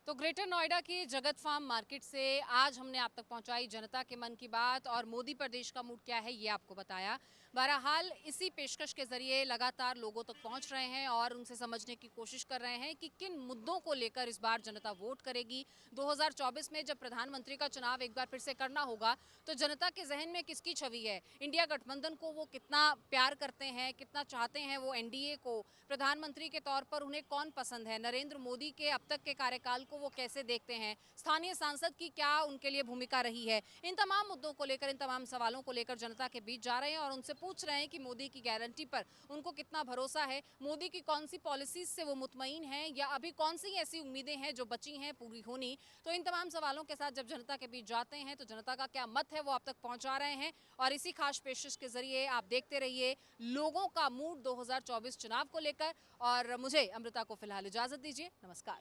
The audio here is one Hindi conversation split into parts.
तो ग्रेटर नोएडा की जगत फार्म मार्केट से आज हमने आप तक पहुंचाई जनता के मन की बात और मोदी प्रदेश का मूड क्या है ये आपको बताया। बहरहाल इसी पेशकश के जरिए लगातार लोगों तक पहुंच रहे हैं और उनसे समझने की कोशिश कर रहे हैं कि किन मुद्दों को लेकर इस बार जनता वोट करेगी। 2024 में जब प्रधानमंत्री का चुनाव एक बार फिर से करना होगा तो जनता के जहन में किसकी छवि है, इंडिया गठबंधन को वो कितना प्यार करते हैं, कितना चाहते हैं वो एनडीए को, प्रधानमंत्री के तौर पर उन्हें कौन पसंद है, नरेंद्र मोदी के अब तक के कार्यकाल को वो कैसे देखते हैं, स्थानीय सांसद की क्या उनके लिए भूमिका रही है। इन तमाम मुद्दों को लेकर, इन तमाम सवालों को लेकर जनता के बीच जा रहे हैं और उनसे पूछ रहे हैं कि मोदी की गारंटी पर उनको कितना भरोसा है, मोदी की कौन सी पॉलिसीज से वो मुतमईन हैं या अभी कौन सी ऐसी उम्मीदें हैं जो बची हैं पूरी होनी। तो इन तमाम सवालों के साथ जब जनता के बीच जाते हैं तो जनता का क्या मत है वो आप तक पहुंचा रहे हैं और इसी खास पेशकश के जरिए आप देखते रहिए लोगों का मूड 2024 चुनाव को लेकर। और मुझे अमृता को फिलहाल इजाजत दीजिए, नमस्कार।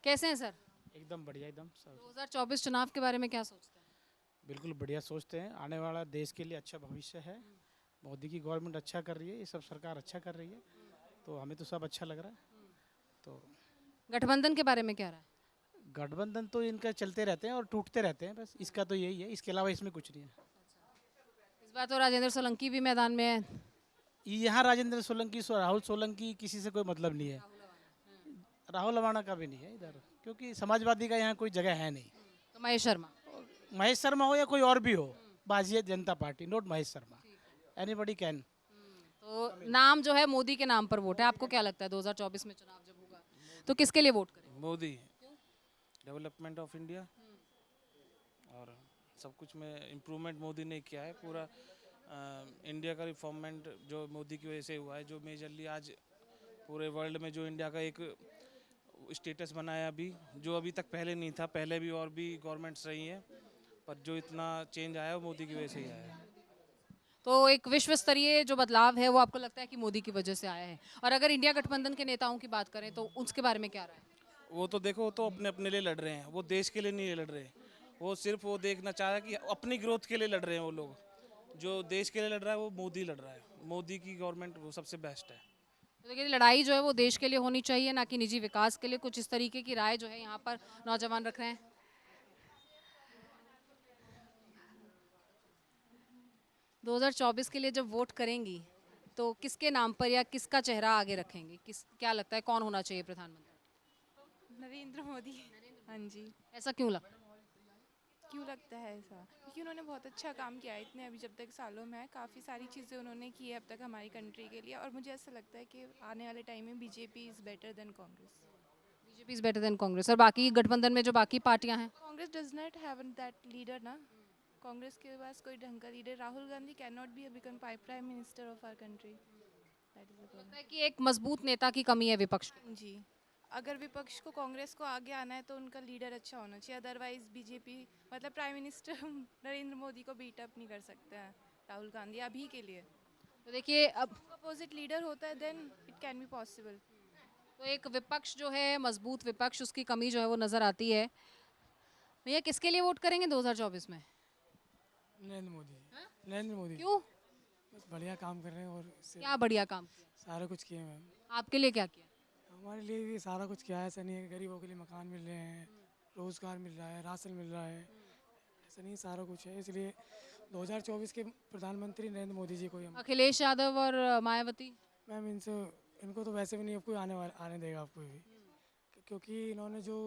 कैसे हैं सर? एकदम बढ़िया, एकदम 2024 चुनाव के बारे में क्या सोचते हैं? बिल्कुल बढ़िया सोचते हैं। आने वाला देश के लिए अच्छा भविष्य है। मोदी की गवर्नमेंट अच्छा कर रही है, ये सब सरकार अच्छा कर रही है, तो हमें तो सब अच्छा लग रहा है। तो गठबंधन के बारे में क्या रहा है? गठबंधन तो इनका चलते रहते हैं और टूटते रहते हैं, बस इसका तो यही है, इसके अलावा इसमें कुछ नहीं है। इस बार तो राजेंद्र सोलंकी भी मैदान में है। यहाँ राजेंद्र सोलंकी, राहुल सोलंकी, किसी से कोई मतलब नहीं है। राहुल अवाना का भी नहीं है इधर, क्योंकि समाजवादी का यहाँ कोई जगह है नहीं। तो महेश शर्मा, महेश शर्मा हो या कोई और भी हो, Bharatiya Janata party, note Mahesh Sharma, anybody can. तो नाम जो है मोदी के नाम पर वोट है। आपको क्या लगता है 2024 में चुनाव जब होगा तो किसके लिए वोट करें? मोदी, डेवलपमेंट ऑफ इंडिया और सब कुछ में इम्प्रूवमेंट मोदी ने किया है। पूरा इंडिया का रिफॉर्मेंट जो मोदी की वजह से हुआ है, जो मेजरली आज पूरे वर्ल्ड में जो इंडिया का एक स्टेटस बनाया अभी, जो अभी तक पहले नहीं था। पहले भी और भी गवर्नमेंट्स रही हैं, पर जो इतना चेंज आया वो मोदी की वजह से ही आया है। तो एक विश्व स्तरीय जो बदलाव है वो आपको लगता है कि मोदी की वजह से आया है। और अगर इंडिया गठबंधन के नेताओं की बात करें तो उसके बारे में क्या राय है? वो तो देखो, वो तो अपने अपने लिए लड़ रहे हैं, वो देश के लिए नहीं लड़ रहे। वो सिर्फ वो देखना चाह रहा है कि अपनी ग्रोथ के लिए लड़ रहे हैं। वो लोग जो देश के लिए लड़ रहा है वो मोदी लड़ रहा है। मोदी की गवर्नमेंट वो सबसे बेस्ट है। तो देखिए लड़ाई जो है वो देश के लिए होनी चाहिए, ना कि निजी विकास के लिए। कुछ इस तरीके की राय जो है यहाँ पर नौजवान रख रहे हैं। 2024 के लिए जब वोट करेंगी तो किसके नाम पर या किसका चेहरा आगे रखेंगे? क्या लगता है कौन होना चाहिए प्रधानमंत्री? नरेंद्र मोदी। हाँ जी। ऐसा क्यों लगता है? क्यों लगता है ऐसा? क्योंकि उन्होंने बहुत अच्छा काम किया है इतने अभी जब तक सालों में। काफ़ी सारी चीज़ें उन्होंने की है अब तक हमारी कंट्री के लिए, और मुझे ऐसा लगता है कि आने वाले टाइम में BJP is better than Congress. BJP is better than Congress. और बाकी गठबंधन में जो बाकी पार्टियां हैं? Congress does not have that leader ना। कांग्रेस के पास कोई ढंग का leader, Rahul Gandhi can not be become prime minister of our country. That is the लगता है कि एक मजबूत नेता की कमी है विपक्ष की। जी। अगर विपक्ष को कांग्रेस को आगे आना है तो उनका लीडर अच्छा होना चाहिए, अदरवाइज बीजेपी मतलब प्राइम मिनिस्टर नरेंद्र मोदी को बीट अप नहीं कर सकते हैं राहुल गांधी अभी के लिए। तो देखिए अब अपोजिट लीडर होता है then it can be possible. तो एक विपक्ष जो है, मजबूत विपक्ष, उसकी कमी जो है वो नजर आती है। भैया किसके लिए वोट करेंगे 2024 में? नरेंद्र मोदी। नरेंद्र मोदी क्यों? बस बढ़िया काम कर रहे हैं और इससे क्या बढ़िया काम किया? सारा कुछ किए मैम। आपके लिए क्या किया? हमारे लिए भी सारा कुछ किया है। ऐसा नहीं है कि गरीबों के लिए मकान मिल रहे हैं, रोज़गार मिल रहा है, राशन मिल रहा है, ऐसा नहीं, सारा कुछ है। इसलिए 2024 के प्रधानमंत्री नरेंद्र मोदी जी को ही हम। अखिलेश यादव और मायावती? मैम इनको तो वैसे भी नहीं अब कोई आने देगा आपको भी, क्योंकि इन्होंने जो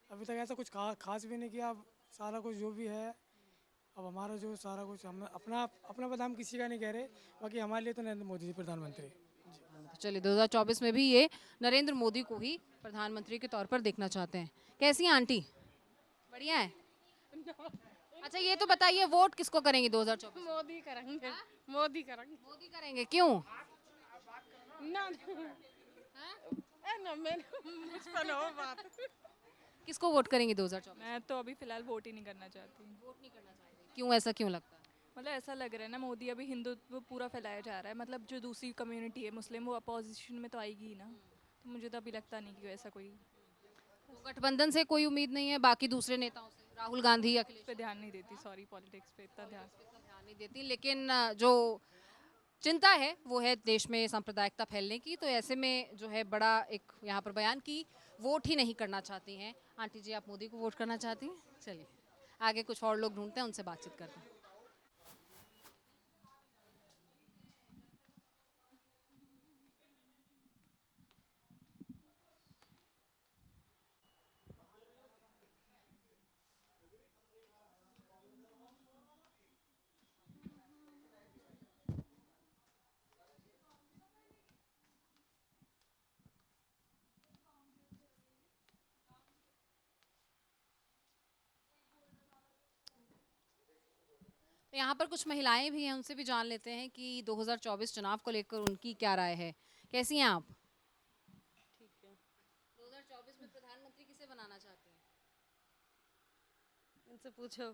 अभी तक ऐसा कुछ खास भी नहीं किया। अब सारा कुछ जो भी है, अब हमारा जो सारा कुछ हम अपना अपना पता हम किसी का नहीं कह रहे, बाकी हमारे लिए तो नरेंद्र मोदी जी प्रधानमंत्री। तो चलिए 2024 में भी ये नरेंद्र मोदी को ही प्रधानमंत्री के तौर पर देखना चाहते हैं। कैसी हैं आंटी? बढ़िया है। अच्छा ये तो बताइए वोट किसको करेंगे 2024? मोदी करेंगे। मोदी करेंगे। मोदी करेंगे, क्यों? ना ना मैं मुझ पर हो बात। किसको वोट करेंगे 2024? मैं तो अभी फिलहाल वोट ही नहीं करना चाहती। वोट नहीं करना चाहते, क्यों? ऐसा क्यों लगता है? मतलब ऐसा लग रहा है ना, मोदी अभी हिंदुत्व पूरा फैलाया जा रहा है। मतलब जो दूसरी कम्युनिटी है मुस्लिम, वो अपोजिशन में तो आएगी ही ना। तो मुझे तो अभी लगता नहीं कि ऐसा कोई तो गठबंधन से कोई उम्मीद नहीं है, बाकी दूसरे नेताओं से, राहुल गांधी, अखिलेश? पे ध्यान नहीं देती। सॉरी, पॉलिटिक्स पे इतना ध्यान। ध्यान नहीं देती, लेकिन जो चिंता है वो है देश में सांप्रदायिकता फैलने की। तो ऐसे में जो है बड़ा एक यहाँ पर बयान की वोट ही नहीं करना चाहती हैं। आंटी जी, आप मोदी को वोट करना चाहती हैं? चलिए आगे कुछ और लोग ढूंढते हैं, उनसे बातचीत करते हैं। तो यहाँ पर कुछ महिलाएं भी हैं, उनसे भी जान लेते हैं कि 2024 चुनाव को लेकर उनकी क्या राय है। कैसी हैं आप? ठीक है। 2024 में प्रधानमंत्री किसे बनाना चाहती हैं? इनसे पूछो।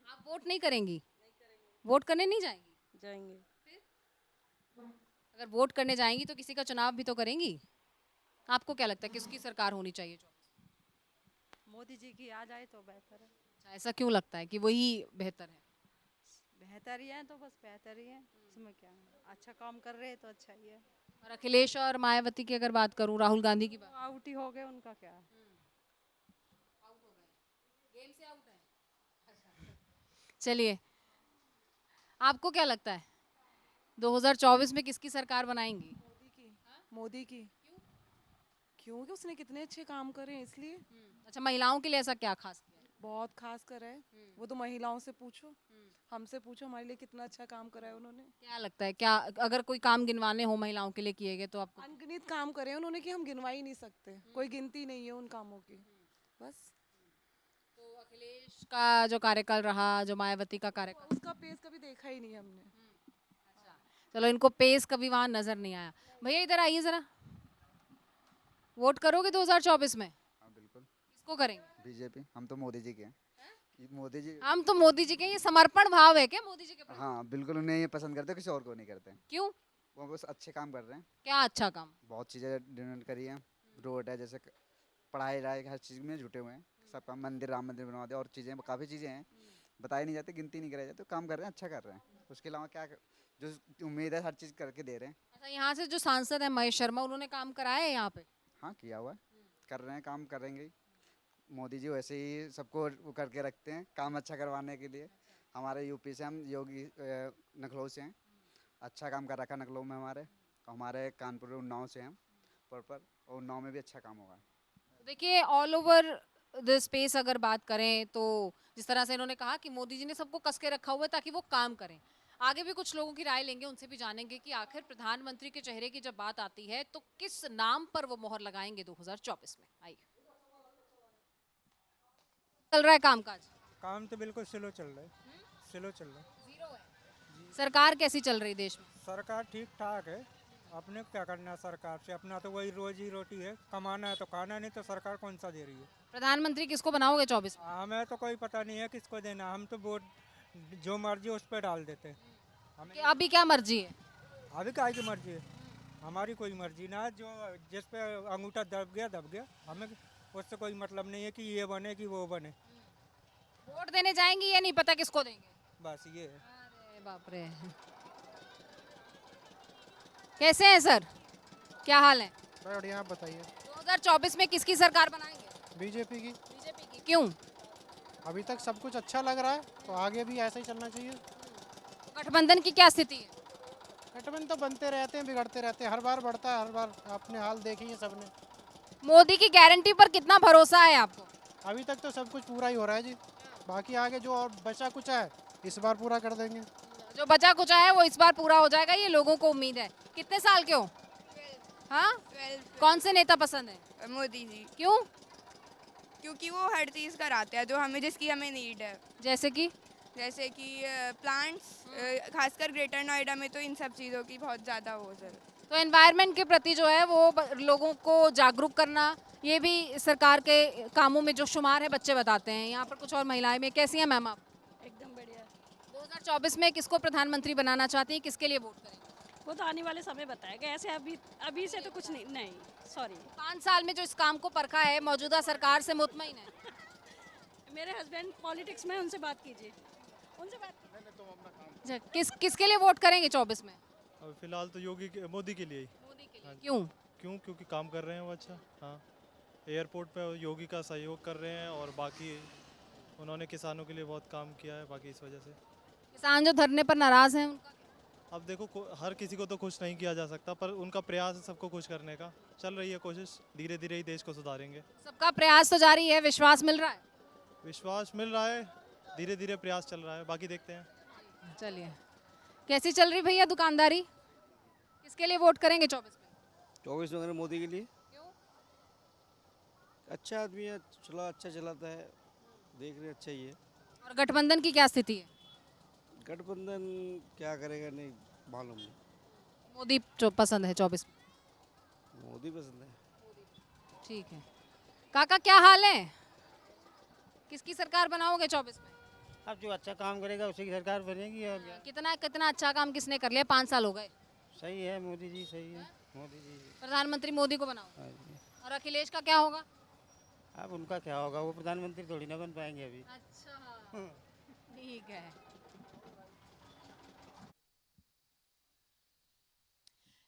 आप वोट नहीं करेंगी? वोट करने नहीं जाएंगी? जाएंगे। अगर वोट करने जाएंगी तो किसी का चुनाव भी तो करेंगी। आपको क्या लगता है किसकी सरकार होनी चाहिए? मोदी जी की आ जाए तो बेहतर है। अच्छा, ऐसा क्यों लगता है कि वही बेहतर है? बेहतर ही है तो बस बेहतर ही है, उसमें क्या है, अच्छा काम कर रहे हैं तो अच्छा ही है। और अखिलेश और मायावती की अगर बात करूं, राहुल गांधी की वो बात, आउट ही हो गए, उनका क्या है। गेम से आउट है। चलिए, आपको क्या लगता है 2024 में किसकी सरकार बनाएंगी? मोदी की। क्योंकि उसने कितने अच्छे काम करे इसलिए। अच्छा, महिलाओं के लिए ऐसा क्या खास किया है? बहुत खास करा है। वो तो महिलाओं से पूछो, हमसे पूछो, हमारे लिए कितना अच्छा काम करा है उन्होंने। क्या लगता है, क्या अगर कोई काम गिनवाने हो महिलाओं के लिए किए गए तो आपको? अनगिनत काम करे हैं उन्होंने कि हम गिनवा ही नहीं सकते, कोई गिनती नहीं है उन कामों की। बस तो अखिलेश का जो कार्यकाल रहा, जो मायावती का कार्यकाल, उसका पेज कभी देखा ही नहीं हमने। चलो इनको पेस कभी वहां नजर नहीं आया। भैया इधर आइए जरा, वोट करोगे 2024 में? हाँ बिल्कुल। किसको करेंगे? बीजेपी। हम तो मोदी जी के हैं। ये मोदी जी। हम तो मोदी जी के। ये समर्पण भाव है क्या मोदी जी के प्रति? हाँ बिल्कुल, उन्हें ये पसंद करते हैं, किसी और को नहीं करते हैं। क्यों? वो बस अच्छे काम कर रहे हैं। क्या अच्छा काम? बहुत चीज़ें डेवलप करी हैं। रोड है, जैसे पढ़ाई रहा, हर चीज़ में जुटे हुए हैं। सब काम, मंदिर, राम मंदिर बनवा दिया, और चीज़ें, काफ़ी चीज़ें हैं, बताई नहीं जाती, गिनती नहीं कराई जाती। तो काम कर रहे हैं, अच्छा कर रहे हैं। उसके अलावा क्या, जो उम्मीद है हर चीज़ करके दे रहे हैं। अच्छा, यहाँ से जो सांसद है महेश शर्मा, उन्होंने काम कराया है यहाँ पे? हाँ किया हुआ है, कर रहे हैं, काम करेंगे ही। मोदी जी वैसे ही सबको वो करके रखते हैं, काम अच्छा करवाने के लिए। हमारे यूपी से, हम योगी नखलऊ से हैं। अच्छा काम कर रखा नखलऊ में हमारे कानपुर उन्नाव से हैं प्रॉपर, और उन्नाव में भी अच्छा काम हुआ है। देखिए, ऑल ओवर द स्पेस अगर बात करें तो जिस तरह से इन्होंने कहा कि मोदी जी ने सबको कस के रखा हुआ है ताकि वो काम करें। आगे भी कुछ लोगों की राय लेंगे, उनसे भी जानेंगे कि आखिर प्रधानमंत्री के चेहरे की जब बात आती है तो किस नाम पर वो मोहर लगाएंगे 2024 में। आइए, चल रहा है कामकाज? काम तो बिल्कुल स्लो चल रहा है, स्लो चल रहा है। जीरो है। सरकार कैसी चल रही देश में? सरकार ठीक ठाक है। अपने को क्या करना है सरकार से, अपना तो वही रोजी रोटी है, कमाना है तो खाना, नहीं तो सरकार कौन सा दे रही है। प्रधानमंत्री किसको बनाओगे 24 में? हमें तो कोई पता नहीं है किसको देना, हम तो वोट जो मर्जी उस पर डाल देते हैं। हमें अभी क्या मर्जी है? अभी काय की मर्जी है, हमारी कोई मर्जी ना है। जो जिस पे अंगूठा दब गया, हमें उससे कोई मतलब नहीं है कि ये बने कि वो बने। वोट देने जाएंगी या नहीं पता किसको देंगे? बस ये है। अरे बाप रे। कैसे हैं सर, क्या हाल है? बढ़िया, आप बताइए। 2024 में किसकी सरकार बनाएंगे? बीजेपी की। बीजेपी की। क्यों? अभी तक सब कुछ अच्छा लग रहा है, तो आगे भी ऐसा ही चलना चाहिए। गठबंधन की क्या स्थिति है? गठबंधन तो बनते रहते हैं, बिगड़ते रहते हैं, हर बार बढ़ता है, हर बार अपने हाल देखे ही सबने। मोदी की गारंटी पर कितना भरोसा है आपको? अभी तक तो सब कुछ पूरा ही हो रहा है जी, बाकी आगे जो और बचा कुछ है इस बार पूरा कर देंगे। जो बचा कुचा है वो इस बार पूरा हो जाएगा, ये लोगों को उम्मीद है। कितने साल के हो? हाँ, कौन से नेता पसंद है? मोदी जी, क्यों? क्योंकि वो हर चीज़ कराते हैं जो हमें, जिसकी हमें नीड है। जैसे कि प्लांट्स, खासकर ग्रेटर नोएडा में तो इन सब चीज़ों की बहुत ज़्यादा हो जरूरत। तो एनवायरनमेंट के प्रति जो है वो लोगों को जागरूक करना, ये भी सरकार के कामों में जो शुमार है, बच्चे बताते हैं। यहाँ पर कुछ और महिलाएं में। कैसी हैं मैम आप? एकदम बढ़िया। 2024 में किसको प्रधानमंत्री बनाना चाहती हैं, किसके लिए वोट करेंगे? वो तो आने वाले समय बताएगा, ऐसे अभी से तो कुछ नहीं सॉरी। 5 साल में जो इस काम को परखा है, मौजूदा सरकार से मुतमईन है? मेरे हस्बैंड पॉलिटिक्स में, उनसे बात कीजिए, उनसे बात कीजिए। किसके लिए वोट करेंगे 24 में? अब फिलहाल तो मोदी के लिए ही। मोदी के हाँ लिए जी। क्यों? क्यों? क्योंकि काम कर रहे हैं वो अच्छा। हाँ, एयरपोर्ट पे योगी का सहयोग कर रहे हैं और बाकी उन्होंने किसानों के लिए बहुत काम किया है, बाकी इस वजह से। किसान जो धरने पर नाराज हैं उनका अब देखो हर किसी को तो खुश नहीं किया जा सकता, पर उनका प्रयास है सबको खुश करने का। चल रही है कोशिश, धीरे धीरे ही देश को सुधारेंगे। सबका प्रयास तो जारी है, विश्वास मिल रहा है। विश्वास मिल रहा है, धीरे धीरे प्रयास चल रहा है, बाकी देखते हैं। चलिए, कैसी चल रही भैया दुकानदारी? किसके लिए वोट करेंगे 24 में? 24 में मोदी के लिए। क्यों? अच्छा आदमी है, अच्छा चलाता है, देख रहे अच्छा ही है। और गठबंधन की क्या स्थिति है? गठबंधन क्या करेगा नहीं मालूम नहीं। मोदी जो पसंद है 24 में। मोदी पसंद है। ठीक है। काका क्या हाल है? किसकी सरकार बनाओगे 24 में? अब जो अच्छा काम करेगा उसी की सरकार बनेगी। और क्या? कितना कितना अच्छा काम किसने कर लिया? 5 साल हो गए। सही है, मोदी जी सही है। मोदी जी प्रधानमंत्री मोदी को बनाओ। हाँ जी। और अखिलेश का क्या होगा? अब उनका क्या होगा, वो प्रधानमंत्री थोड़ी ना बन पाएंगे अभी। अच्छा, ठीक है।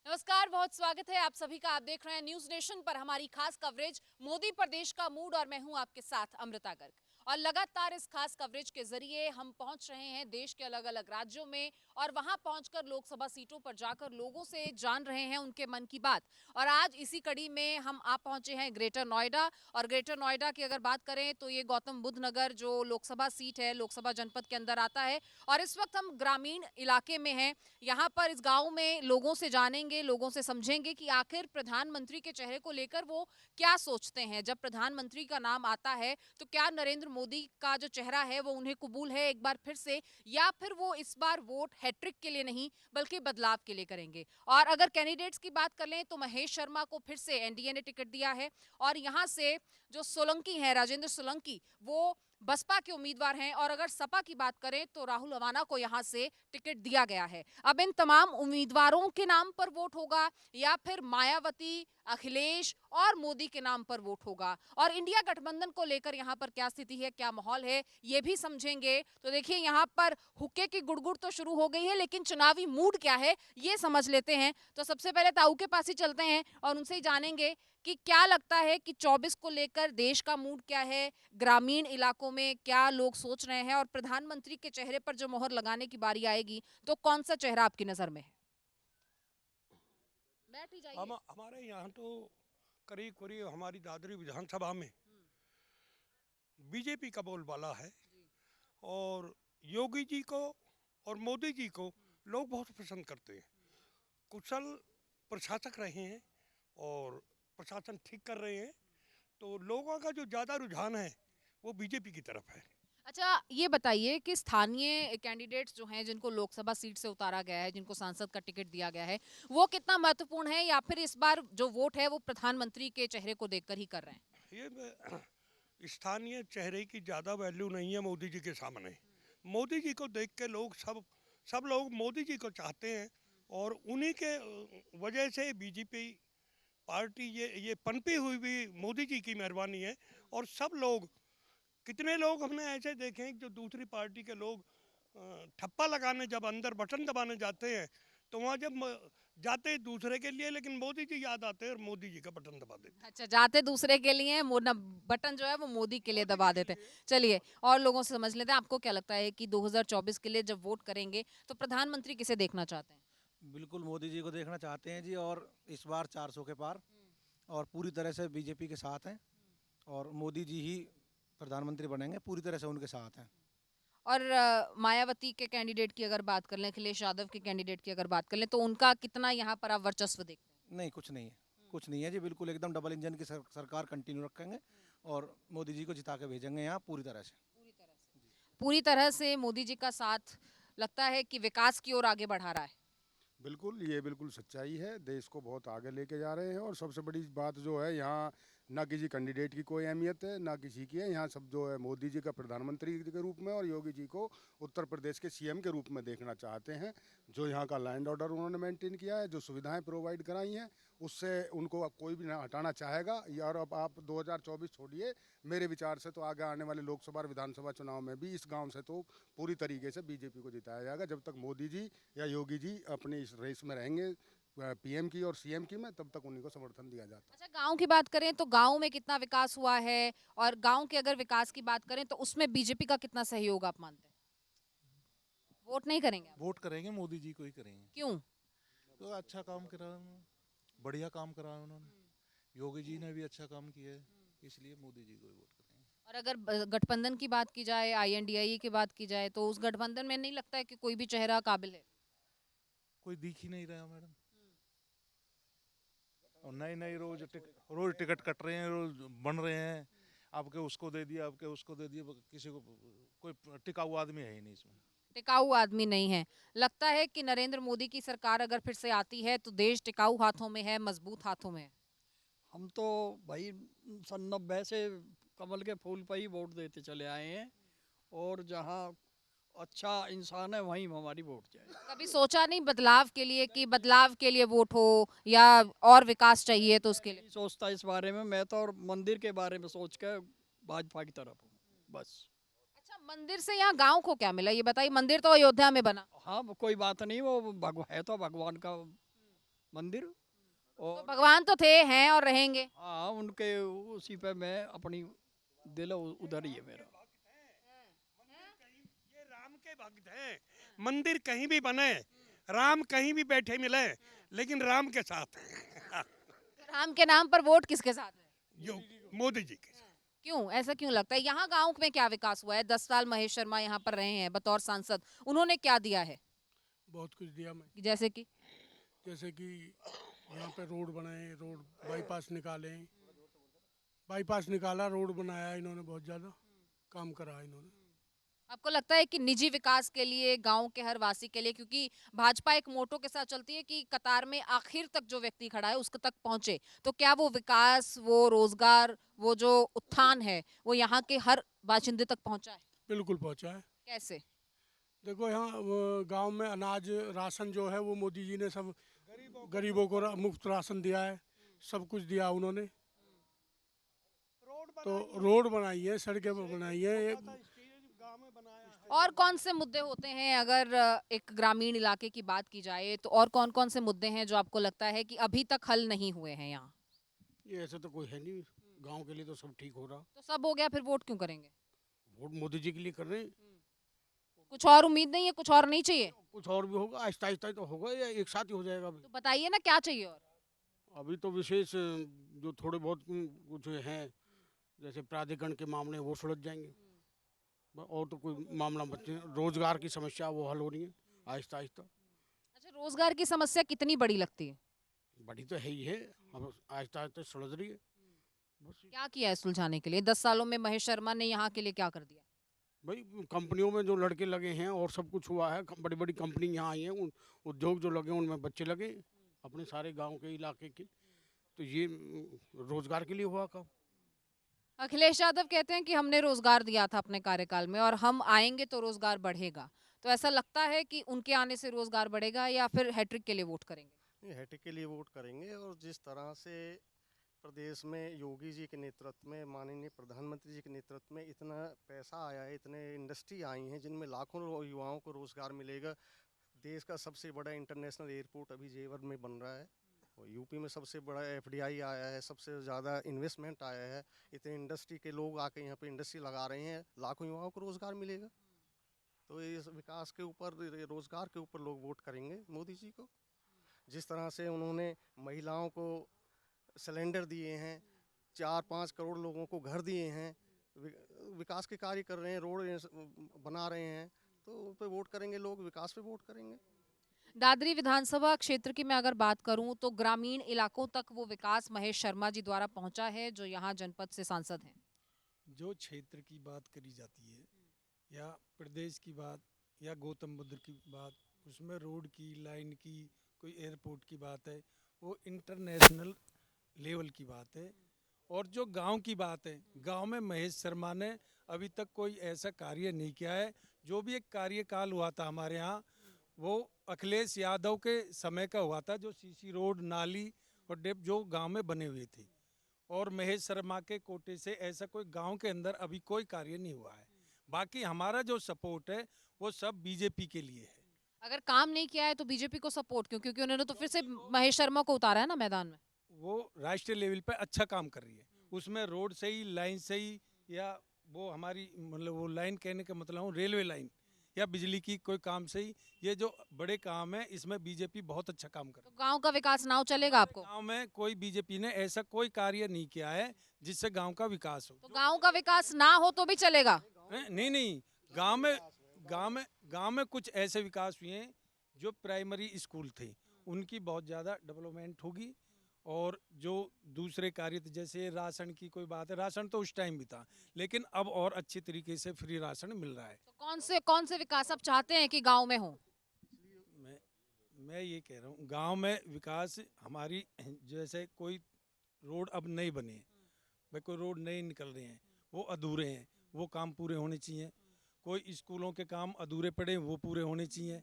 नमस्कार, बहुत स्वागत है आप सभी का। आप देख रहे हैं न्यूज नेशन पर हमारी खास कवरेज मोदी प्रदेश का मूड, और मैं हूं आपके साथ अमृता गर्ग। और लगातार इस खास कवरेज के जरिए हम पहुंच रहे हैं देश के अलग अलग राज्यों में, और वहां पहुंचकर लोकसभा सीटों पर जाकर लोगों से जान रहे हैं उनके मन की बात। और आज इसी कड़ी में हम आप पहुंचे हैं ग्रेटर नोएडा। और ग्रेटर नोएडा की अगर बात करें तो ये गौतम बुद्ध नगर जो लोकसभा सीट है, लोकसभा जनपद के अंदर आता है। और इस वक्त हम ग्रामीण इलाके में हैं। यहाँ पर इस गाँव में लोगों से जानेंगे, लोगों से समझेंगे कि आखिर प्रधानमंत्री के चेहरे को लेकर वो क्या सोचते हैं। जब प्रधानमंत्री का नाम आता है तो क्या नरेंद्र मोदी का जो चेहरा है वो उन्हें कबूल है एक बार फिर से, या फिर वो इस बार वोट हैट्रिक के लिए नहीं बल्कि बदलाव के लिए करेंगे। और अगर कैंडिडेट्स की बात कर लें तो महेश शर्मा को फिर से एनडीए ने टिकट दिया है, और यहाँ से जो सोलंकी हैं, राजेंद्र सोलंकी, वो बसपा के उम्मीदवार हैं। और अगर सपा की बात करें तो राहुल अवाना को यहाँ से टिकट दिया गया है। अब इन तमाम उम्मीदवारों के नाम पर वोट होगा या फिर मायावती, अखिलेश और मोदी के नाम पर वोट होगा, और इंडिया गठबंधन को लेकर यहाँ पर क्या स्थिति है, क्या माहौल है, ये भी समझेंगे। तो देखिए, यहाँ पर हुक्के की गुड़गुड़ तो शुरू हो गई है, लेकिन चुनावी मूड क्या है ये समझ लेते हैं। तो सबसे पहले ताऊ के पास ही चलते हैं और उनसे ही जानेंगे कि क्या लगता है कि 24 को लेकर देश का मूड क्या है, ग्रामीण इलाकों में क्या लोग सोच रहे हैं, और प्रधानमंत्री के चेहरे पर जो मोहर लगाने की बारी आएगी तो कौन सा चेहरा आपकी नजर में है? बैठ ही जाइए। हमारे यहाँ तो करीब करीब हमारी दादरी विधानसभा में बीजेपी का बोलबाला है, और योगी जी को और मोदी जी को लोग बहुत पसंद करते हैं। कुशल प्रशासक रहे हैं और प्रशासन ठीक कर रहे हैं, तो लोगों का जो ज़्यादा रुझान है वो बीजेपी की तरफ है। अच्छा, ये बताइए कि स्थानीय कैंडिडेट्स जो हैं जिनको लोकसभा सीट से उतारा गया है, जिनको सांसद का टिकट दिया गया है, वो कितना महत्वपूर्ण है, या फिर इस बार जो वोट है वो प्रधानमंत्री के चेहरे को देखकर ही कर रहे हैं? ये स्थानीय चेहरे की ज़्यादा वैल्यू नहीं है मोदी जी के सामने। मोदी जी को देख के लोग सब लोग मोदी जी को चाहते हैं, और उन्हीं के वजह से बीजेपी पार्टी ये पनपी हुई भी मोदी जी की मेहरबानी है। और सब लोग, कितने लोग हमने ऐसे देखे हैं जो दूसरी पार्टी के लोग ठप्पा लगाने जब अंदर बटन दबाने जाते हैं तो वहाँ जब जाते हैं दूसरे के लिए, लेकिन मोदी जी याद आते हैं और मोदी जी का बटन दबा देते हैं। अच्छा, जाते दूसरे के लिए, बटन जो है वो मोदी के लिए दबा देते हैं। चलिए, और लोगों से समझ लेते हैं, आपको क्या लगता है कि 2024 के लिए जब वोट करेंगे तो प्रधानमंत्री किसे देखना चाहते हैं? बिल्कुल मोदी जी को देखना चाहते हैं जी, और इस बार 400 के पार, और पूरी तरह से बीजेपी के साथ हैं, और मोदी जी ही प्रधानमंत्री बनेंगे, पूरी तरह से उनके साथ हैं। और मायावती के कैंडिडेट की अगर बात कर लें, अखिलेश यादव के कैंडिडेट की अगर बात कर लें, तो उनका कितना यहाँ पर आप वर्चस्व देखते हैं? नहीं, कुछ नहीं है, कुछ नहीं है जी, बिल्कुल एकदम डबल इंजन की सरकार कंटिन्यू रखेंगे, और मोदी जी को जिता के भेजेंगे यहाँ पूरी तरह से। पूरी तरह से मोदी जी का साथ लगता है कि विकास की ओर आगे बढ़ा रहा है। बिल्कुल, ये बिल्कुल सच्चाई है, देश को बहुत आगे लेके जा रहे हैं। और सबसे बड़ी बात जो है, यहाँ ना किसी कैंडिडेट की कोई अहमियत है ना किसी की है, यहाँ सब जो है मोदी जी का प्रधानमंत्री के रूप में और योगी जी को उत्तर प्रदेश के सीएम के रूप में देखना चाहते हैं। जो यहाँ का लैंड ऑर्डर उन्होंने मेंटेन किया है, जो सुविधाएं प्रोवाइड कराई हैं, उससे उनको अब कोई भी ना हटाना चाहेगा। और अब आप 2024 छोड़िए, मेरे विचार से तो आगे आने वाले लोकसभा और विधानसभा चुनाव में भी इस गांव से तो पूरी तरीके से बीजेपी को जिताया जाएगा। जब तक मोदी जी या योगी जी अपनी इस रेस में रहेंगे पीएम की और सीएम की में, तब तक उन्हीं को समर्थन दिया जाता है। अच्छा, गांव की बात करें तो गांव में कितना विकास हुआ है, और गांव के अगर विकास की बात करें तो उसमें बीजेपी का कितना सहयोग आप मानते हैं? वोट नहीं करेंगे आप? वोट करेंगे, मोदी जी को ही करेंगे। क्यों? तो अच्छा काम करा उन्होंने, बढ़िया काम करा उन्होंने। योगी जी ने भी अच्छा काम किया है, इसलिए मोदी जी को ही वोट करेंगे। और अगर गठबंधन की बात की जाए, INDIE की बात की जाए, तो उस गठबंधन में नहीं लगता है कि कोई भी चेहरा काबिल है? कोई दिख ही नहीं रहा मैडम। और नए नए रोज टिकट कट रहे हैं, रोज बन रहे हैं। आपके उसको दे दिया, आपके उसको दे दिया, किसी को कोई टिकाऊ आदमी है ही नहीं इसमें। टिकाऊ आदमी नहीं है। लगता है कि नरेंद्र मोदी की सरकार अगर फिर से आती है तो देश टिकाऊ हाथों में है, मजबूत हाथों में है? हम तो भाई 90 से कमल के फूल पर ही वोट देते चले आए हैं, और जहाँ अच्छा इंसान है वहीं हमारी वोट जाए। कभी सोचा नहीं बदलाव के लिए कि बदलाव के लिए वोट हो, या और विकास चाहिए तो उसके लिए? नहीं सोचता इस बारे में मैं तो, और मंदिर के बारे में सोच के भाजपा की तरफ हूँ बस। अच्छा, मंदिर से यहाँ गांव को क्या मिला ये बताइए? मंदिर तो अयोध्या में बना। हाँ वो कोई बात नहीं, वो है तो भगवान का मंदिर, और तो भगवान तो थे, हैं और रहेंगे। हाँ उनके उसी पे मैं अपनी दिल उधर ही है मेरा। ये राम के भक्त हैं। मंदिर कहीं भी बने, राम कहीं भी बैठे मिले, लेकिन राम के साथ हैं। राम के नाम पर वोट किसके साथ है? मोदी जी के। क्यों, ऐसा क्यों लगता है? यहाँ गांव में क्या विकास हुआ है? 10 साल महेश शर्मा यहाँ पर रहे हैं बतौर सांसद, उन्होंने क्या दिया है? बहुत कुछ दिया मैं। जैसे कि यहाँ पे रोड बनाए, रोड बाईपास निकाला, रोड बनाया इन्होंने, बहुत ज़्यादा काम करा इन्होंने। आपको लगता है कि निजी विकास के लिए, गांव के हर वासी के लिए, क्योंकि भाजपा एक मोटो के साथ चलती है कि कतार में आखिर तक जो व्यक्ति खड़ा है उसके तक पहुंचे, तो क्या वो विकास, वो रोजगार, वो जो उत्थान है वो यहाँ के हर बाशिंदे तक पहुंचा है? बिल्कुल पहुंचा है। कैसे? देखो यहाँ गांव में अनाज राशन जो है वो मोदी जी ने सब गरीबों को मुफ्त राशन दिया है, सब कुछ दिया उन्होंने। तो रोड बनाई है, सड़कें बनाई है। और कौन से मुद्दे होते हैं, अगर एक ग्रामीण इलाके की बात की जाए तो और कौन कौन से मुद्दे हैं जो आपको लगता है कि अभी तक हल नहीं हुए हैं यहाँ? ये ऐसा तो कोई है नहीं, गांव के लिए तो सब ठीक हो रहा। तो सब हो गया, फिर वोट क्यों करेंगे? वोट मोदी जी के लिए कर रहे हैं। कुछ और उम्मीद नहीं है? कुछ और नहीं चाहिए? कुछ और भी होगा, आहिस्ता आहिस्ता तो होगा, या एक साथ ही हो जाएगा अभी? तो बताइए ना क्या चाहिए। और अभी तो विशेष जो थोड़े बहुत कुछ हैं, जैसे प्राधिकरण के मामले वो सुलझ जाएंगे, और तो कोई मामला बच्चे, रोजगार की समस्या वो हल हो रही है आहिस्ता आहिस्ता। अच्छा, रोजगार की समस्या कितनी बड़ी लगती है? बड़ी तो है ही है, अब आहिस्ता आहिस्ता सुलझ रही है। क्या किया है सुलझाने के लिए? 10 सालों में महेश शर्मा ने यहाँ के लिए क्या कर दिया? भाई कंपनियों में जो लड़के लगे हैं और सब कुछ हुआ है, बड़ी बड़ी कंपनी यहाँ आई हैं, उद्योग जो लगे उनमें बच्चे लगे अपने सारे गांव के इलाके के, तो ये रोजगार के लिए हुआ काम। अखिलेश यादव कहते हैं कि हमने रोजगार दिया था अपने कार्यकाल में और हम आएंगे तो रोजगार बढ़ेगा, तो ऐसा लगता है कि उनके आने से रोजगार बढ़ेगा या फिर हैट्रिक के लिए वोट करेंगे? हैट्रिक के लिए वोट करेंगे। और जिस तरह से प्रदेश में योगी जी के नेतृत्व में, माननीय प्रधानमंत्री जी के नेतृत्व में इतना पैसा आया है, इतने इंडस्ट्री आई हैं जिनमें लाखों युवाओं को रोजगार मिलेगा। देश का सबसे बड़ा इंटरनेशनल एयरपोर्ट अभी जेवर में बन रहा है, और यूपी में सबसे बड़ा FDI आया है, सबसे ज़्यादा इन्वेस्टमेंट आया है, इतने इंडस्ट्री के लोग आके यहाँ पे इंडस्ट्री लगा रहे हैं, लाखों युवाओं को रोज़गार मिलेगा। तो इस विकास के ऊपर, रोज़गार के ऊपर लोग वोट करेंगे मोदी जी को। जिस तरह से उन्होंने महिलाओं को सिलेंडर दिए हैं, 4-5 करोड़ लोगों को घर दिए हैं, विकास के कार्य कर रहे हैं, रोड बना रहे हैं, तो उन पर वोट करेंगे लोग, विकास पे वोट करेंगे। दादरी विधानसभा क्षेत्र की मैं अगर बात करूं तो ग्रामीण इलाकों तक वो विकास महेश शर्मा जी द्वारा पहुंचा है जो यहाँ जनपद से सांसद हैं। जो क्षेत्र की बात करी जाती है या प्रदेश की बात या गौतम बुद्ध की बात, उसमें रोड की, लाइन की, कोई एयरपोर्ट की बात है, वो इंटरनेशनल लेवल की बात है। और जो गांव की बात है, गांव में महेश शर्मा ने अभी तक कोई ऐसा कार्य नहीं किया है। जो भी एक कार्यकाल हुआ था हमारे यहाँ, वो अखिलेश यादव के समय का हुआ था, जो CC रोड, नाली और डेप जो गांव में बने हुए थे। और महेश शर्मा के कोटे से ऐसा कोई गांव के अंदर अभी कोई कार्य नहीं हुआ है। बाकी हमारा जो सपोर्ट है वो सब बीजेपी के लिए है। अगर काम नहीं किया है तो बीजेपी को सपोर्ट क्यों? क्योंकि उन्होंने तो फिर से महेश शर्मा को उतारा है ना मैदान में। वो राष्ट्रीय लेवल पे अच्छा काम कर रही है, उसमें रोड से ही, लाइन से ही, या वो हमारी मतलब वो लाइन कहने का मतलब हूँ रेलवे लाइन या बिजली की कोई काम से ही, ये जो बड़े काम है इसमें बीजेपी बहुत अच्छा काम कर रही तो गांव का विकास नाव चलेगा आपको? है। गांव में कोई बीजेपी ने ऐसा कोई कार्य नहीं किया है जिससे गांव का विकास हो। तो गांव का विकास ना हो तो भी चलेगा? नहीं, गांव में कुछ ऐसे विकास हुए हैं जो प्राइमरी स्कूल थे उनकी बहुत ज़्यादा डेवलपमेंट होगी। और जो दूसरे कार्य जैसे राशन की कोई बात है, राशन तो उस टाइम भी था लेकिन अब और अच्छी तरीके से फ्री राशन मिल रहा है। तो कौन से विकास आप चाहते हैं कि गांव में हो? मैं ये कह रहा हूँ गांव में विकास हमारी, जैसे कोई रोड अब नहीं बने हैं भाई, कोई रोड नहीं निकल रहे हैं, वो अधूरे हैं, वो काम पूरे होने चाहिए। कोई स्कूलों के काम अधूरे पड़े हैं, वो पूरे होने चाहिए।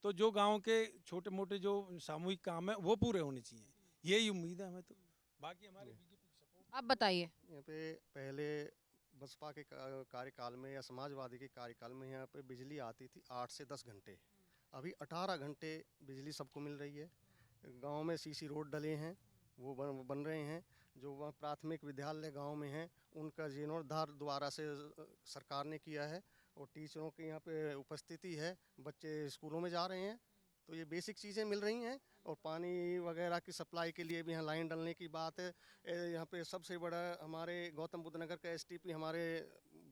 तो जो गांव के छोटे मोटे जो सामूहिक काम है वो पूरे होने चाहिए, यही उम्मीद है हमें। तो बाकी हमारे आप बताइए। यहाँ पे पहले बसपा के कार्यकाल में या समाजवादी के कार्यकाल में यहाँ पे बिजली आती थी 8 से 10 घंटे, अभी 18 घंटे बिजली सबको मिल रही है। गांव में सीसी रोड डले हैं, वो बन रहे हैं। जो वहाँ प्राथमिक विद्यालय गांव में हैं उनका जीर्णोद्धार दोबारा से सरकार ने किया है। और टीचरों की यहाँ पे उपस्थिति है, बच्चे स्कूलों में जा रहे हैं, तो ये बेसिक चीज़ें मिल रही हैं। और पानी वगैरह की सप्लाई के लिए भी यहाँ लाइन डलने की बात है। यहाँ पे सबसे बड़ा हमारे गौतम बुद्ध नगर का एसटीपी हमारे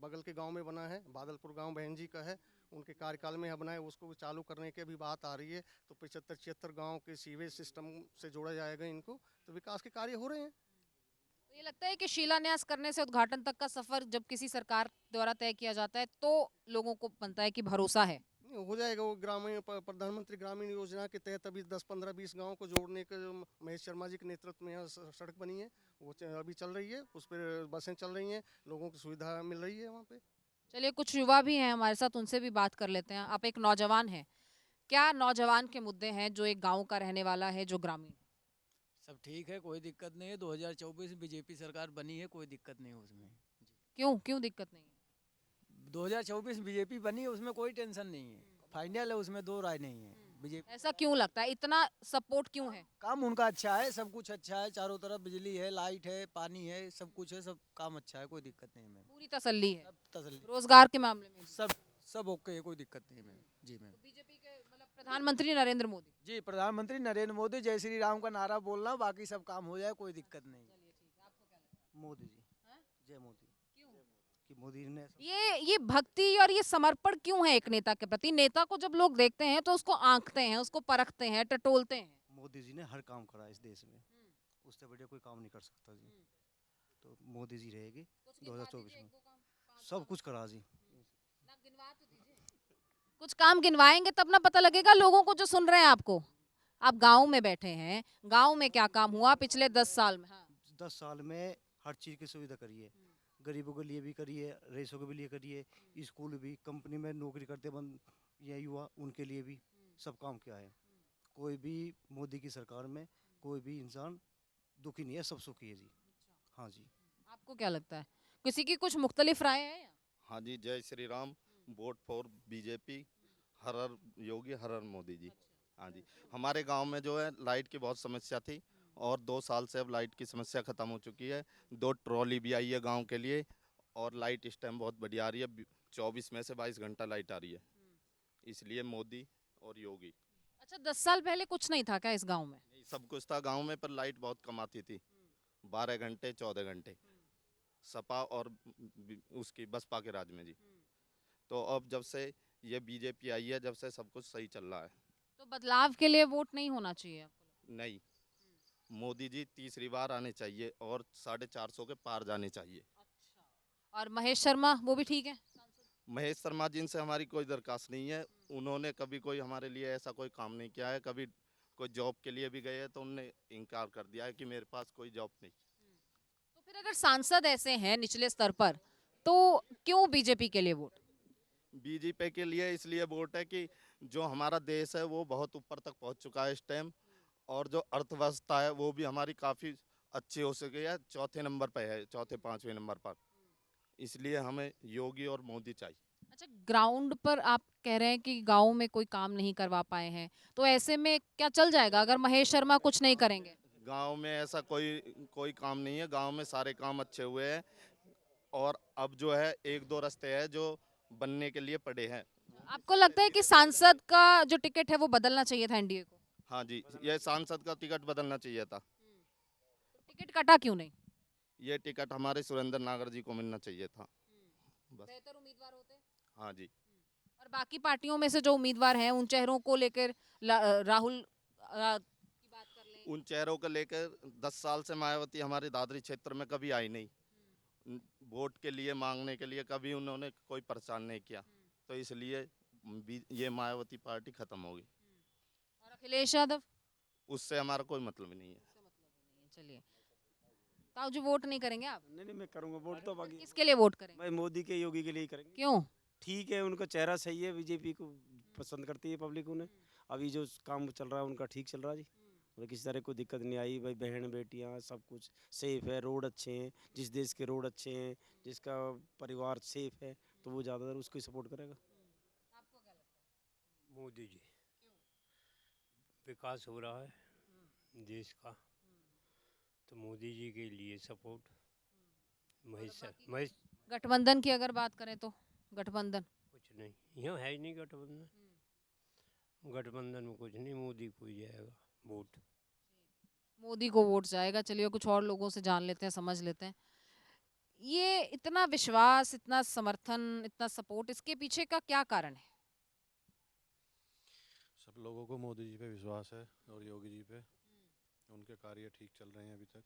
बगल के गांव में बना है, बादलपुर गांव बहन जी का है, उनके कार्यकाल में यहाँ बना है, उसको चालू करने की भी बात आ रही है। तो 75-76 गाँव के सीवेज सिस्टम से जोड़ा जाएगा इनको, तो विकास के कार्य हो रहे हैं। तो ये लगता है कि शिलान्यास करने से उद्घाटन तक का सफर जब किसी सरकार द्वारा तय किया जाता है तो लोगों को बनता है कि भरोसा है हो जाएगा। वो ग्रामीण प्रधानमंत्री ग्रामीण योजना के तहत अभी 10-15-20 गाँव को जोड़ने के महेश शर्मा जी के नेतृत्व में यहाँ सड़क बनी है, वो अभी चल रही है, उस पर बसें चल रही हैं, लोगों की सुविधा मिल रही है वहाँ पे। चलिए कुछ युवा भी हैं हमारे साथ, उनसे भी बात कर लेते हैं। आप एक नौजवान हैं, क्या नौजवान के मुद्दे हैं जो एक गाँव का रहने वाला है, जो ग्रामीण? सब ठीक है, कोई दिक्कत नहीं है। 2024 बीजेपी सरकार बनी है, कोई दिक्कत नहीं है उसमें। क्यों दिक्कत नहीं है? 2024 बीजेपी बनी है, उसमें कोई टेंशन नहीं है, फाइनल है, उसमें दो राय नहीं है। बीजेपी ऐसा क्यों लगता है, इतना सपोर्ट क्यों है? काम उनका अच्छा है, सब कुछ अच्छा है, चारों तरफ बिजली है, लाइट है, पानी है, सब कुछ है, सब काम अच्छा है, कोई दिक्कत नहीं है। पूरी तसल्ली है? तसल्ली। रोजगार के मामले में सब ओके है, कोई दिक्कत नहीं है मैम। जी मैम। बीजेपी के मतलब प्रधानमंत्री नरेंद्र मोदी? जी, प्रधानमंत्री नरेंद्र मोदी, जय श्री राम का नारा बोलना, बाकी सब काम हो जाए, कोई दिक्कत नहीं। मोदी जी, जय मोदी। कि मोदी ने ये भक्ति और ये समर्पण क्यों है एक नेता के प्रति? नेता को जब लोग देखते हैं तो उसको आंकते हैं, उसको परखते हैं, टटोलते हैं। मोदी जी ने हर काम करा इस देश में, उससे बढ़िया कोई काम नहीं कर सकता जी। तो मोदी जी रहेगी 2024 में, सब कुछ करा जी। कुछ काम गिनवाएंगे तब ना पता लगेगा लोगों को जो सुन रहे हैं आपको। आप गांव में बैठे हैं, गांव में क्या काम हुआ पिछले 10 साल में? 10 साल में हर चीज़ की सुविधा करी है, गरीबों के लिए भी करी है, रईसों के लिए करी है, स्कूल भी, कंपनी में नौकरी करते बंद या युवा उनके लिए भी सब काम किया है। कोई भी मोदी की सरकार में कोई भी इंसान दुखी नहीं है, सब सुखी है जी। हाँ जी। आपको क्या लगता है, किसी की कुछ मुख्तलिफ राय है? हाँ जी, जय Shri Ram, vote for BJP, हर हर योगी, हर हर मोदी जी। हाँ जी, हमारे गांव में जो है लाइट की बहुत समस्या थी और 2 साल से अब लाइट की समस्या ख़त्म हो चुकी है। 2 ट्रॉली भी आई है गांव के लिए और लाइट इस टाइम बहुत बढ़िया आ रही है, 24 में से 22 घंटा लाइट आ रही है, इसलिए मोदी और योगी। अच्छा, 10 साल पहले कुछ नहीं था क्या इस गांव में? सब कुछ था गांव में, पर लाइट बहुत कम आती थी, 12 घंटे 14 घंटे, सपा और उसकी बसपा के राज में जी। तो अब जब से ये बीजेपी आई है, जब से सब कुछ सही चल रहा है। तो बदलाव के लिए वोट नहीं होना चाहिए? नहीं, मोदी जी तीसरी बार आने चाहिए और 450 के पार जाने चाहिए। और महेश शर्मा, वो भी ठीक है? महेश शर्मा जी से हमारी कोई दरखास्त नहीं है, उन्होंने कभी कोई हमारे लिए ऐसा कोई काम नहीं किया है। कभी कोई जॉब के लिए भी गए हैं तो उन्होंने इनकार कर दिया है कि मेरे पास कोई जॉब नहीं। तो फिर अगर सांसद ऐसे हैं निचले स्तर पर, तो क्यों बीजेपी के लिए वोट? बीजेपी के लिए इसलिए वोट है कि जो हमारा देश है वो बहुत ऊपर तक पहुंच चुका है इस टाइम, और जो अर्थव्यवस्था है वो भी हमारी काफ़ी अच्छी हो सकी है, चौथे नंबर पर है, चौथे पाँचवें नंबर पर। इसलिए हमें योगी और मोदी चाहिए। अच्छा, ग्राउंड पर आप कह रहे हैं कि गाँव में कोई काम नहीं करवा पाए हैं, तो ऐसे में क्या चल जाएगा अगर महेश शर्मा कुछ नहीं करेंगे? गांव में ऐसा कोई कोई काम नहीं है, गांव में सारे काम अच्छे हुए हैं और अब जो है एक दो रास्ते हैं जो बनने के लिए पड़े हैं। आपको लगता है कि सांसद का जो टिकट है वो बदलना चाहिए था एनडीए को? हाँ जी, ये सांसद का टिकट बदलना चाहिए था। टिकट कटा क्यों नहीं? ये टिकट हमारे सुरेंद्र नागर जी को मिलना चाहिए था बस। बेहतर उम्मीदवार होते? हाँ जी। और बाकी पार्टियों में से जो उम्मीदवार हैं उन चेहरों को लेकर राहुल उन चेहरों को लेकर 10 साल से मायावती हमारे दादरी क्षेत्र में कभी आई नहीं, वोट के लिए मांगने के लिए कभी उन्होंने कोई परेशान नहीं किया, तो इसलिए ये मायावती पार्टी खत्म होगी। और अखिलेश यादव? उससे हमारा कोई मतलब ही नहीं है। चलिए, ताऊ जी वोट नहीं करेंगे आप? नहीं मैं करूँगा वोट तो बाकी। किसके लिए वोट करेंगे? भाई मोदी के योगी के लिए ही करेंगे। क्यों? ठीक है, उनका चेहरा सही है, बीजेपी को पसंद करती है पब्लिक उन्हें। अभी जो काम चल रहा है उनका ठीक चल रहा है जी, मतलब किसी तरह कोई दिक्कत नहीं आई। भाई बहन बेटियां सब कुछ सेफ है, रोड अच्छे हैं, जिस देश के रोड अच्छे हैं, जिसका परिवार सेफ है, तो वो ज़्यादातर उसको ही सपोर्ट करेगा। मोदी जी, विकास हो रहा है देश का, तो मोदी जी के लिए सपोर्ट। महेश गठबंधन की अगर बात करें तो गठबंधन कुछ नहीं, यहाँ है ही नहीं गठबंधन। गठबंधन में कुछ नहीं, मोदी को ही जाएगा वोट। मोदी को वोट जाएगा। चलिए कुछ और लोगों से जान लेते हैं, समझ लेते हैं। ये इतना विश्वास, इतना समर्थन, इतना सपोर्ट, इसके पीछे का क्या कारण है? सब लोगों को मोदी जी पे विश्वास है और योगी जी पे, उनके कार्य ठीक चल रहे हैं अभी तक,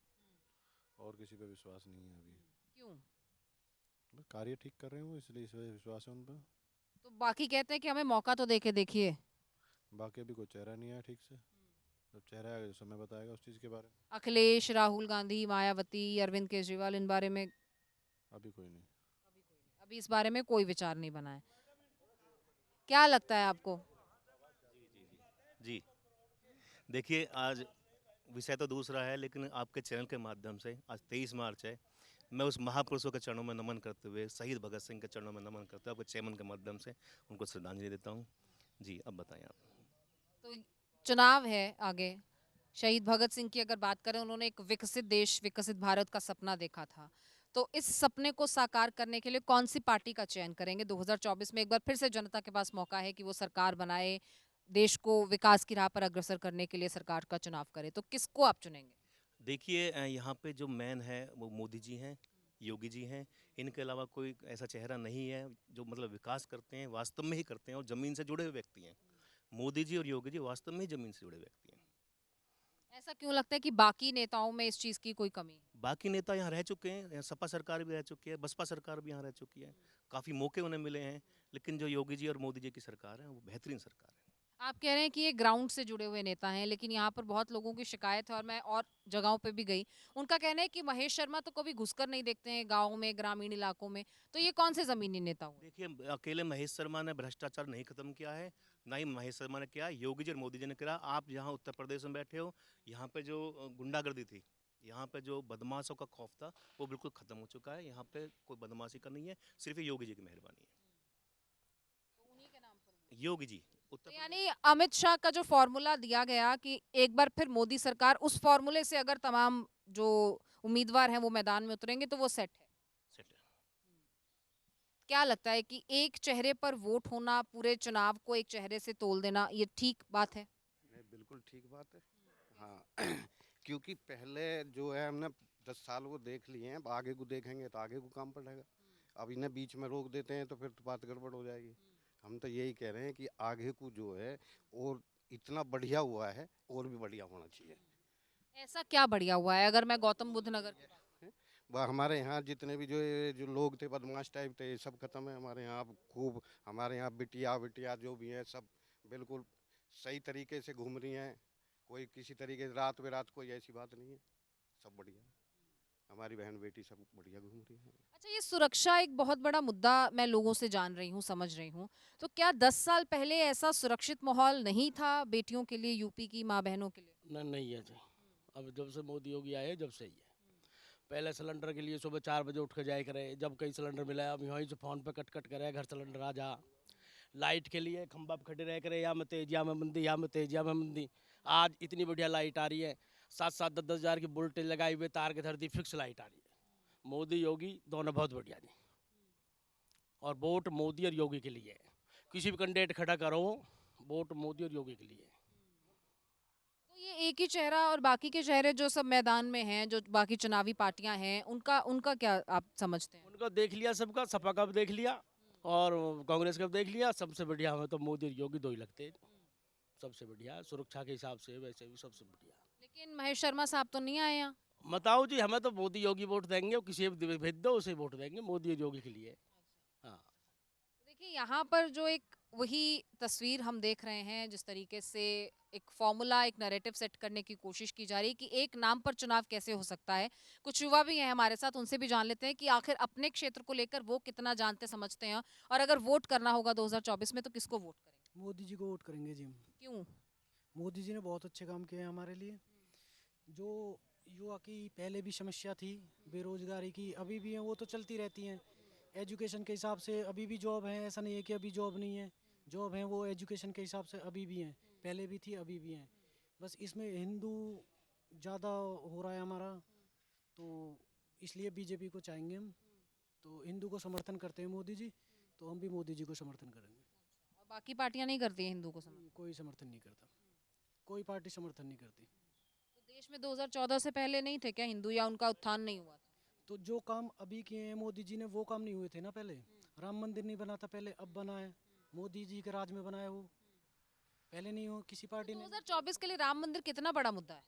और किसी पे विश्वास नहीं है अभी। क्यों? बस कार्य ठीक कर रहे हैं वो, इसलिए इस वजह से विश्वास है उन पर। तो बाकी कहते हैं कि हमें मौका तो देके देखिए। बाकी अभी कोई चेहरा नहीं आया ठीक से, जब चेहरा आएगा तो समय बताएगा उस चीज़ के बारे में। अखिलेश, राहुल गांधी, मायावती, अरविंद केजरीवाल, इन बारे में अभी कोई नहीं। अभी इस बारे में कोई विचार नहीं बना है। क्या लगता है आपको? जी देखिए, आज विषय तो दूसरा है, लेकिन आपके चैनल के माध्यम से आज 23 मार्च है, मैं उस महापुरुषों के चरणों में नमन करते हुए, शहीद भगत सिंह के चरणों में नमन करते हुए आपके चैनल के माध्यम से उनको श्रद्धांजलि देता हूँ। जी अब बताएं आप। तो चुनाव है आगे, शहीद भगत सिंह की अगर बात करें, उन्होंने एक विकसित देश, विकसित भारत का सपना देखा था, तो इस सपने को साकार करने के लिए कौन सी पार्टी का चयन करेंगे? 2024 में एक बार फिर से जनता के पास मौका है कि वो सरकार बनाए, देश को विकास की राह पर अग्रसर करने के लिए सरकार का चुनाव करे, तो किसको आप चुनेंगे? देखिए, यहाँ पे जो मैन है वो मोदी जी हैं, योगी जी हैं, इनके अलावा कोई ऐसा चेहरा नहीं है जो मतलब विकास करते हैं, वास्तव में ही करते हैं और ज़मीन से जुड़े हुए व्यक्ति हैं। मोदी जी और योगी जी वास्तव में ही ज़मीन से जुड़े व्यक्ति हैं। ऐसा क्यों लगता है कि बाकी नेताओं में इस चीज़ की कोई कमी है? बाकी नेता यहाँ रह चुके हैं, यहाँ सपा सरकार भी रह चुकी है, बसपा सरकार भी यहाँ रह चुकी है, काफ़ी मौके उन्हें मिले हैं, लेकिन जो योगी जी और मोदी जी की सरकार है वो बेहतरीन सरकार है। आप कह रहे हैं कि ये ग्राउंड से जुड़े हुए नेता हैं, लेकिन यहाँ पर बहुत लोगों की शिकायत है और मैं और जगहों पे भी गई, उनका कहना है कि महेश शर्मा तो कभी घुसकर नहीं देखते हैं गाँव में, ग्रामीण इलाकों में, तो ये कौन से ज़मीनी नेता हुए? देखिए, अकेले महेश शर्मा ने भ्रष्टाचार नहीं खत्म किया है, ना ही महेश शर्मा ने किया, योगी जी और मोदी जी ने किया। आप जहाँ उत्तर प्रदेश में बैठे हो, यहाँ पे जो गुंडागर्दी थी, यहाँ पे जो बदमाशों का खौफ था, वो बिल्कुल खत्म हो चुका है। यहाँ पे कोई बदमाशी का नहीं है, सिर्फ योगी जी की मेहरबानी है। योगी जी तो यानी अमित शाह का जो फॉर्मूला दिया गया कि एक बार फिर मोदी सरकार, उस फॉर्मूले से अगर तमाम जो उम्मीदवार हैं वो मैदान में उतरेंगे तो वो सेट है। क्या लगता है कि एक चेहरे पर वोट होना, पूरे चुनाव को एक चेहरे से तोल देना, ये ठीक बात है? नहीं, बिल्कुल ठीक बात है। हाँ क्योंकि पहले जो है हमने 10 साल वो देख लिए हैं, अब आगे को देखेंगे तो आगे को काम पड़ेगा। अब इन्हें बीच में रोक देते हैं तो फिर तो बात गड़बड़ हो जाएगी। हम तो यही कह रहे हैं कि आगे को जो है और इतना बढ़िया हुआ है और भी बढ़िया होना चाहिए। ऐसा क्या बढ़िया हुआ है? अगर मैं गौतम बुद्ध नगर की बात वह हमारे यहाँ जितने भी जो लोग थे बदमाश टाइप थे, सब खत्म है हमारे यहाँ। अब खूब हमारे यहाँ बिटिया जो भी है सब बिल्कुल सही तरीके से घूम रही हैं, कोई किसी तरीके से रात बेरात कोई ऐसी बात नहीं है, सब बढ़िया है। हमारी बहन बेटी सब बढ़िया घूम रही है। अच्छा, ये सुरक्षा एक बहुत बड़ा मुद्दा मैं लोगों से जान रही हूँ, समझ रही हूँ। तो क्या 10 साल पहले ऐसा सुरक्षित माहौल नहीं था बेटियों के लिए, यूपी की माँ बहनों के लिए? नहीं है जी। अब जब से मोदी योगी आए जब से ही है। पहले सिलेंडर के लिए सुबह 4 बजे उठ के जाया करे, जब कहीं सिलेंडर मिला अब यहीं से फ़ोन पे कट करे घर सिलेंडर आ जा। लाइट के लिए खंभा पे खड़े रह करे, या में तेज या में मंदी, या में तेज या में मंदी। आज इतनी बढ़िया लाइट आ रही है, 7-7 10-10 हज़ार की वोल्टेज लगाई हुए तार के धरती फिक्स लाइट आ रही है। मोदी योगी दोनों बहुत बढ़िया जी। और वोट मोदी और योगी के लिए है। किसी भी कैंडिडेट खड़ा करो, वोट मोदी और योगी के लिए है। तो ये एक ही चेहरा और बाकी के चेहरे जो सब मैदान में हैं, जो बाकी चुनावी पार्टियां हैं, उनका क्या आप समझते हैं? उनका देख लिया सबका, सपा का भी देख लिया और कांग्रेस का भी देख लिया। सबसे बढ़िया हमें तो मोदी और योगी दो ही लगते हैं। सबसे बढ़िया सुरक्षा के हिसाब से वैसे भी सबसे बढ़िया। लेकिन महेश शर्मा साहब तो नहीं आए यहाँ। बताओ जी, हमें तो मोदी योगी वोट देंगे, किसी भी भेज दो उसे वोट देंगे, मोदी और योगी के लिए। हाँ, देखिए यहाँ पर जो एक वही तस्वीर हम देख रहे हैं, जिस तरीके से एक फॉर्मूला, एक नैरेटिव सेट करने की कोशिश की जा रही है कि एक नाम पर चुनाव कैसे हो सकता है। कुछ युवा भी हैं हमारे साथ, उनसे भी जान लेते हैं कि आखिर अपने क्षेत्र को लेकर वो कितना जानते समझते हैं, और अगर वोट करना होगा 2024 में तो किसको वोट करेंगे? मोदी जी को वोट करेंगे जी हम। क्यों? मोदी जी ने बहुत अच्छे काम किए हैं हमारे लिए। जो युवा की पहले भी समस्या थी बेरोजगारी की, अभी भी है, वो तो चलती रहती हैं। एजुकेशन के हिसाब से अभी भी जॉब है, ऐसा नहीं है कि अभी जॉब नहीं है। जॉब है वो एजुकेशन के हिसाब से अभी भी हैं, पहले भी थी अभी भी हैं। बस इसमें हिंदू ज़्यादा हो रहा है हमारा, तो इसलिए बीजेपी को चाहेंगे हम। तो हिंदू को समर्थन करते हैं मोदी जी, तो हम भी मोदी जी को समर्थन करेंगे। और बाकी पार्टियां नहीं करती हैं हिंदू को समर्थन? कोई समर्थन नहीं करता, कोई पार्टी समर्थन नहीं करती। तो देश में 2014 से पहले नहीं थे क्या हिंदू, या उनका उत्थान नहीं हुआ था? तो जो काम अभी किए हैं मोदी जी ने वो काम नहीं हुए थे ना पहले। राम मंदिर नहीं बना था पहले, अब बना है। मोदी जी के राज में बना है वो, पहले नहीं हो किसी पार्टी ने। 2024 के लिए राम मंदिर कितना बड़ा मुद्दा है?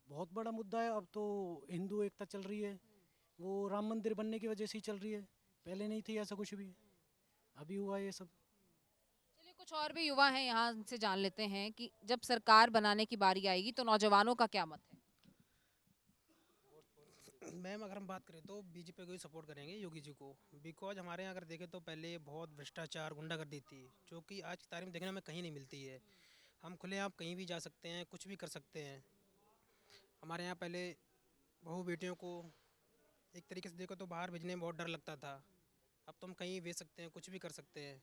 बहुत बड़ा मुद्दा है। अब तो हिंदू एकता चल रही है, वो राम मंदिर बनने की वजह से ही चल रही है, पहले नहीं थी ऐसा कुछ भी, अभी हुआ ये सब। चलिए, कुछ और भी युवा हैं यहाँ से जान लेते हैं कि जब सरकार बनाने की बारी आएगी तो नौजवानों का क्या मत है? मैम, अगर हम बात करें तो बीजेपी को ही सपोर्ट करेंगे, योगी जी को। बिकॉज हमारे यहाँ अगर देखें तो पहले बहुत भ्रष्टाचार, गुंडागर्दी थी, जो कि आज की तारीख में देखने में कहीं नहीं मिलती है। हम खुलेआम कहीं भी जा सकते हैं, कुछ भी कर सकते हैं। हमारे यहाँ पहले बहू बेटियों को एक तरीके से देखो तो बाहर भेजने में बहुत डर लगता था, अब तो हम कहीं भेज सकते हैं, कुछ भी कर सकते हैं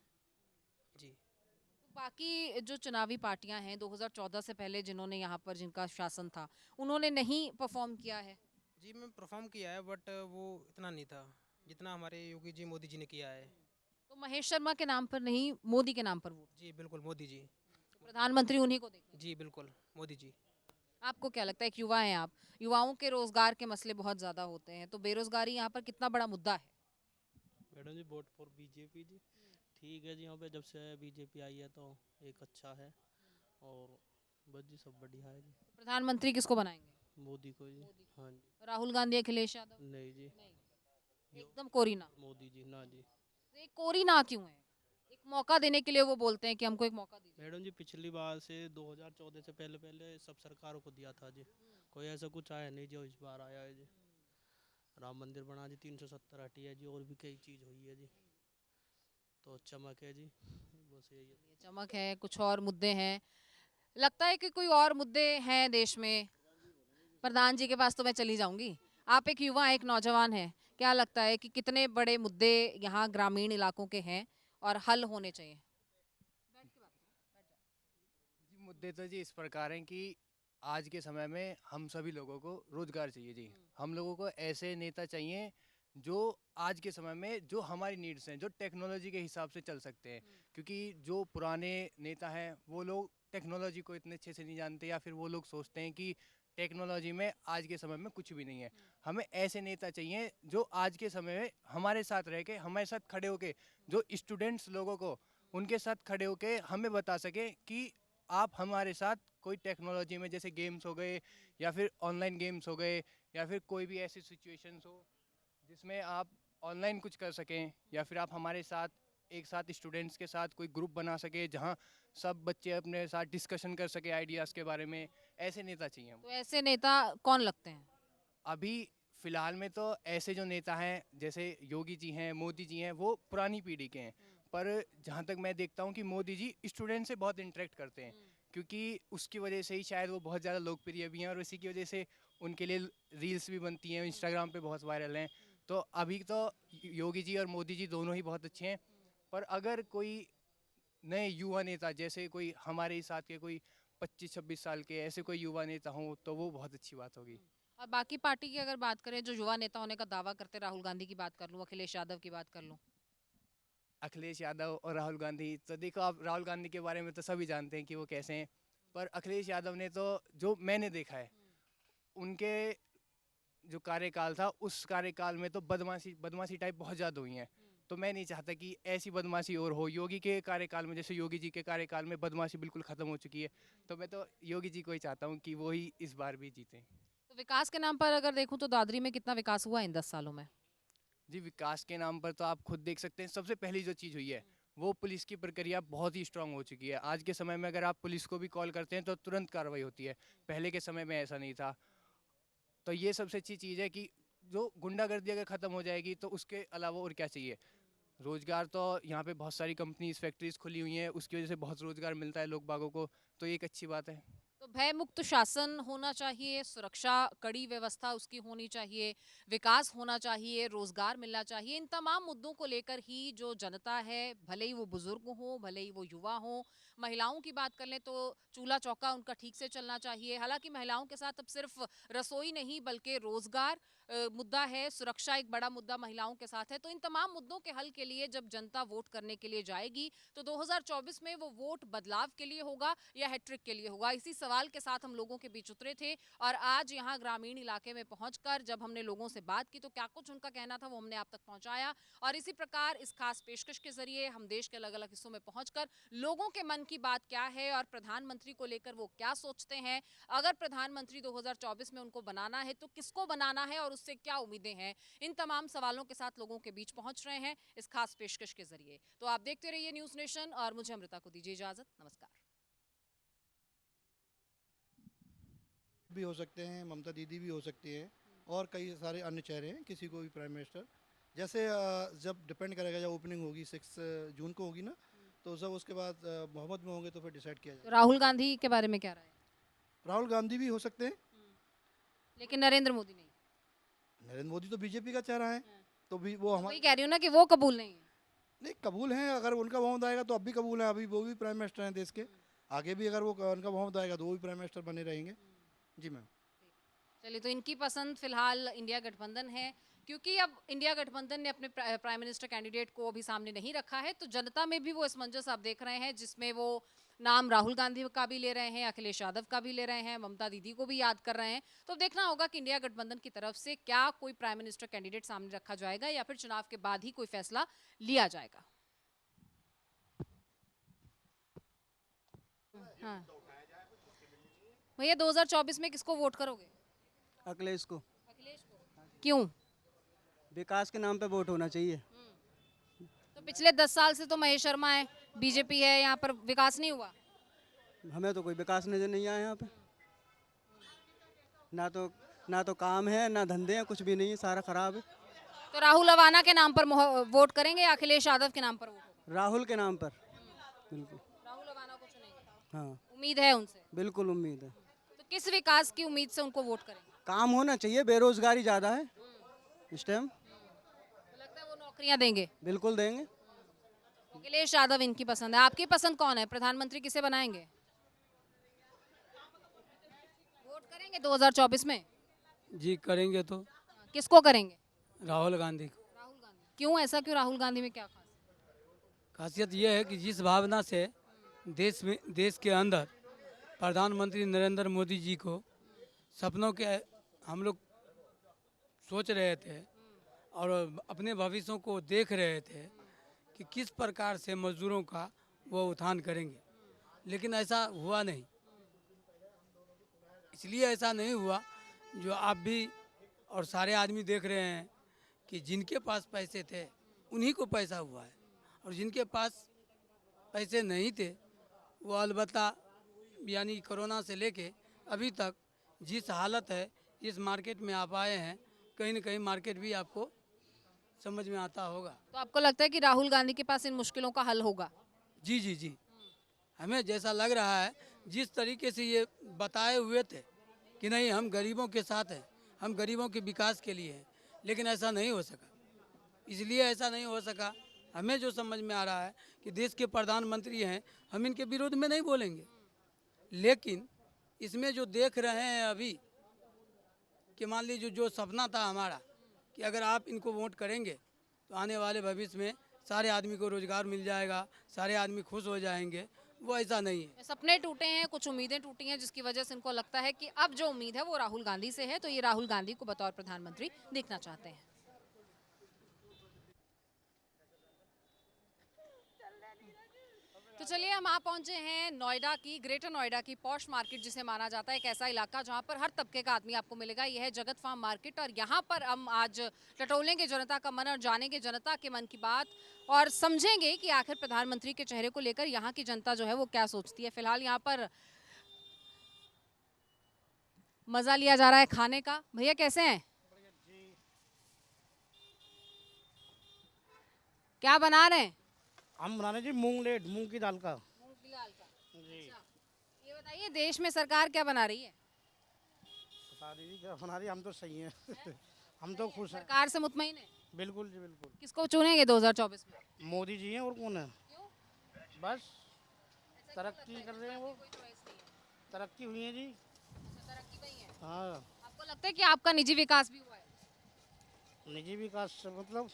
जी। तो बाकी जो चुनावी पार्टियां हैं 2014 से पहले जिन्होंने यहाँ पर, जिनका शासन था, उन्होंने नहीं परफॉर्म किया है? जी मैम, परफॉर्म किया है, बट वो इतना नहीं था जितना हमारे योगी जी, मोदी जी ने किया है। तो महेश शर्मा के नाम पर नहीं, मोदी के नाम पर वोट? जी बिल्कुल, मोदी जी। प्रधानमंत्री उन्हीं को देखें? जी बिल्कुल, मोदी जी। आपको क्या लगता है, एक युवा हैं आप, युवाओं के रोजगार के मसले बहुत ज़्यादा होते हैं, तो बेरोजगारी यहाँ पर कितना बड़ा मुद्दा है? मैडम जी, वोट फॉर बीजेपी जी। ठीक है जी, यहाँ पे जब से बीजेपी आई है तो एक अच्छा है, और बस जी सब बढ़िया है जी। प्रधानमंत्री किसको बनाएंगे? मोदी को जी। हाँ जी। राहुल गांधी, अखिलेश यादव? नहीं जी, एकदम कोरी ना? मोदी जी ना जी। तो एक कोरी ना क्यों है? एक मौका देने के लिए वो बोलते हैं कि हमको एक मौका दीजिए। मैडम जी, पिछली बार से 2014 से पहले पहले सब सरकारों को दिया था जी, कोई ऐसा कुछ आया नहीं जो इस बार आया है जी। राम मंदिर बना जी, 370 हटी है जी, और भी कई चीज़ हुई है जी, तो चमक है जी, बस यही है। चमक है, कुछ और मुद्दे हैं, लगता है कि कोई और मुद्दे हैं देश में? प्रधान जी के पास तो मैं चली जाऊंगी। आप एक युवा, एक नौजवान हैं, क्या लगता है कि कितने बड़े मुद्दे यहाँ ग्रामीण इलाकों के हैं और हल होने चाहिए? जी, मुद्दे तो जी इस प्रकार हैं कि आज के समय में हम सभी लोगों को रोजगार चाहिए जी। हम लोगों को ऐसे नेता चाहिए जो आज के समय में जो हमारी नीड्स हैं, जो टेक्नोलॉजी के हिसाब से चल सकते हैं। क्योंकि जो पुराने नेता हैं वो लोग टेक्नोलॉजी को इतने अच्छे से नहीं जानते, या फिर वो लोग सोचते हैं कि टेक्नोलॉजी में आज के समय में कुछ भी नहीं है। हमें ऐसे नेता चाहिए जो आज के समय में हमारे साथ रह के, हमारे साथ खड़े होके, जो स्टूडेंट्स लोगों को उनके साथ खड़े होके हमें बता सके कि आप हमारे साथ कोई टेक्नोलॉजी में, जैसे गेम्स हो गए या फिर ऑनलाइन गेम्स हो गए, या फिर कोई भी ऐसी सिचुएशंस हो जिसमें आप ऑनलाइन कुछ कर सकें, या फिर आप हमारे साथ एक साथ स्टूडेंट्स के साथ कोई ग्रुप बना सके जहां सब बच्चे अपने साथ डिस्कशन कर सके आइडियाज़ के बारे में। ऐसे नेता चाहिए हम। तो ऐसे नेता कौन लगते हैं? अभी फिलहाल में तो ऐसे जो नेता हैं जैसे योगी जी हैं, मोदी जी हैं, वो पुरानी पीढ़ी के हैं। पर जहाँ तक मैं देखता हूँ कि मोदी जी स्टूडेंट से बहुत इंटरेक्ट करते हैं, क्योंकि उसकी वजह से ही शायद वो बहुत ज़्यादा लोकप्रिय भी हैं और इसी की वजह से उनके लिए रील्स भी बनती हैं, इंस्टाग्राम पे बहुत वायरल हैं। तो अभी तो योगी जी और मोदी जी दोनों ही बहुत अच्छे हैं। पर अगर कोई नए युवा नेता जैसे कोई हमारे ही साथ के कोई 25-26 साल के ऐसे कोई युवा नेता हों तो वो बहुत अच्छी बात होगी। और बाकी पार्टी की अगर बात करें, जो युवा नेता होने का दावा करते, राहुल गांधी की बात कर लूं, अखिलेश यादव की बात कर लूं। अखिलेश यादव और राहुल गांधी, तो देखो आप राहुल गांधी के बारे में तो सभी जानते हैं कि वो कैसे हैं। पर अखिलेश यादव ने तो जो मैंने देखा है उनके जो कार्यकाल था उस कार्यकाल में तो बदमाशी टाइप बहुत ज़्यादा हुई हैं। तो मैं नहीं चाहता कि ऐसी बदमाशी और हो। योगी के कार्यकाल में, जैसे योगी जी के कार्यकाल में बदमाशी बिल्कुल ख़त्म हो चुकी है। तो मैं तो योगी जी को ही चाहता हूँ कि वो ही इस बार भी जीतें। तो विकास के नाम पर अगर देखूं तो दादरी में कितना विकास हुआ इन 10 सालों में? जी, विकास के नाम पर तो आप खुद देख सकते हैं। सबसे पहली जो चीज़ हुई है वो पुलिस की प्रक्रिया बहुत ही स्ट्रांग हो चुकी है। आज के समय में अगर आप पुलिस को भी कॉल करते हैं तो तुरंत कार्रवाई होती है। पहले के समय में ऐसा नहीं था। तो ये सबसे अच्छी चीज़ है कि जो गुंडागर्दी अगर ख़त्म हो जाएगी तो उसके अलावा और क्या चाहिए। रोज़गार तो यहाँ पे बहुत सारी कंपनीज फैक्ट्रीज खुली हुई हैं, उसकी वजह से बहुत रोज़गार मिलता है लोग बागों को, तो ये एक अच्छी बात है। तो भय मुक्त शासन होना चाहिए, सुरक्षा कड़ी व्यवस्था उसकी होनी चाहिए, विकास होना चाहिए, रोजगार मिलना चाहिए। इन तमाम मुद्दों को लेकर ही जो जनता है, भले ही वो बुजुर्ग हो, भले ही वो युवा हो, महिलाओं की बात कर लें तो चूल्हा चौका उनका ठीक से चलना चाहिए। हालांकि महिलाओं के साथ अब सिर्फ रसोई नहीं बल्कि रोजगार मुद्दा है, सुरक्षा एक बड़ा मुद्दा महिलाओं के साथ है। तो इन तमाम मुद्दों के हल के लिए जब जनता वोट करने के लिए जाएगी तो 2024 में वो वोट बदलाव के लिए होगा या हैट्रिक के लिए होगा? इसी सवाल के साथ हम लोगों के बीच उतरे थे और आज यहाँ ग्रामीण इलाके में पहुंचकर जब हमने लोगों से बात की तो क्या कुछ उनका कहना था वो हमने आप तक पहुंचाया। और इसी प्रकार इस खास पेशकश के जरिए हम देश के अलग अलग हिस्सों में पहुंचकर लोगों के मन की बात क्या है और प्रधानमंत्री को लेकर वो क्या सोचते हैं, अगर प्रधानमंत्री 2024 में उनको बनाना है तो किसको बनाना है और उससे क्या उम्मीदें हैं, इन तमाम सवालों के साथ लोगों के बीच पहुंच रहे हैं इस खास पेशकश के जरिए। तो आप देखते रहिए न्यूज नेशन और मुझे अमृता को दीजिए इजाजत। नमस्कार। भी हो सकते हैं, ममता दीदी भी हो सकती हैं और कई सारे अन्य चेहरे हैं, किसी को भी प्राइम मिनिस्टर जैसे जब डिपेंड करेगा, जब ओपनिंग होगी 6 जून को होगी ना, तो जब उसके बाद मोहम्मद में होंगे तो फिर डिसाइड किया जाएगा। राहुल गांधी के बारे में क्या राय है? राहुल गांधी भी हो सकते हैं, लेकिन नरेंद्र मोदी नहीं। नरेंद्र मोदी तो बीजेपी का चेहरा है, तो भी वो वही कह रही हूँ ना कि वो कबूल नहीं है। नहीं, कबूल हैं। अगर उनका बहुमत आएगा तो अब भी कबूल है, अभी वो भी प्राइम मिनिस्टर हैं देश के। आगे भी अगर वो उनका बहुमत आएगा तो वो भी प्राइम मिनिस्टर बने रहेंगे। जी मैम। चलिए, तो इनकी पसंद फिलहाल इंडिया गठबंधन है, क्योंकि अब इंडिया गठबंधन ने अपने प्राइम मिनिस्टर कैंडिडेट को अभी सामने नहीं रखा है। तो जनता में भी वो असमंजस आप देख रहे हैं, जिसमें वो नाम राहुल गांधी का भी ले रहे हैं, अखिलेश यादव का भी ले रहे हैं, ममता दीदी को भी याद कर रहे हैं। तो देखना होगा कि इंडिया गठबंधन की तरफ से क्या कोई प्राइम मिनिस्टर कैंडिडेट सामने रखा जाएगा या फिर चुनाव के बाद ही कोई फैसला लिया जाएगा। हाँ भैया, 2024 में किसको वोट करोगे? अखिलेश को। क्यों? विकास के नाम पे वोट होना चाहिए। तो पिछले 10 साल से तो महेश शर्मा है, बीजेपी है, यहाँ पर विकास नहीं हुआ। हमें तो कोई विकास नजर नहीं आया यहाँ पे। ना तो काम है, ना धंधे हैं, कुछ भी नहीं है, सारा खराब है। तो राहुल अवाना के नाम पर वोट करेंगे या अखिलेश यादव के नाम पर वोट होगा? राहुल के नाम पर बिल्कुल। राहुल अवाना को चुनेंगे? हाँ, उम्मीद है उनसे? बिल्कुल उम्मीद है। तो किस विकास की उम्मीद से उनको वोट करेंगे? काम होना चाहिए, बेरोजगारी ज़्यादा है इस टाइम। तो लगता है वो नौकरियां देंगे? बिल्कुल देंगे। अखिलेश यादव इनकी पसंद है। आपकी पसंद कौन है? प्रधानमंत्री किसे बनाएंगे? वोट करेंगे 2024 में? जी करेंगे। तो किसको करेंगे? राहुल गांधी को। क्यों, ऐसा क्यों? राहुल गांधी में क्या खासियत ये है कि जिस भावना से देश के अंदर प्रधानमंत्री नरेंद्र मोदी जी को सपनों के हम लोग सोच रहे थे और अपने भविष्यों को देख रहे थे कि किस प्रकार से मजदूरों का वो उत्थान करेंगे, लेकिन ऐसा हुआ नहीं। इसलिए ऐसा नहीं हुआ जो आप भी और सारे आदमी देख रहे हैं कि जिनके पास पैसे थे उन्हीं को पैसा हुआ है और जिनके पास पैसे नहीं थे वो अलबत्ता यानी कोरोना से लेके अभी तक जिस हालत है, जिस मार्केट में आप आए हैं कहीं न कहीं मार्केट भी आपको समझ में आता होगा। तो आपको लगता है कि राहुल गांधी के पास इन मुश्किलों का हल होगा? जी जी जी, हमें जैसा लग रहा है, जिस तरीके से ये बताए हुए थे कि नहीं हम गरीबों के साथ हैं, हम गरीबों के विकास के लिए हैं, लेकिन ऐसा नहीं हो सका। इसलिए ऐसा नहीं हो सका, हमें जो समझ में आ रहा है कि देश के प्रधानमंत्री हैं, हम इनके विरोध में नहीं बोलेंगे, लेकिन इसमें जो देख रहे हैं अभी कि मान लीजिए जो सपना था हमारा कि अगर आप इनको वोट करेंगे तो आने वाले भविष्य में सारे आदमी को रोजगार मिल जाएगा, सारे आदमी खुश हो जाएंगे, वो ऐसा नहीं है। सपने टूटे हैं, कुछ उम्मीदें टूटी हैं, जिसकी वजह से इनको लगता है कि अब जो उम्मीद है वो राहुल गांधी से है, तो ये राहुल गांधी को बतौर प्रधानमंत्री देखना चाहते हैं। तो चलिए हम आ पहुंचे हैं नोएडा की, ग्रेटर नोएडा की पॉश मार्केट जिसे माना जाता है, एक ऐसा इलाका जहां पर हर तबके का आदमी आपको मिलेगा। यह है जगत फार्म मार्केट और यहां पर हम आज टटोलेंगे जनता का मन और जानेंगे जनता के मन की बात और समझेंगे कि आखिर प्रधानमंत्री के चेहरे को लेकर यहाँ की जनता जो है वो क्या सोचती है। फिलहाल यहाँ पर मजा लिया जा रहा है खाने का। भैया कैसे हैं? क्या बना रहे हैं? हम बना रहे जी मूंग की दाल का। मूंग की दाल का जी। ये बताइए देश में सरकार क्या बना रही है? बता दीजिए क्या बना रही है, हम तो सही हैं हम तो खुश हैं। सरकार से मुतमईन है? बिल्कुल जी बिल्कुल। किसको चुनेंगे 2024 में? मोदी जी हैं और कौन है? बस तरक्की कर रहे हैं वो, तरक्की हुई है जी। तरक्की हुई है। हाँ। आपको लगता है कि आपका निजी विकास भी हुआ है? निजी विकास मतलब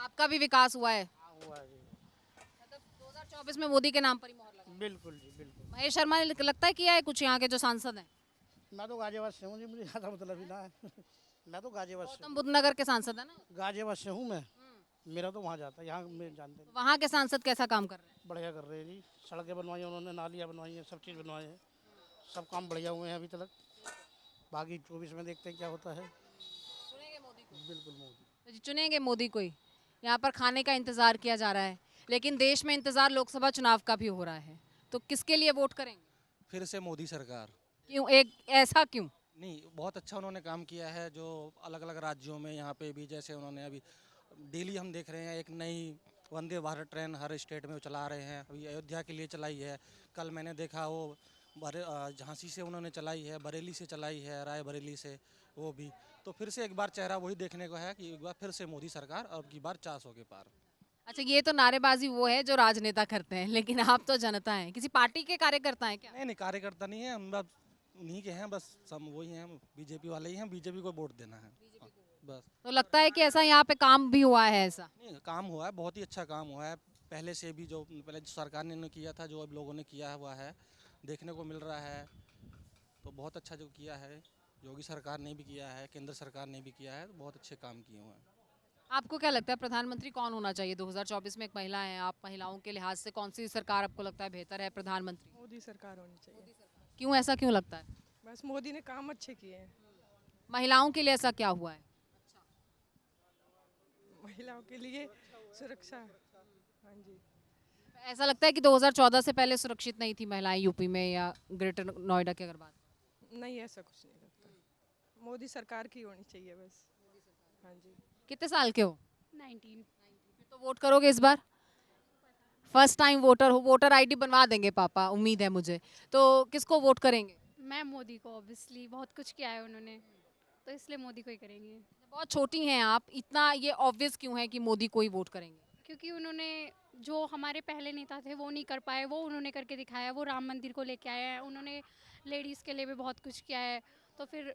आपका भी विकास हुआ है? हुआ है जी। 2024 में मोदी के नाम पर ही मोहर लगा? बिल्कुल जी बिल्कुल। महेश शर्मा ने लगता है किया है कुछ यहाँ के जो सांसद हैं? मैं तो गाजियाबाद से हूँ जी, मुझे ज़्यादा मतलब ही ना है मैं तो गाजियाबाद से गौतम बुद्ध नगर के सांसद है ना? गाजियाबाद से हूँ मैं, मेरा तो वहाँ जाता है, यहाँ में जानते नहीं। वहाँ के सांसद कैसा काम कर रहे हैं? बढ़िया कर रहे हैं जी, सड़कें बनवाई उन्होंने, नालियाँ बनवाई हैं, सब चीज़ बनवाए हैं, सब काम बढ़िया हुए हैं अभी तक। बाकी 24 में देखते हैं क्या होता है। चुनेंगे मोदी को? बिल्कुल मोदी। चुनेंगे मोदी को ही। यहाँ पर खाने का इंतजार किया जा रहा है, लेकिन देश में इंतजार लोकसभा चुनाव का भी हो रहा है, तो किसके लिए वोट करेंगे? फिर से मोदी सरकार। क्यों, एक ऐसा क्यों? नहीं, बहुत अच्छा उन्होंने काम किया है, जो अलग अलग राज्यों में यहाँ पे भी, जैसे उन्होंने अभी डेली हम देख रहे हैं एक नई वंदे भारत ट्रेन हर स्टेट में वो चला रहे हैं। अभी अयोध्या के लिए चलाई है, कल मैंने देखा वो झांसी से उन्होंने चलाई है, बरेली से चलाई है, रायबरेली से वो भी। तो फिर से एक बार चेहरा वही देखने को है कि एक बार फिर से मोदी सरकार, अब की बार 400 के पार। अच्छा, ये तो नारेबाजी वो है जो राजनेता करते हैं, लेकिन आप तो जनता हैं, किसी पार्टी के कार्यकर्ता हैं क्या? नहीं नहीं, कार्यकर्ता नहीं है हम, बस उन्हीं के हैं, बस सब वही हैं, बीजेपी वाले ही हैं, बीजेपी को वोट देना है बस। तो लगता है कि ऐसा यहाँ पे काम भी हुआ है? ऐसा नहीं, काम हुआ है, बहुत ही अच्छा काम हुआ है, पहले से भी जो पहले सरकार ने किया था, जो अब लोगों ने किया हुआ है देखने को मिल रहा है, तो बहुत अच्छा जो किया है, योगी सरकार ने भी किया है, केंद्र सरकार ने भी किया है, तो बहुत अच्छे काम किए हुए हैं। आपको क्या लगता है प्रधानमंत्री कौन होना चाहिए 2024 में? एक महिला है आप, महिलाओं के लिहाज से कौन सी सरकार आपको लगता है बेहतर है प्रधानमंत्री? मोदी सरकार होनी चाहिए। क्यों, ऐसा क्यों लगता है? बस मोदी ने काम अच्छे किए हैं। महिलाओं के लिए ऐसा क्या हुआ है? महिलाओं के लिए सुरक्षा। हाँ जी। ऐसा लगता है कि 2014 से पहले सुरक्षित नहीं थी महिलाएं यूपी में या ग्रेटर नोएडा की अगर बात? नहीं, ऐसा कुछ नहीं लगता, मोदी सरकार की होनी चाहिए बस। हाँ जी। कितने साल के हो? 19। तो वोट करोगे इस बार? फर्स्ट टाइम वोटर हो, वोटर आईडी बनवा देंगे पापा, उम्मीद है मुझे, तो किसको वोट करेंगे? मैं मोदी को, ऑब्वियसली बहुत कुछ किया है उन्होंने, तो इसलिए मोदी को ही करेंगे। बहुत छोटी हैं आप, इतना ये ऑब्वियस क्यों है कि मोदी को ही वोट करेंगे? क्योंकि उन्होंने जो हमारे पहले नेता थे वो नहीं कर पाए, वो उन्होंने करके दिखाया। वो राम मंदिर को लेके आए हैं, उन्होंने लेडीज़ के लिए भी बहुत कुछ किया है, तो फिर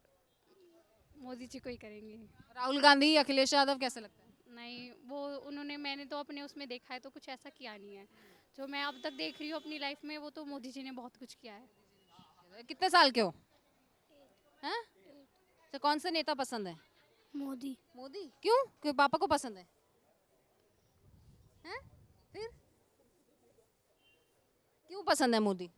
मोदी जी को ही करेंगे। राहुल गांधी, अखिलेश यादव कैसे लगता है? नहीं, वो उन्होंने, मैंने तो अपने उसमें देखा है तो कुछ ऐसा किया नहीं है। जो मैं अब तक देख रही हूँ अपनी लाइफ में, वो तो मोदी जी ने बहुत कुछ किया है। कितने साल के हो? हैं? तो कौन से नेता पसंद है? मोदी। मोदी क्यों? क्यों पापा को पसंद है? हैं? फिर क्यों पसंद है मोदी?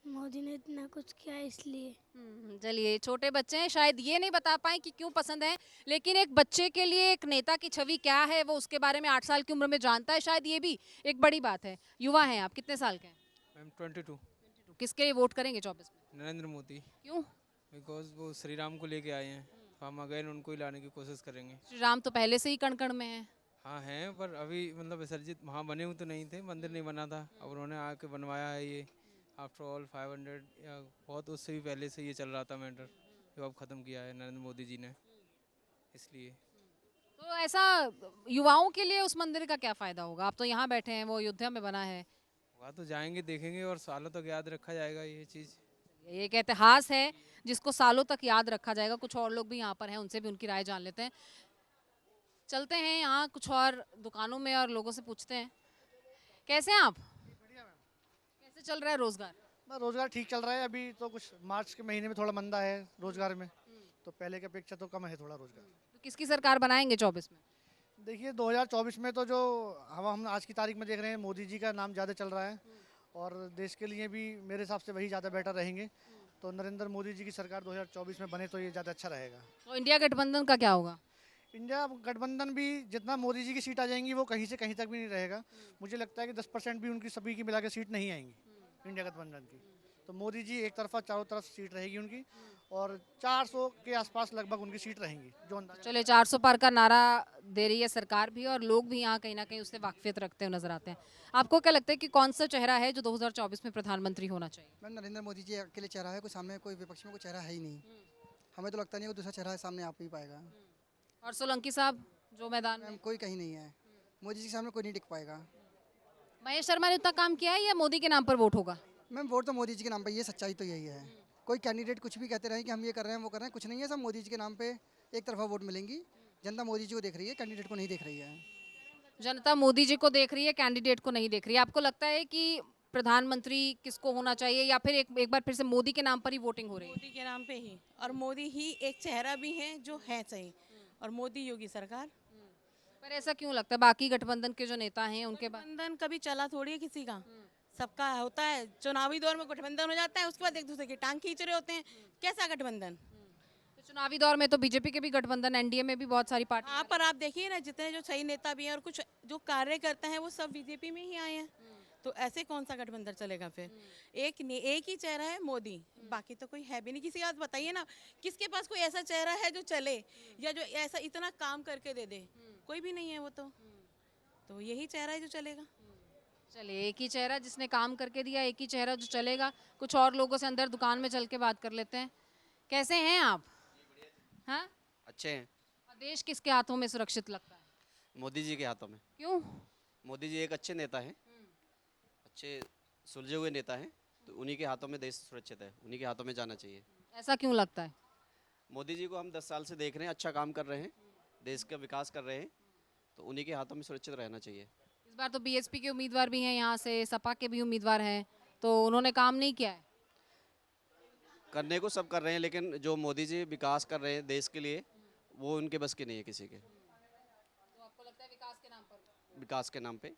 मोदी ने इतना कुछ किया इसलिए। चलिए, छोटे बच्चे हैं, शायद ये नहीं बता पाए कि क्यों पसंद है, लेकिन एक बच्चे के लिए एक नेता की छवि क्या है वो उसके बारे में 8 साल की उम्र में जानता है, शायद ये भी एक बड़ी बात है। युवा हैं आप, कितने साल के हैं? मैम 22। किसके लिए वोट करेंगे 24 में? नरेंद्र मोदी। क्यों? बिकॉज वो श्री राम को लेके आए हैं, तो हम अगेन उनको ही लाने की कोशिश करेंगे। श्री राम तो पहले से ही कण कण में है। हाँ हैं, पर अभी मतलब विसर्जित वहाँ बने हुए तो नहीं थे, मंदिर नहीं बना था, अब उन्होंने आके बनवाया है ये। आफ्टर ऑल 500 या बहुत उससे भी पहले से ये चल रहा था मैटर, जो अब ख़त्म किया है नरेंद्र मोदी जी ने, इसलिए। तो ऐसा युवाओं के लिए उस मंदिर का क्या फायदा होगा? आप तो यहाँ बैठे हैं, वो अयोध्या में बना है। वहाँ तो जाएंगे, देखेंगे और सालों तक याद रखा जाएगा ये चीज़। ये एक इतिहास है जिसको सालों तक याद रखा जाएगा। कुछ और लोग भी यहाँ पर हैं, उनसे भी उनकी राय जान लेते हैं। चलते हैं यहाँ कुछ और दुकानों में और लोगों से पूछते हैं। कैसे हैं आप? कैसे चल रहा है रोजगार? रोजगार ठीक चल रहा है। अभी तो कुछ मार्च के महीने में थोड़ा मंदा है रोजगार में, तो पहले की अपेक्षा तो कम है थोड़ा रोजगार। तो किसकी सरकार बनाएंगे 24 में? देखिए 2024 में तो जो हम आज की तारीख में देख रहे हैं, मोदी जी का नाम ज़्यादा चल रहा है और देश के लिए भी मेरे हिसाब से वही ज़्यादा बेटर रहेंगे। तो नरेंद्र मोदी जी की सरकार 2024 में बने तो ये ज़्यादा अच्छा रहेगा। तो इंडिया गठबंधन का क्या होगा? इंडिया गठबंधन भी जितना मोदी जी की सीट आ जाएंगी वो कहीं से कहीं तक भी नहीं रहेगा। मुझे लगता है कि 10% भी उनकी सभी की मिला के सीट नहीं आएंगी इंडिया गठबंधन की। तो मोदी जी एक तरफा चारों तरफ सीट रहेगी उनकी और 400 के आसपास लगभग उनकी सीट रहेंगी जो चले 400 पार का नारा दे रही है सरकार भी और लोग भी यहाँ कहीं ना कहीं उससे वाकफियत रखते हुए नजर आते हैं। आपको क्या लगता है कि कौन सा चेहरा है जो 2024 में प्रधानमंत्री होना चाहिए? मैम नरेंद्र मोदी जी अकेले चेहरा है, कोई सामने कोई विपक्ष में कोई चेहरा है ही नहीं। हमें तो लगता नहीं है कोई दूसरा चेहरा सामने आ ही पाएगा। और सोलंकी साहब जो मैदान में? कोई कहीं नहीं है, मोदी जी के सामने कोई नहीं टिक पाएगा। महेश शर्मा ने उतना काम किया है या मोदी के नाम पर वोट होगा? मैम वोट तो मोदी जी के नाम पर, ये सच्चाई तो यही है। कोई कैंडिडेट कुछ भी कहते रहे कि हम ये कर रहे हैं वो कर रहे हैं, कुछ नहीं है। सब मोदी जी के नाम पे एक तरफा वोट मिलेंगी। जनता मोदी जी को देख रही है, कैंडिडेट को नहीं देख रही है। जनता मोदी जी को देख रही है, कैंडिडेट को नहीं देख रही है। आपको लगता है कि प्रधानमंत्री किसको होना चाहिए या फिर एक बार फिर से मोदी के नाम पर ही वोटिंग हो रही है? मोदी के नाम पे ही, और मोदी ही एक चेहरा भी है जो है सही, और मोदी योगी सरकार। पर ऐसा क्यों लगता है? बाकी गठबंधन के जो नेता हैं उनके गठबंधन कभी चला थोड़ी है किसी का, सबका होता है। चुनावी दौर में गठबंधन हो जाता है, उसके बाद एक दूसरे की टांग खींच रहे होते हैं। कैसा गठबंधन? तो चुनावी दौर में तो बीजेपी के भी गठबंधन, एनडीए में भी बहुत सारी पार्टी। हाँ, पर आप देखिए ना, जितने जो सही नेता भी हैं और कुछ जो कार्य करते हैं वो सब बीजेपी में ही आए हैं। तो ऐसे कौन सा गठबंधन चलेगा फिर? एक ही चेहरा है मोदी, बाकी तो कोई है भी नहीं। किसी का बताइए ना, किसके पास कोई ऐसा चेहरा है जो चले या जो ऐसा इतना काम करके दे दे? कोई भी नहीं है वो तो यही चेहरा है जो चलेगा। चलिए, एक ही चेहरा जिसने काम करके दिया, एक ही चेहरा जो चलेगा। कुछ और लोगों से अंदर दुकान में चल के बात कर लेते हैं। कैसे हैं आप? हाँ, अच्छे हैं। और देश किसके हाथों में सुरक्षित लगता है? मोदी जी के हाथों में। क्यों? मोदी जी एक अच्छे नेता हैं, अच्छे सुलझे हुए नेता हैं, तो उन्हीं के हाथों में देश सुरक्षित है, उन्हीं के हाथों में जाना चाहिए। ऐसा क्यों लगता है? मोदी जी को हम 10 साल से देख रहे हैं, अच्छा काम कर रहे हैं, देश का विकास कर रहे हैं, तो उन्हीं के हाथों में सुरक्षित रहना चाहिए। इस बार तो बीएसपी के उम्मीदवार भी हैं, यहाँ से सपा के भी उम्मीदवार हैं, तो उन्होंने काम नहीं किया है? करने को सब कर रहे हैं, लेकिन जो मोदी जी विकास कर रहे हैं देश के लिए, वो उनके बस के नहीं है किसी के। तो आपको लगता है विकास के नाम पर? विकास के नाम पे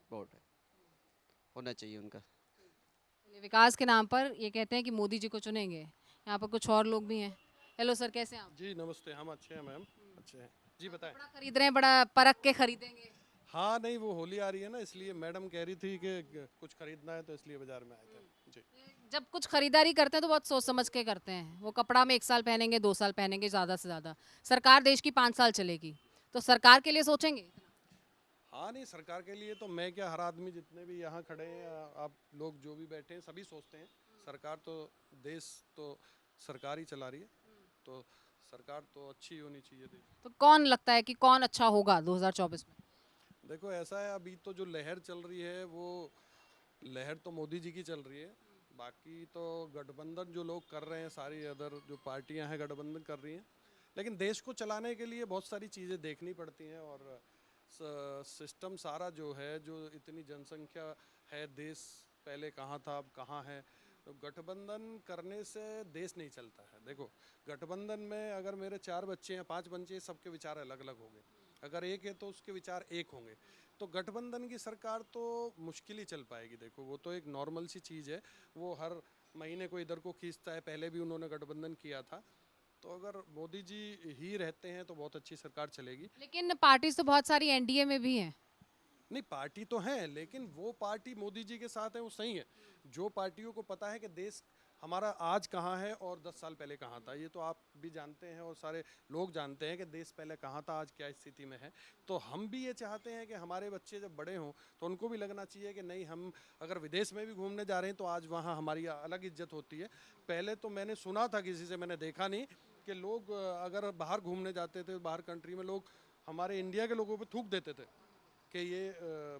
वोट है, होना चाहिए उनका। विकास के नाम पर ये कहते हैं कि मोदी जी को चुनेंगे। यहाँ पर कुछ और लोग भी हैं। हेलो सर, कैसे हैं आप? जी नमस्ते, हम अच्छे हैं मैम, अच्छे हैं जी। बताएं। बड़ा खरीद रहे हैं, बड़ा परख के खरीदेंगे? हाँ नहीं, वो होली आ रही है ना, इसलिए मैडम कह रही थी कि कुछ खरीदना है, तो इसलिए बाजार में आए थे जी। जब कुछ खरीदारी करते हैं तो बहुत सोच समझ के करते हैं। वो कपड़ा में 1 साल पहनेंगे, 2 साल पहनेंगे ज़्यादा से ज़्यादा। सरकार देश की 5 साल चलेगी, तो सरकार के लिए सोचेंगे? हाँ नहीं, सरकार के लिए तो मैं क्या, हर आदमी जितने भी यहाँ खड़े हैं, आप लोग जो भी बैठे हैं, सभी सोचते हैं सरकार तो, देश तो सरकार ही चला रही है, तो सरकार तो अच्छी होनी चाहिए देश। तो कौन लगता है कि कौन अच्छा होगा 2024 में? देखो ऐसा है, अभी तो जो लहर चल रही है वो लहर तो मोदी जी की चल रही है। बाकी तो गठबंधन जो लोग कर रहे हैं, सारी अदर जो पार्टियां हैं गठबंधन कर रही हैं, लेकिन देश को चलाने के लिए बहुत सारी चीज़ें देखनी पड़ती हैं। और सिस्टम सारा जो है, जो इतनी जनसंख्या है, देश पहले कहाँ था अब कहाँ है, तो गठबंधन करने से देश नहीं चलता है। देखो गठबंधन में अगर मेरे 4 बच्चे हैं, 5 बच्चे, सबके विचार अलग अलग होंगे। अगर एक है तो उसके विचार एक होंगे, तो गठबंधन की सरकार तो मुश्किल ही चल पाएगी। देखो वो तो एक नॉर्मल सी चीज़ है, वो हर महीने को इधर को खींचता है, पहले भी उन्होंने गठबंधन किया था। तो अगर मोदी जी ही रहते हैं तो बहुत अच्छी सरकार चलेगी। लेकिन पार्टी तो बहुत सारी एनडीए में भी हैं। नहीं, पार्टी तो है, लेकिन वो पार्टी मोदी जी के साथ है वो सही है। जो पार्टियों को पता है कि देश हमारा आज कहाँ है और 10 साल पहले कहाँ था, ये तो आप भी जानते हैं और सारे लोग जानते हैं कि देश पहले कहाँ था, आज क्या स्थिति में है। तो हम भी ये चाहते हैं कि हमारे बच्चे जब बड़े हों तो उनको भी लगना चाहिए कि नहीं, हम अगर विदेश में भी घूमने जा रहे हैं तो आज वहाँ हमारी अलग इज्जत होती है। पहले तो मैंने सुना था, किसी से मैंने देखा नहीं, कि लोग अगर बाहर घूमने जाते थे बाहर कंट्री में, लोग हमारे इंडिया के लोगों पर थूक देते थे कि ये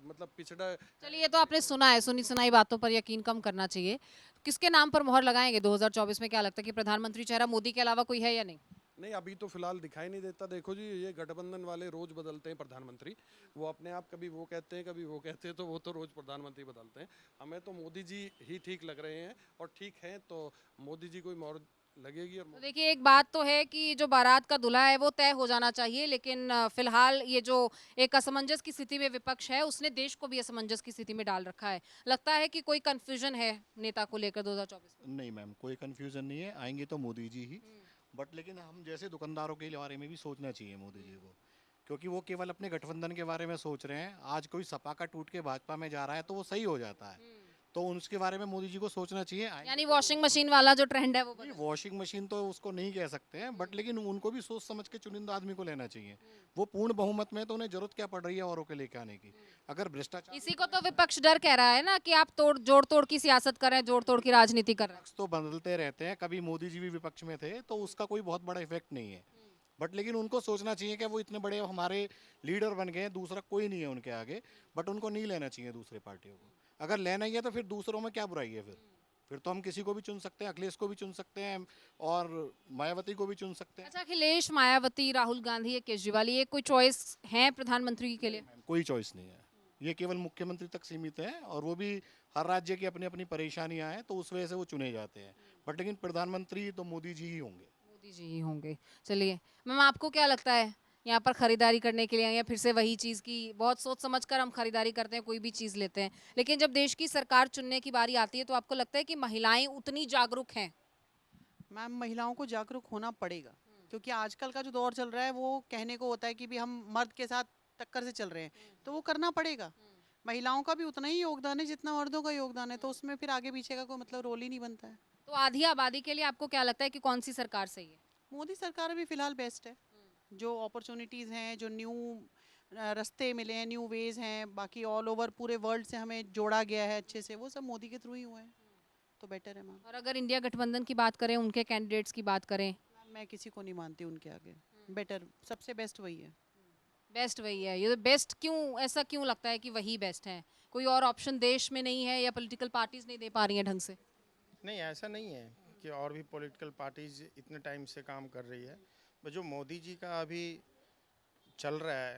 मतलब पिछड़ा। चलिए, ये तो आपने सुना है, सुनी सुनाई बातों पर यकीन कम करना चाहिए। किसके नाम पर मोहर लगाएंगे 2024 में? क्या लगता है कि प्रधानमंत्री चेहरा मोदी के अलावा कोई है या नहीं? नहीं, अभी तो फिलहाल दिखाई नहीं देता। देखो जी, ये गठबंधन वाले रोज बदलते हैं प्रधानमंत्री, वो अपने आप कभी वो कहते हैं कभी वो कहते हैं, तो वो तो रोज प्रधानमंत्री बदलते हैं। हमें तो मोदी जी ही ठीक लग रहे हैं, और ठीक है तो मोदी जी को ही मोहर लगेगी। और तो देखिए, एक बात तो है कि जो बारात का दूल्हा है वो तय हो जाना चाहिए, लेकिन फिलहाल ये जो एक असमंजस की स्थिति में विपक्ष है, उसने देश को भी असमंजस की स्थिति में डाल रखा है। लगता है कि कोई कंफ्यूजन है नेता को लेकर 2024 में? नहीं मैम, कोई कंफ्यूजन नहीं है, आएंगे तो मोदी जी ही। बट लेकिन हम जैसे दुकानदारों के बारे में भी सोचना चाहिए मोदी जी को, क्योंकि वो केवल अपने गठबंधन के बारे में सोच रहे हैं। आज कोई सपा का टूट के भाजपा में जा रहा है तो वो सही हो जाता है, तो उसके बारे में मोदी जी को सोचना चाहिए। यानी वॉशिंग मशीन वाला जो ट्रेंड है वो वॉशिंग मशीन तो उसको नहीं कह सकते हैं, बट लेकिन उनको भी सोच समझ के चुनिंदा आदमी को लेना चाहिए। वो पूर्ण बहुमत में तो उन्हें जरूरत क्या पड़ रही है औरों के लेके आने की? अगर भ्रष्टाचार, इसी को तो विपक्ष डर कह रहा है ना कि आप जोड़ तोड़ की सियासत कर रहे हैं, जोड़ तोड़ की राजनीति कर रहे हैं। तो बदलते रहते हैं, कभी मोदी जी भी विपक्ष में थे तो उसका कोई बहुत बड़ा इफेक्ट नहीं है। बट लेकिन उनको सोचना चाहिए कि वो इतने बड़े हमारे लीडर बन गए, दूसरा कोई नहीं है उनके आगे। बट उनको नहीं लेना चाहिए दूसरे पार्टियों को। अगर लेना ही है तो फिर दूसरों में क्या बुराई है? फिर तो हम किसी को भी चुन सकते हैं, अखिलेश को भी चुन सकते हैं और मायावती को भी चुन सकते हैं। अच्छा, अखिलेश, मायावती, राहुल गांधी या केजरीवाल, ये कोई चॉइस है प्रधानमंत्री के लिए? कोई चॉइस नहीं है, ये केवल मुख्यमंत्री तक सीमित है, और वो भी हर राज्य की अपनी अपनी परेशानियां हैं तो उस वजह से वो चुने जाते हैं। बट लेकिन प्रधानमंत्री तो मोदी जी ही होंगे। मोदी जी ही होंगे। चलिए मैम, आपको क्या लगता है यहाँ पर खरीदारी करने के लिए, या फिर से वही चीज़ की बहुत सोच समझ कर हम खरीदारी करते हैं, कोई भी चीज़ लेते हैं, लेकिन जब देश की सरकार चुनने की बारी आती है तो आपको लगता है कि महिलाएं उतनी जागरूक हैं? मैम, महिलाओं को जागरूक होना पड़ेगा, क्योंकि आजकल का जो दौर चल रहा है वो कहने को होता है कि भी हम मर्द के साथ टक्कर से चल रहे हैं, तो वो करना पड़ेगा। महिलाओं का भी उतना ही योगदान है जितना मर्दों का योगदान है, तो उसमें फिर आगे पीछे का कोई मतलब रोल ही नहीं बनता है। तो आधी आबादी के लिए आपको क्या लगता है कि कौन सी सरकार सही है? मोदी सरकार अभी फिलहाल बेस्ट है। जो अपॉर्चुनिटीज़ हैं, जो न्यू रास्ते मिले हैं, न्यू वेज हैं, बाकी ऑल ओवर पूरे वर्ल्ड से हमें जोड़ा गया है अच्छे से, वो सब मोदी के थ्रू ही हुए हैं, तो बेटर है मैम। और अगर इंडिया गठबंधन की बात करें, उनके कैंडिडेट्स की बात करें, मैं किसी को नहीं मानती उनके आगे। बेटर, सबसे बेस्ट वही है। बेस्ट वही है। ये बेस्ट क्यों, ऐसा क्यों लगता है कि वही बेस्ट है? कोई और ऑप्शन देश में नहीं है, या पॉलिटिकल पार्टीज नहीं दे पा रही हैं ढंग से? नहीं, ऐसा नहीं है कि और भी पॉलिटिकल पार्टीज इतने टाइम से काम कर रही है। बस जो मोदी जी का अभी चल रहा है,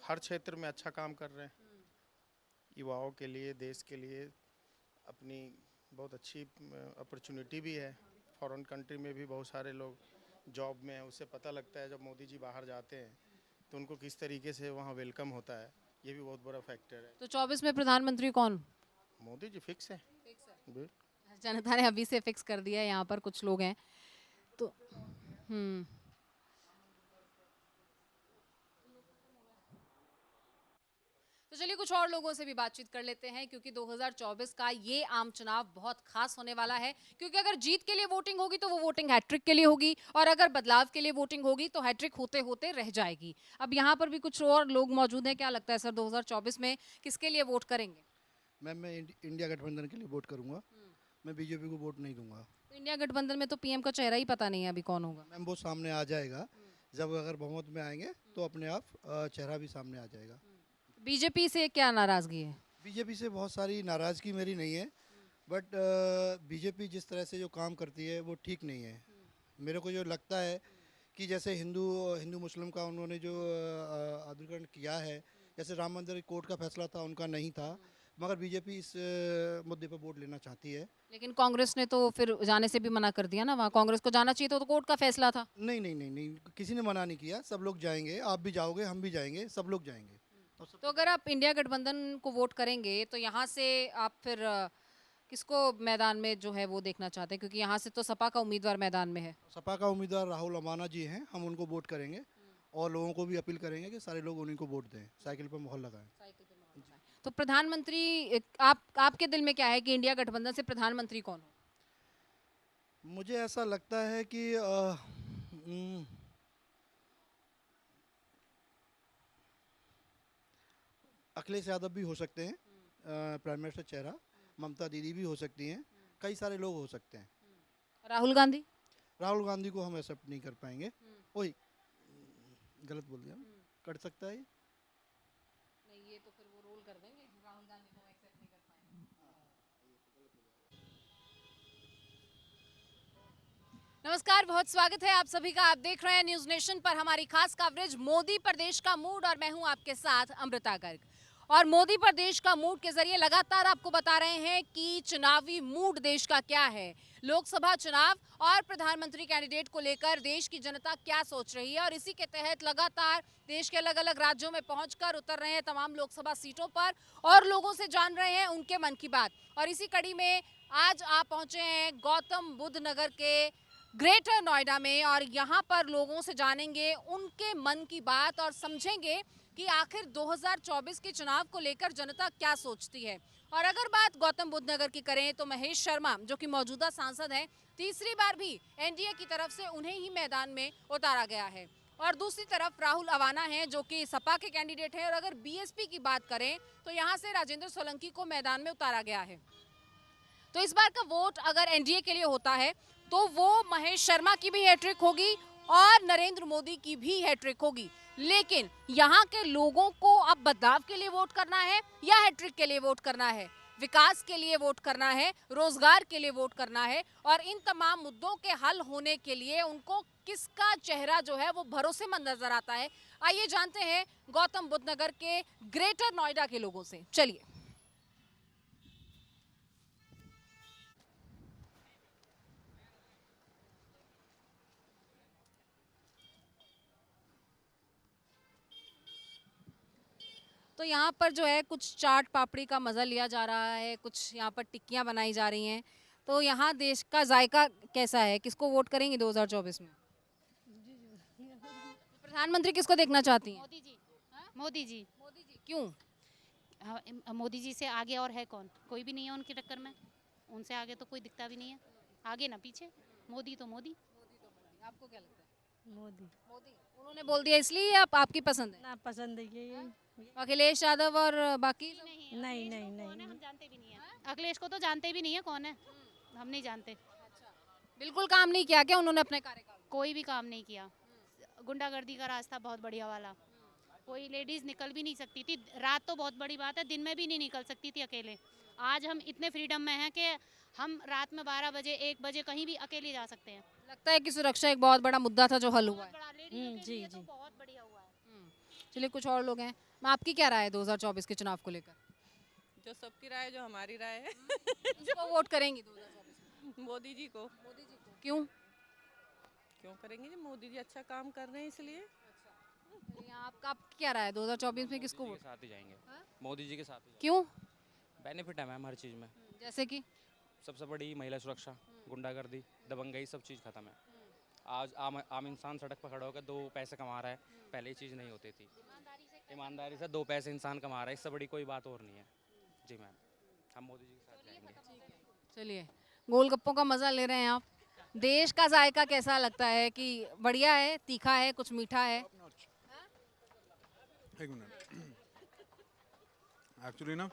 हर क्षेत्र में अच्छा काम कर रहे हैं, युवाओं के लिए, देश के लिए अपनी बहुत अच्छी अपॉर्चुनिटी भी है। फॉरेन कंट्री में भी बहुत सारे लोग जॉब में हैं, उससे पता लगता है जब मोदी जी बाहर जाते हैं तो उनको किस तरीके से वहाँ वेलकम होता है, ये भी बहुत बड़ा फैक्टर है। तो 24 में प्रधानमंत्री कौन? मोदी जी फिक्स है। जनता ने अभी से फिक्स कर दिया है, यहाँ पर कुछ लोग हैं तो तो चलिए कुछ और लोगों से भी बातचीत कर लेते हैं, क्योंकि 2024 का ये आम चुनाव बहुत खास होने वाला है। क्योंकि अगर जीत के लिए वोटिंग होगी तो वो वोटिंग हैट्रिक के लिए होगी, और अगर बदलाव के लिए वोटिंग होगी तो हैट्रिक होते होते रह जाएगी। अब यहाँ पर भी कुछ और लोग मौजूद हैं। क्या लगता है सर, 2024 में किसके लिए वोट करेंगे? मैम, मैं इंडिया गठबंधन के लिए वोट करूँगा, मैं बीजेपी को वोट नहीं दूंगा। तो इंडिया गठबंधन में तो पीएम का चेहरा ही पता नहीं है अभी कौन होगा। मैम, वो सामने आ जाएगा, जब अगर बहुमत में आएंगे तो अपने आप चेहरा भी सामने आ जाएगा। बीजेपी से क्या नाराजगी है? बीजेपी से बहुत सारी नाराज़गी मेरी नहीं है, बट बीजेपी जिस तरह से जो काम करती है वो ठीक नहीं है। मेरे को जो लगता है कि जैसे हिंदू मुस्लिम का उन्होंने जो आदरीकरण किया है, जैसे राम मंदिर कोर्ट का फैसला था, उनका नहीं था, मगर बीजेपी इस मुद्दे पर वोट लेना चाहती है। लेकिन कांग्रेस ने तो फिर जाने से भी मना कर दिया ना, वहाँ कांग्रेस को जाना चाहिए तो कोर्ट का फैसला था। नहीं नहीं नहीं नहीं, किसी ने मना नहीं किया, सब लोग जाएंगे, आप भी जाओगे, हम भी जाएंगे, सब लोग जाएंगे। तो अगर आप इंडिया गठबंधन को वोट करेंगे तो यहाँ से आप फिर किसको मैदान में जो है वो देखना चाहते हैं? क्योंकि यहाँ से तो सपा का उम्मीदवार मैदान में है। सपा का उम्मीदवार राहुल अमाना जी हैं, हम उनको वोट करेंगे और लोगों को भी अपील करेंगे कि सारे लोग उन्हीं को वोट दें, साइकिल पर मोहर लगाएं। तो प्रधानमंत्री आपके दिल में क्या है कि इंडिया गठबंधन से प्रधानमंत्री कौन हो? मुझे ऐसा लगता है कि अखिलेश यादव भी हो सकते हैं प्राइम मिनिस्टर चेहरा, ममता दीदी भी हो सकती हैं, कई सारे लोग हो सकते हैं। राहुल गांधी? राहुल गांधी को हम एक्सेप्ट नहीं कर पाएंगे। वही गलत बोल दिया, कर सकता है। नहीं, ये तो फिर वो रोल कर देंगे, राहुल गांधी को एक्सेप्ट नहीं कर पाएंगे। नमस्कार, बहुत स्वागत है आप सभी का। आप देख रहे हैं न्यूज नेशन पर हमारी खास कवरेज मोदी प्रदेश का मूड, और मैं हूं आपके साथ अमृता गर्ग। और मोदी प्रदेश का मूड के जरिए लगातार आपको बता रहे हैं कि चुनावी मूड देश का क्या है, लोकसभा चुनाव और प्रधानमंत्री कैंडिडेट को लेकर देश की जनता क्या सोच रही है। और इसी के तहत लगातार देश के अलग अलग राज्यों में पहुंचकर उतर रहे हैं तमाम लोकसभा सीटों पर और लोगों से जान रहे हैं उनके मन की बात। और इसी कड़ी में आज आप पहुंचे हैं गौतम बुद्ध नगर के ग्रेटर नोएडा में, और यहाँ पर लोगों से जानेंगे उनके मन की बात और समझेंगे कि आखिर 2024 के चुनाव को लेकर जनता क्या सोचती है। और अगर बात गौतम बुद्ध नगर की करें तो महेश शर्मा, जो कि मौजूदा सांसद हैं, तीसरी बार भी एनडीए की तरफ से उन्हें ही मैदान में उतारा गया है। और दूसरी तरफ राहुल अवाना हैं, जो कि सपा के कैंडिडेट हैं। और अगर बीएसपी की बात करें तो यहाँ से राजेंद्र सोलंकी को मैदान में उतारा गया है। तो इस बार का वोट अगर एनडीए के लिए होता है तो वो महेश शर्मा की भी हैट्रिक होगी और नरेंद्र मोदी की भी हैट्रिक होगी। लेकिन यहाँ के लोगों को अब बदलाव के लिए वोट करना है या हैट्रिक के लिए वोट करना है, विकास के लिए वोट करना है, रोजगार के लिए वोट करना है, और इन तमाम मुद्दों के हल होने के लिए उनको किसका चेहरा जो है वो भरोसेमंद नजर आता है। आइए जानते हैं गौतम बुद्ध नगर के ग्रेटर नोएडा के लोगों से। चलिए। तो यहाँ पर जो है कुछ चाट पापड़ी का मज़ा लिया जा रहा है, कुछ यहाँ पर टिक्कियाँ बनाई जा रही हैं। तो यहाँ देश का जायका कैसा है, किसको वोट करेंगे 2024 में? प्रधानमंत्री किसको देखना चाहती हैं? मोदी जी। मोदी जी। मोदी जी क्यों? मोदी जी से आगे और है कौन? कोई भी नहीं है उनकी टक्कर में, उनसे आगे तो कोई दिखता भी नहीं है, आगे ना पीछे, मोदी तो मोदी। आपको क्या लगता है? मोदी। मोदी उन्होंने बोल दिया इसलिए आपकी पसंद है? ना पसंद है ये। अखिलेश यादव और बाकी नहीं नहीं नहीं, हम जानते भी नहीं है। अखिलेश को तो जानते भी नहीं है कौन है, हम नहीं जानते। बिल्कुल काम नहीं किया क्या उन्होंने अपने कार्यकाल? कोई भी काम नहीं किया। गुंडागर्दी का रास्ता बहुत बढ़िया वाला, कोई लेडीज निकल भी नहीं सकती थी, रात तो बहुत बड़ी बात है, दिन में भी नहीं निकल सकती थी अकेले। आज हम इतने फ्रीडम में हैं कि हम रात में 12 बजे 1 बजे कहीं भी अकेले जा सकते हैं। लगता है कि सुरक्षा एक बहुत बड़ा मुद्दा था जो हल हुआ है। जी जी, बहुत बढ़िया हुआ है। चलिए, कुछ और लोग हैं। आपकी क्या राय है 2024 के चुनाव को लेकर? जो सबकी राय, जो हमारी राय है किसको वोट करेंगे 2024 में? मोदी जी को। मोदी जी को क्यों? क्यों करेंगे जी, मोदी जी अच्छा काम कर रहे हैं इसलिए। आपका क्या राय है 2024 में किसको वोट? साथ ही जाएंगे, मोदी जी के साथ ही। क्यों? बेनिफिट है मैम हर चीज़ में। जैसे कि सबसे बड़ी महिला सुरक्षा, गुंडागर्दी, दबंगई, सब चीज़ खत्म है। आज आम इंसान सड़क पर खड़ा होकर 2 पैसे कमा रहा है, पहले ये चीज़ नहीं होती थी। ईमानदारी से 2 पैसे इंसान कमा रहा है, इससे बड़ी कोई बात और नहीं है। जी मैम, हम मोदी जी के साथ जाएंगे। चलिए, गोलगप्पों का मज़ा ले रहे हैं आप। देश का जायका कैसा लगता है, कि बढ़िया है, तीखा है, कुछ मीठा है? एक मिनट, एक्चुअली ना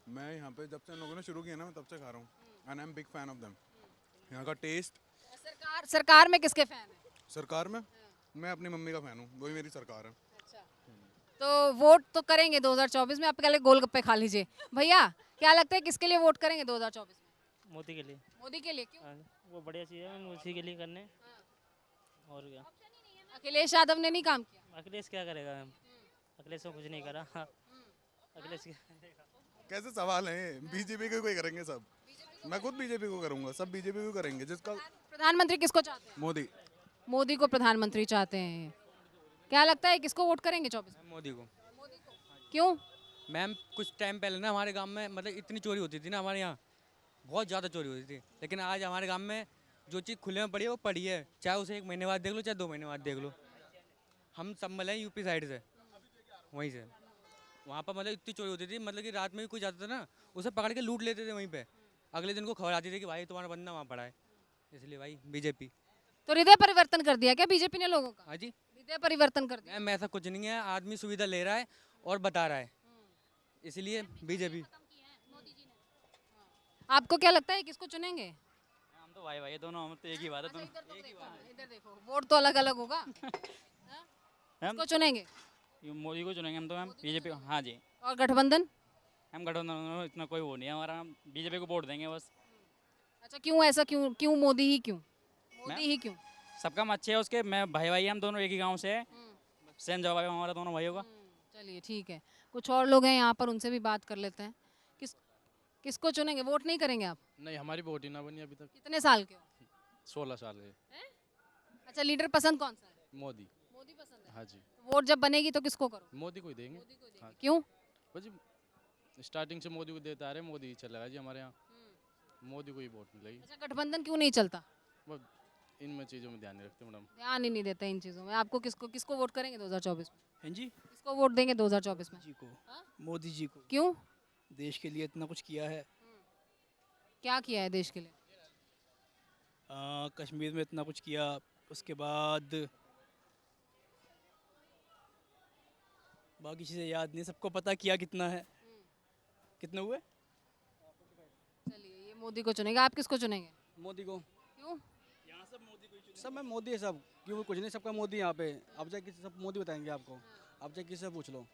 मैं यहाँ पे जब से इन लोगों ने शुरू किया ना, मैं तब से खा रहा हूँ, and I am big fan of them. यहाँ का टेस्ट। सरकार में किसके फैन है? सरकार में मैं अपनी मम्मी का फैन हूँ, वही मेरी सरकार है। तो वोट तो करेंगे 2024 में। आप पहले गोलगप्पे खा लीजिए। भैया, क्या लगता है किसके लिए वोट करेंगे 2024 में? मोदी के लिए। मोदी के लिए क्यों? वो बढ़िया चीज़ है, उसी के लिए करने। और क्या, अखिलेश यादव ने नहीं काम किया? अखिलेश क्या करेगा मैम, अखिलेश को कुछ नहीं करा। अखिलेश कैसे सवाल है? बीजेपी को कोई करेंगे सब, मैं खुद बीजेपी को करूँगा, सब बीजेपी को करेंगे। जिसका प्रधानमंत्री किसको चाहते हैं? मोदी। मोदी को प्रधानमंत्री चाहते हैं। क्या लगता है किसको वोट करेंगे 24 में? मोदी को। क्यों? मैम कुछ टाइम पहले ना हमारे गांव में मतलब इतनी चोरी होती थी ना, हमारे यहाँ बहुत ज़्यादा चोरी होती थी, लेकिन आज हमारे गांव में जो चीज़ खुले में पड़ी है वो पड़ी है, चाहे उसे 1 महीने बाद देख लो, चाहे 2 महीने बाद देख लो। हम सब मिले यूपी साइड से, वहीं से, वहाँ पर मतलब इतनी चोरी होती थी, मतलब कि रात में भी कोई जाता था ना, उसे पकड़ के लूट लेते थे वहीं पे। अगले दिन को खबर आती थी कि भाई तुम्हारा बंदा वहाँ पड़ा है। इसलिए भाई बीजेपी। तो हृदय परिवर्तन कर दिया क्या बीजेपी ने लोगों का? हाँ जी, हृदय परिवर्तन कर दिया। मैम ऐसा कुछ नहीं है, आदमी सुविधा ले रहा है और बता रहा है, इसलिए बीजेपी। आपको क्या लगता है किसको चुनेंगे? हम तो भाई भाई दोनों, हम तो एक ही बात है दोनों। इधर देखो, वोट तो अलग अलग होगा। किसको चुनेंगे? मोदी को चुनेंगे हम तो मैम, बीजेपी। हाँ जी। और गठबंधन? हम गठबंधन इतना कोई वो नहीं है हमारा, हम बीजेपी को वोट देंगे बस। अच्छा, क्यों ऐसा, क्यों क्यों मोदी ही क्यों? मोदी ही क्यों? सब काम अच्छे है उसके, मैं भाई भाई हम दोनों एक ही गांव से है, सेम जवाब है हमारा दोनों भाइयों का। चलिए ठीक है, कुछ और लोग हैं यहाँ पर, उनसे भी बात कर लेते हैं। किसको चुनेंगे? वोट नहीं करेंगे आप? नहीं, हमारी वोट ही ना बनी अभी तक। कितने साल के हो? 16 साल के। अच्छा, लीडर पसंद कौन सा है? मोदी। मोदी पसंद है। हाँ जी। वोट जब बनेगी तो किसको करो? मोदी को ही देंगे। हाँ। क्यों? जी स्टार्टिंग से मोदी को देते आ रहे, मोदी ही चलेगा जी हमारे यहाँ, मोदी को ही वोट मिलेगी। अच्छा, गठबंधन क्यों नहीं चलता? वो इनमें चीज़ों में ध्यान नहीं रखते मैडम। ध्यान ही नहीं देते इन चीज़ों में। आपको किसको वोट करेंगे 2024 में? हैं जी, किसको वोट देंगे 2024 में? जी को, मोदी जी को। क्यों? देश के लिए इतना कुछ किया है। क्या किया है देश के लिए? कश्मीर में इतना कुछ किया, उसके बाद बाकी चीज़ें याद नहीं, सबको पता किया कितना है। कितने हुए? चलिए, ये मोदी को चुनेंगे, आप किसको चुनेंगे? मोदी को। क्यों? यहाँ सब मोदी को ही चुनेंगे। सब मैं मोदी है सब, क्यों कुछ नहीं, सबका मोदी यहाँ पे। अब जाके किसी सब मोदी बताएंगे आपको, अब जाके किसी से पूछ लो।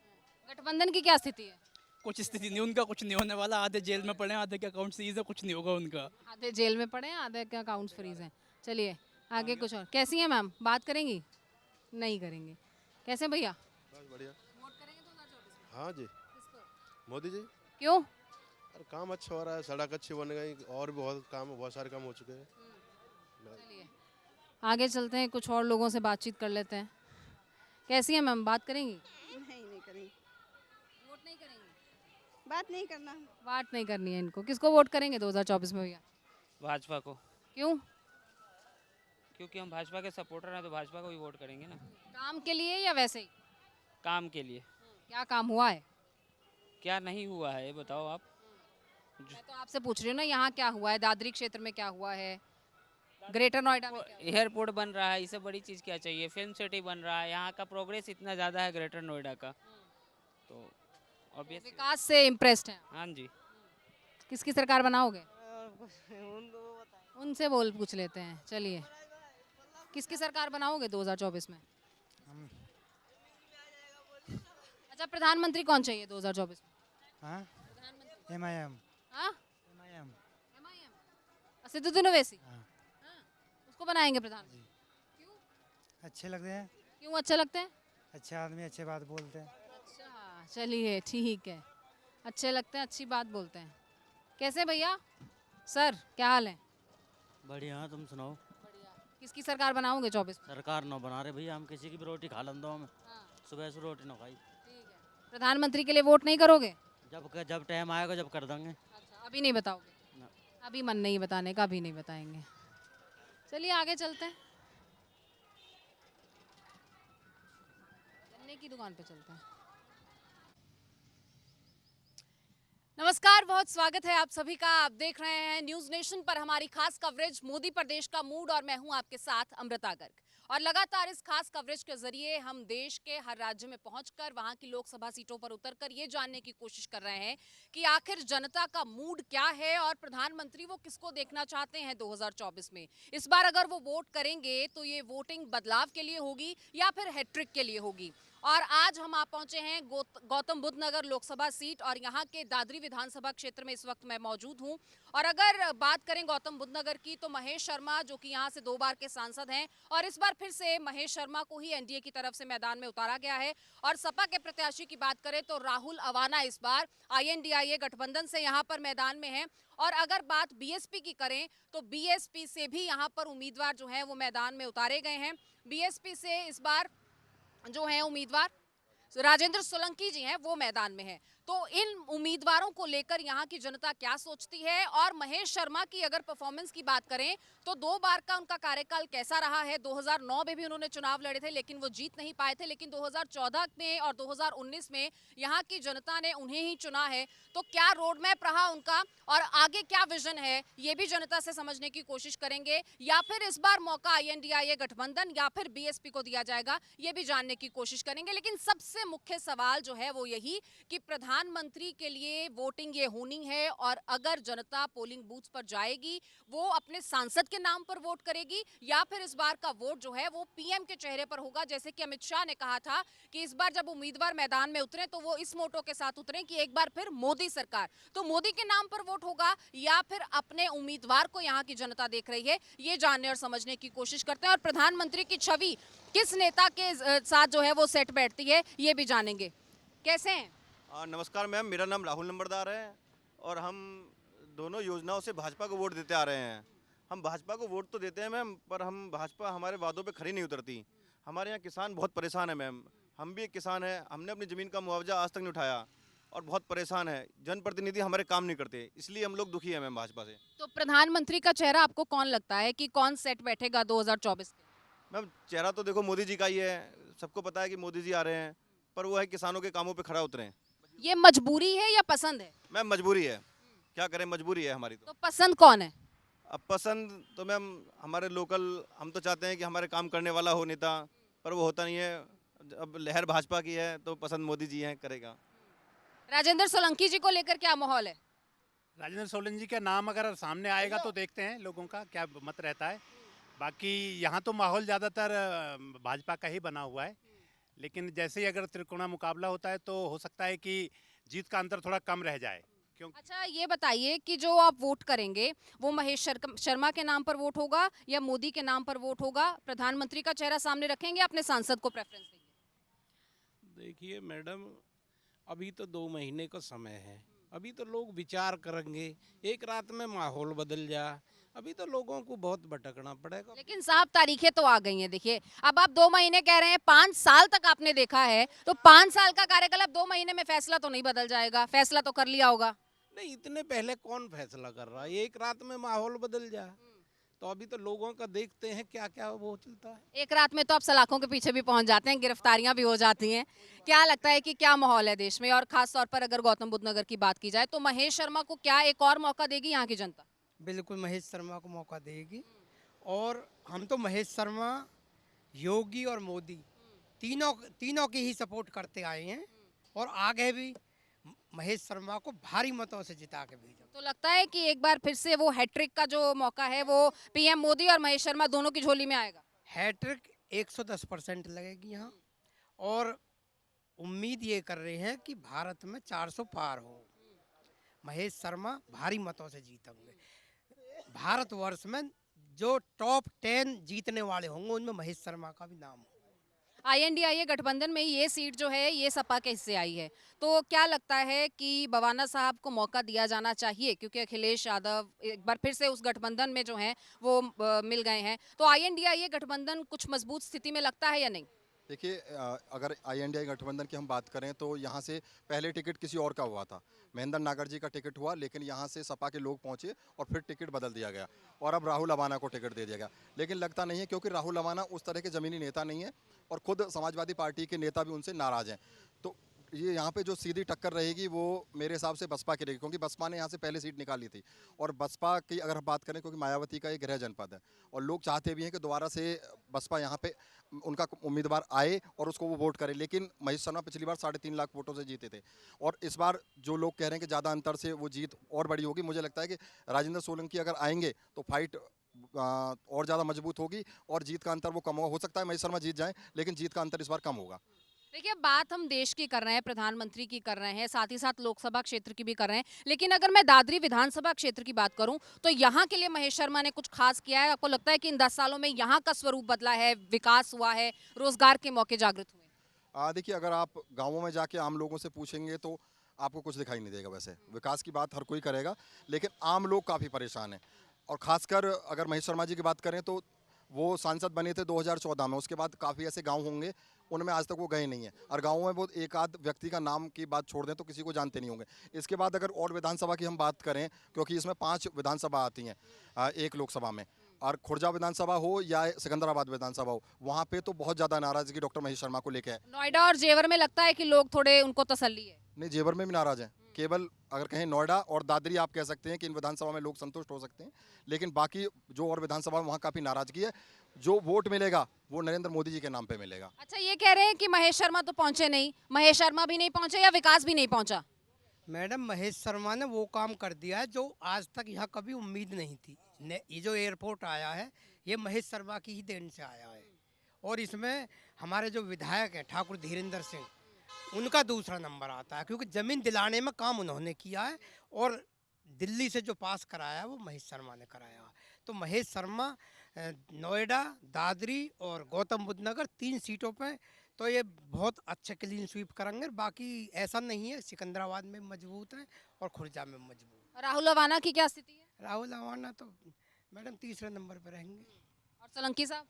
गठबंधन की क्या स्थिति है? कुछ स्थिति नहीं, उनका कुछ नहीं होने वाला। आधे जेल में पड़े हैं, आधे के अकाउंट सीज है, कुछ नहीं होगा उनका। आधे जेल में पड़े हैं, आधे के अकाउंट्स फ्रीज हैं। चलिए आगे कुछ और। कैसी हैं मैम, बात करेंगी? नहीं करेंगे। कैसे हैं भैया? बस बढ़िया। हाँ जी, मोदी जी। क्यों? अरे काम अच्छा हो रहा है, सड़क अच्छी बन गई, और भी बहुत सारे काम हो चुके हैं। चलिए आगे चलते हैं, कुछ और लोगों से बातचीत कर लेते हैं। कैसी हैं मैम, बात करेंगी? नहीं करेंगे। वोट नहीं करेंगे? बात नहीं करना। बात नहीं करनी है इनको। किसको वोट करेंगे 2024 में भैया? भाजपा को। क्यों? क्योंकि हम भाजपा के सपोर्टर हैं, तो भाजपा को ही वोट करेंगे ना। काम के लिए या वैसे ही? काम के लिए। क्या काम हुआ है? क्या नहीं हुआ है ये बताओ आप। मैं तो आपसे पूछ रही हूँ ना, यहाँ क्या हुआ है, दादरी क्षेत्र में क्या हुआ है, ग्रेटर नोएडा में क्या हुआ? एयरपोर्ट बन रहा है, इससे बड़ी चीज़ क्या चाहिए। फिल्म सिटी बन रहा है, यहाँ का प्रोग्रेस इतना ज़्यादा है ग्रेटर नोएडा का, तो ऑब्वियस विकास से इम्प्रेस्ड हैं। हाँ जी। किसकी सरकार बनाओगे? उनसे पूछ लेते हैं। चलिए, किसकी सरकार बनाओगे 2024 में? अच्छा, प्रधानमंत्री कौन चाहिए 2024 में? हाँ, MIM। हाँ, MIM। असदुद्दीन ओवैसी। उसको बनाएंगे प्रधानमंत्री? अच्छे लगते हैं। क्यों अच्छे लगते हैं? अच्छे आदमी, अच्छे बात बोलते हैं। अच्छा चलिए ठीक है, अच्छे लगते हैं, अच्छी बात बोलते हैं। कैसे भैया? सर क्या हाल है? बढ़िया, तुम सुनाओ। किसकी सरकार बनाओगे 24 में? सरकार न बना रहे भैया, हम किसी की भी रोटी खा लें दो हमें। सुबह से रोटी न खाई। प्रधानमंत्री के लिए वोट नहीं करोगे? जब टाइम आएगा जब कर देंगे। अच्छा, अभी नहीं बताओगे? अभी मन नहीं बताने का, अभी नहीं बताएंगे। चलिए आगे चलते हैं, गन्ने की दुकान पे चलते हैं। नमस्कार, बहुत स्वागत है आप सभी का। आप देख रहे हैं न्यूज़ नेशन पर हमारी खास कवरेज मोदी प्रदेश का मूड, और मैं हूं आपके साथ अमृता गर्ग। और लगातार इस खास कवरेज के जरिए हम देश के हर राज्य में पहुंचकर वहां की लोकसभा सीटों पर उतरकर ये जानने की कोशिश कर रहे हैं कि आखिर जनता का मूड क्या है और प्रधानमंत्री वो किसको देखना चाहते हैं 2024 में। इस बार अगर वो वोट करेंगे तो ये वोटिंग बदलाव के लिए होगी या फिर हैट्रिक के लिए होगी। और आज हम आप पहुंचे हैं गौतम बुद्ध नगर लोकसभा सीट, और यहाँ के दादरी विधानसभा क्षेत्र में इस वक्त मैं मौजूद हूं। और अगर बात करें गौतम बुद्ध नगर की, तो महेश शर्मा जो कि यहाँ से 2 बार के सांसद हैं, और इस बार फिर से महेश शर्मा को ही एनडीए की तरफ से मैदान में उतारा गया है। और सपा के प्रत्याशी की बात करें तो राहुल अवाना इस बार INDIA गठबंधन से यहाँ पर मैदान में है। और अगर बात BSP की करें तो BSP से भी यहाँ पर उम्मीदवार जो है वो मैदान में उतारे गए हैं। BSP से इस बार जो है उम्मीदवार राजेंद्र सोलंकी जी हैं, वो मैदान में हैं। तो इन उम्मीदवारों को लेकर यहाँ की जनता क्या सोचती है, और महेश शर्मा की अगर परफॉर्मेंस की बात करें तो 2 बार का उनका कार्यकाल कैसा रहा है। 2009 में भी उन्होंने चुनाव लड़े थे लेकिन वो जीत नहीं पाए थे, लेकिन 2014 में और 2019 में यहाँ की जनता ने उन्हें ही चुना है। तो क्या रोड मैप रहा उनका और आगे क्या विजन है, ये भी जनता से समझने की कोशिश करेंगे, या फिर इस बार मौका INDIA गठबंधन या फिर BSP को दिया जाएगा, ये भी जानने की कोशिश करेंगे। लेकिन सबसे मुख्य सवाल जो है वो यही कि प्रधानमंत्री के लिए वोटिंग ये होनी है, और अगर जनता पोलिंग बूथ पर जाएगी वो अपने सांसद के नाम पर वोट करेगी, या फिर इस बार का वोट जो है वो PM के चेहरे पर होगा। जैसे कि अमित शाह ने कहा था कि इस बार जब उम्मीदवार मैदान में उतरे तो वो इस मोटो के साथ उतरे कि एक बार फिर मोदी सरकार। तो मोदी के नाम पर वोट होगा या फिर अपने उम्मीदवार को यहाँ की जनता देख रही है, ये जानने और समझने की कोशिश करते हैं। और प्रधानमंत्री की छवि किस नेता के साथ जो है वो सेट बैठती है, ये भी जानेंगे। कैसे हैं? नमस्कार मैम, मेरा नाम राहुल नंबरदार है और हम दोनों योजनाओं से भाजपा को वोट देते आ रहे हैं। हम भाजपा को वोट तो देते हैं मैम, पर हम भाजपा हमारे वादों पे खरी नहीं उतरती। हमारे यहाँ किसान बहुत परेशान है मैम, हम भी एक किसान हैं, हमने अपनी ज़मीन का मुआवजा आज तक नहीं उठाया और बहुत परेशान है। जनप्रतिनिधि हमारे काम नहीं करते, इसलिए हम लोग दुखी हैं मैम भाजपा से। तो प्रधानमंत्री का चेहरा आपको कौन लगता है कि कौन सेट बैठेगा 2024 के? मैम चेहरा तो देखो मोदी जी का ही है, सबको पता है कि मोदी जी आ रहे हैं, पर वो है किसानों के कामों पे खड़ा उतरे। ये मजबूरी है या पसंद है? मैम मजबूरी है, क्या करें, मजबूरी है हमारी। तो पसंद कौन है? अब पसंद तो मैम हमारे लोकल, हम तो चाहते हैं कि हमारे काम करने वाला हो नेता, पर वो होता नहीं है। अब लहर भाजपा की है तो पसंद मोदी जी हैं, करेगा। राजेंद्र सोलंकी जी को लेकर क्या माहौल है? राजेंद्र सोलंकी जी का नाम अगर सामने आएगा तो देखते हैं लोगों का क्या मत रहता है। बाकी यहाँ तो माहौल ज़्यादातर भाजपा का ही बना हुआ है, लेकिन जैसे ही अगर त्रिकोणा मुकाबला होता है तो हो सकता है कि जीत का अंतर थोड़ा कम रह जाए। अच्छा ये बताइए कि जो आप वोट करेंगे वो महेश शर्मा के नाम पर वोट होगा या मोदी के नाम पर वोट होगा? प्रधानमंत्री का चेहरा सामने रखेंगे, अपने सांसद को प्रेफरेंस देंगे? देखिए मैडम, अभी तो 2 महीने का समय है, अभी तो लोग विचार करेंगे, एक रात में माहौल बदल जा, अभी तो लोगों को बहुत भटकना पड़ेगा। लेकिन साफ तारीखें तो आ गई हैं। देखिए अब आप 2 महीने कह रहे हैं, 5 साल तक आपने देखा है, तो 5 साल का कार्यकाल, अब 2 महीने में फैसला तो नहीं बदल जाएगा? फैसला तो कर लिया होगा। नहीं, इतने पहले कौन फैसला कर रहा है, एक रात में माहौल बदल जाए, तो अभी तो लोगों का देखते हैं क्या क्या वो चलता है। एक रात में तो आप सलाखों के पीछे भी पहुंच जाते हैं, गिरफ्तारियां भी हो जाती हैं। क्या लगता है कि क्या माहौल है देश में, और खास तौर पर अगर गौतम बुद्ध नगर की बात की जाए तो महेश शर्मा को क्या एक और मौका देगी यहाँ की जनता? बिल्कुल महेश शर्मा को मौका देगी, और हम तो महेश शर्मा, योगी और मोदी तीनों की ही सपोर्ट करते आए हैं, और आगे भी महेश शर्मा को भारी मतों से जिता के भेजा। तो लगता है कि एक बार फिर से वो हैट्रिक का जो मौका है वो PM मोदी और महेश शर्मा दोनों की झोली में आएगा? हैट्रिक 110% लगेगी यहाँ, और उम्मीद ये कर रहे हैं कि भारत में 400 पार हो। महेश शर्मा भारी मतों से जीतेंगे। भारतवर्ष में जो टॉप 10 जीतने वाले होंगे उनमें महेश शर्मा का भी नाम हो। INDIA गठबंधन में ये सीट जो है ये सपा के हिस्से आई है, तो क्या लगता है कि बवाना साहब को मौका दिया जाना चाहिए, क्योंकि अखिलेश यादव एक बार फिर से उस गठबंधन में जो है वो मिल गए हैं, तो INDIA गठबंधन कुछ मजबूत स्थिति में लगता है या नहीं? देखिए, अगर INDIA गठबंधन की हम बात करें तो यहाँ से पहले टिकट किसी और का हुआ था, महेंद्र नागर जी का टिकट हुआ, लेकिन यहाँ से सपा के लोग पहुँचे और फिर टिकट बदल दिया गया और अब राहुल अवाना को टिकट दे दिया गया। लेकिन लगता नहीं है, क्योंकि राहुल अवाना उस तरह के ज़मीनी नेता नहीं है और खुद समाजवादी पार्टी के नेता भी उनसे नाराज़ हैं। तो ये यहाँ पे जो सीधी टक्कर रहेगी वो मेरे हिसाब से बसपा की रहेगी, क्योंकि बसपा ने यहाँ से पहले सीट निकाली थी, और बसपा की अगर हम बात करें, क्योंकि मायावती का एक गृह जनपद है और लोग चाहते भी हैं कि दोबारा से बसपा यहाँ पे उनका उम्मीदवार आए और उसको वो वोट करे। लेकिन महेश शर्मा पिछली बार 3.5 लाख वोटों से जीते थे, और इस बार जो लोग कह रहे हैं कि ज़्यादा अंतर से वो जीत और बड़ी होगी, मुझे लगता है कि राजेंद्र सोलंकी अगर आएंगे तो फाइट और ज़्यादा मजबूत होगी और जीत का अंतर वो कम हो सकता है महेश शर्मा जीत जाएं, लेकिन जीत का अंतर इस बार कम होगा। देखिए बात हम देश की कर रहे हैं, प्रधानमंत्री की कर रहे हैं, साथ ही साथ लोकसभा क्षेत्र की भी कर रहे हैं, लेकिन अगर मैं दादरी विधानसभा क्षेत्र की बात करूं तो यहाँ के लिए महेश शर्मा ने कुछ खास किया है? आपको लगता है कि इन 10 सालों में यहाँ का स्वरूप बदला है, विकास हुआ है, रोजगार के मौके जागृत हुए? देखिए, अगर आप गाँवों में जाके आम लोगों से पूछेंगे तो आपको कुछ दिखाई नहीं देगा। वैसे विकास की बात हर कोई करेगा, लेकिन आम लोग काफ़ी परेशान हैं, और ख़ासकर अगर महेश शर्मा जी की बात करें तो वो सांसद बने थे 2014 में, उसके बाद काफ़ी ऐसे गांव होंगे उनमें आज तक वो गए नहीं हैं, और गाँव में वो एक आध व्यक्ति का नाम की बात छोड़ दें तो किसी को जानते नहीं होंगे। इसके बाद अगर और विधानसभा की हम बात करें, क्योंकि इसमें 5 विधानसभा आती हैं एक लोकसभा में, और खुर्जा विधानसभा हो या सिकंदराबाद विधानसभा हो, वहाँ पे तो बहुत ज़्यादा नाराज़गी डॉक्टर महेश शर्मा को लेकर है। नोएडा और जेवर में लगता है कि लोग थोड़े उनको तसल्ली है। नहीं, जेवर में भी नाराज़ हैं। केवल अगर कहें नोएडा और दादरी आप कह सकते हैं कि इन विधानसभा में लोग संतुष्ट हो सकते हैं, लेकिन बाकी जो और विधानसभा में वहाँ काफ़ी नाराज़गी है। जो वोट मिलेगा वो नरेंद्र मोदी जी के नाम पे मिलेगा। अच्छा, ये कह रहे हैं कि महेश शर्मा तो पहुंचे नहीं, महेश शर्मा भी नहीं पहुंचे या विकास भी नहीं पहुंचा? मैडम, महेश शर्मा ने वो काम कर दिया है जो आज तक यहाँ कभी उम्मीद नहीं थी। ये जो एयरपोर्ट आया है ये महेश शर्मा की ही देन से आया है, और इसमें हमारे जो विधायक हैं ठाकुर धीरेन्द्र सिंह, उनका दूसरा नंबर आता है, क्योंकि ज़मीन दिलाने में काम उन्होंने किया है, और दिल्ली से जो पास कराया है वो महेश शर्मा ने कराया है। तो महेश शर्मा नोएडा, दादरी और गौतम बुद्ध नगर 3 सीटों पे तो ये बहुत अच्छे क्लीन स्वीप करेंगे। बाकी ऐसा नहीं है, सिकंदराबाद में मजबूत है और खुर्जा में मजबूत। राहुल अवाना की क्या स्थिति है? राहुल अवाना तो मैडम तीसरे नंबर पे रहेंगे। और सोलंकी साहब?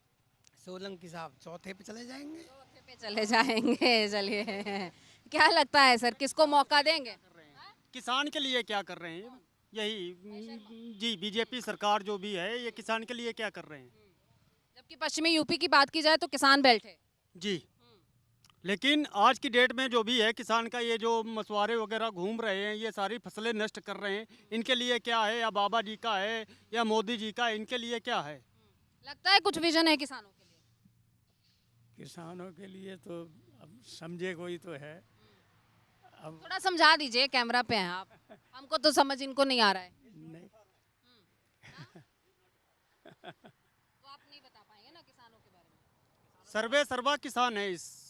सोलंकी साहब चौथे पे चले जाएंगे। चौथे पे चले जाएंगे। चलिए, क्या लगता है सर, किसको मौका देंगे? किसान के लिए क्या कर रहे हैं? यही जी, बीजेपी सरकार जो भी है ये किसान के लिए क्या कर रहे हैं? जबकि पश्चिमी यूपी की बात की जाए तो किसान बेल्ट है जी, लेकिन आज की डेट में जो भी है किसान का ये जो मछुआरे वगैरह घूम रहे हैं, ये सारी फसलें नष्ट कर रहे हैं, इनके लिए क्या है? या बाबा जी का है या मोदी जी का, इनके लिए क्या है? लगता है कुछ विजन है किसानों के लिए? किसानों के लिए तो अब समझे कोई तो है। अब थोड़ा समझा दीजिए, कैमरा पे हैं आप, हमको तो समझ इनको नहीं आ रहा है। नहीं तो आप नहीं बता पाएंगे ना किसानों के बारे में? सर्वे सर्वा किसान है, इस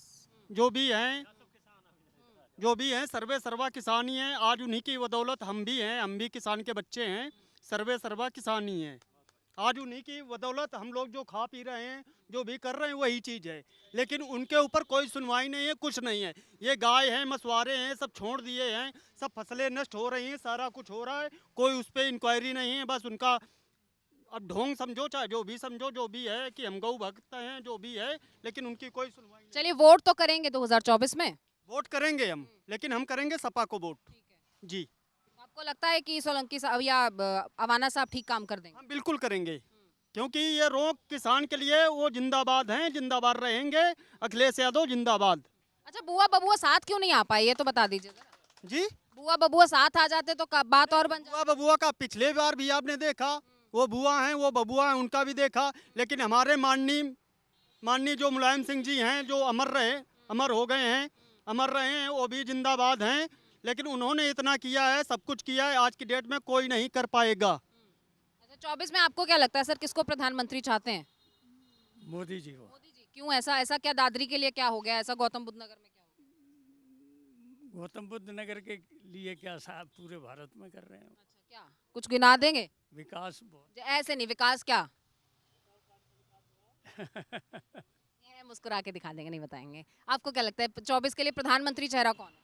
जो भी हैं सर्वे सर्वा किसान ही हैं। आज उन्हीं की बदौलत हम भी हैं, हम भी किसान के बच्चे हैं। सर्वे सर्वा किसान ही हैं। आज उन्हीं की बदौलत हम लोग जो खा पी रहे हैं, जो भी कर रहे हैं, वही चीज़ है। लेकिन उनके ऊपर कोई सुनवाई नहीं है, कुछ नहीं है। ये गाय हैं, मछुआरे हैं, सब छोड़ दिए हैं, सब फसलें नष्ट हो रही हैं, सारा कुछ हो रहा है, कोई उस पर इंक्वायरी नहीं है। बस उनका अब ढोंग समझो, चाहे जो भी समझो, जो भी है कि हम गौ भक्त हैं, जो भी है, लेकिन उनकी कोई सुनवाई नहीं। चलिए, वोट तो करेंगे 2024 में? वोट करेंगे हम, लेकिन हम करेंगे सपा को वोट जी। आपको लगता है कि सोलंकी साहब या अवाना साहब ठीक काम कर देंगे? हम बिल्कुल करेंगे, क्योंकि ये रोक किसान के लिए वो जिंदाबाद हैं, जिंदाबाद रहेंगे। अखिलेश यादव जिंदाबाद। अच्छा, बुआ बबुआ साथ क्यों नहीं आ पाई, ये तो बता दीजिए जरा। जी, बुआ बबुआ साथ आ जाते तो बात और बन बुआ बबुआ का पिछले बार भी आपने देखा, वो बुआ हैं, वो बबुआ हैं, उनका भी देखा। लेकिन हमारे माननीय जो मुलायम सिंह जी हैं, जो अमर हो गए हैं, अमर रहे हैं, वो भी जिंदाबाद हैं। लेकिन उन्होंने इतना किया है, सब कुछ किया है, आज की डेट में कोई नहीं कर पाएगा। 24 में आपको क्या लगता है सर, किसको प्रधानमंत्री चाहते हैं? मोदी जी को। मोदी जी क्यों? ऐसा क्या दादरी के लिए क्या हो गया? ऐसा गौतम बुद्ध नगर में क्या हो गया? गौतम बुद्ध नगर के लिए क्या, साहब पूरे भारत में कर रहे हैं। अच्छा, क्या कुछ गिना देंगे? विकास बहुत। ऐसे नहीं, विकास क्या? ये मुस्कुरा के दिखा देंगे, नहीं बताएंगे। आपको क्या लगता है 24 के लिए प्रधानमंत्री चेहरा कौन है?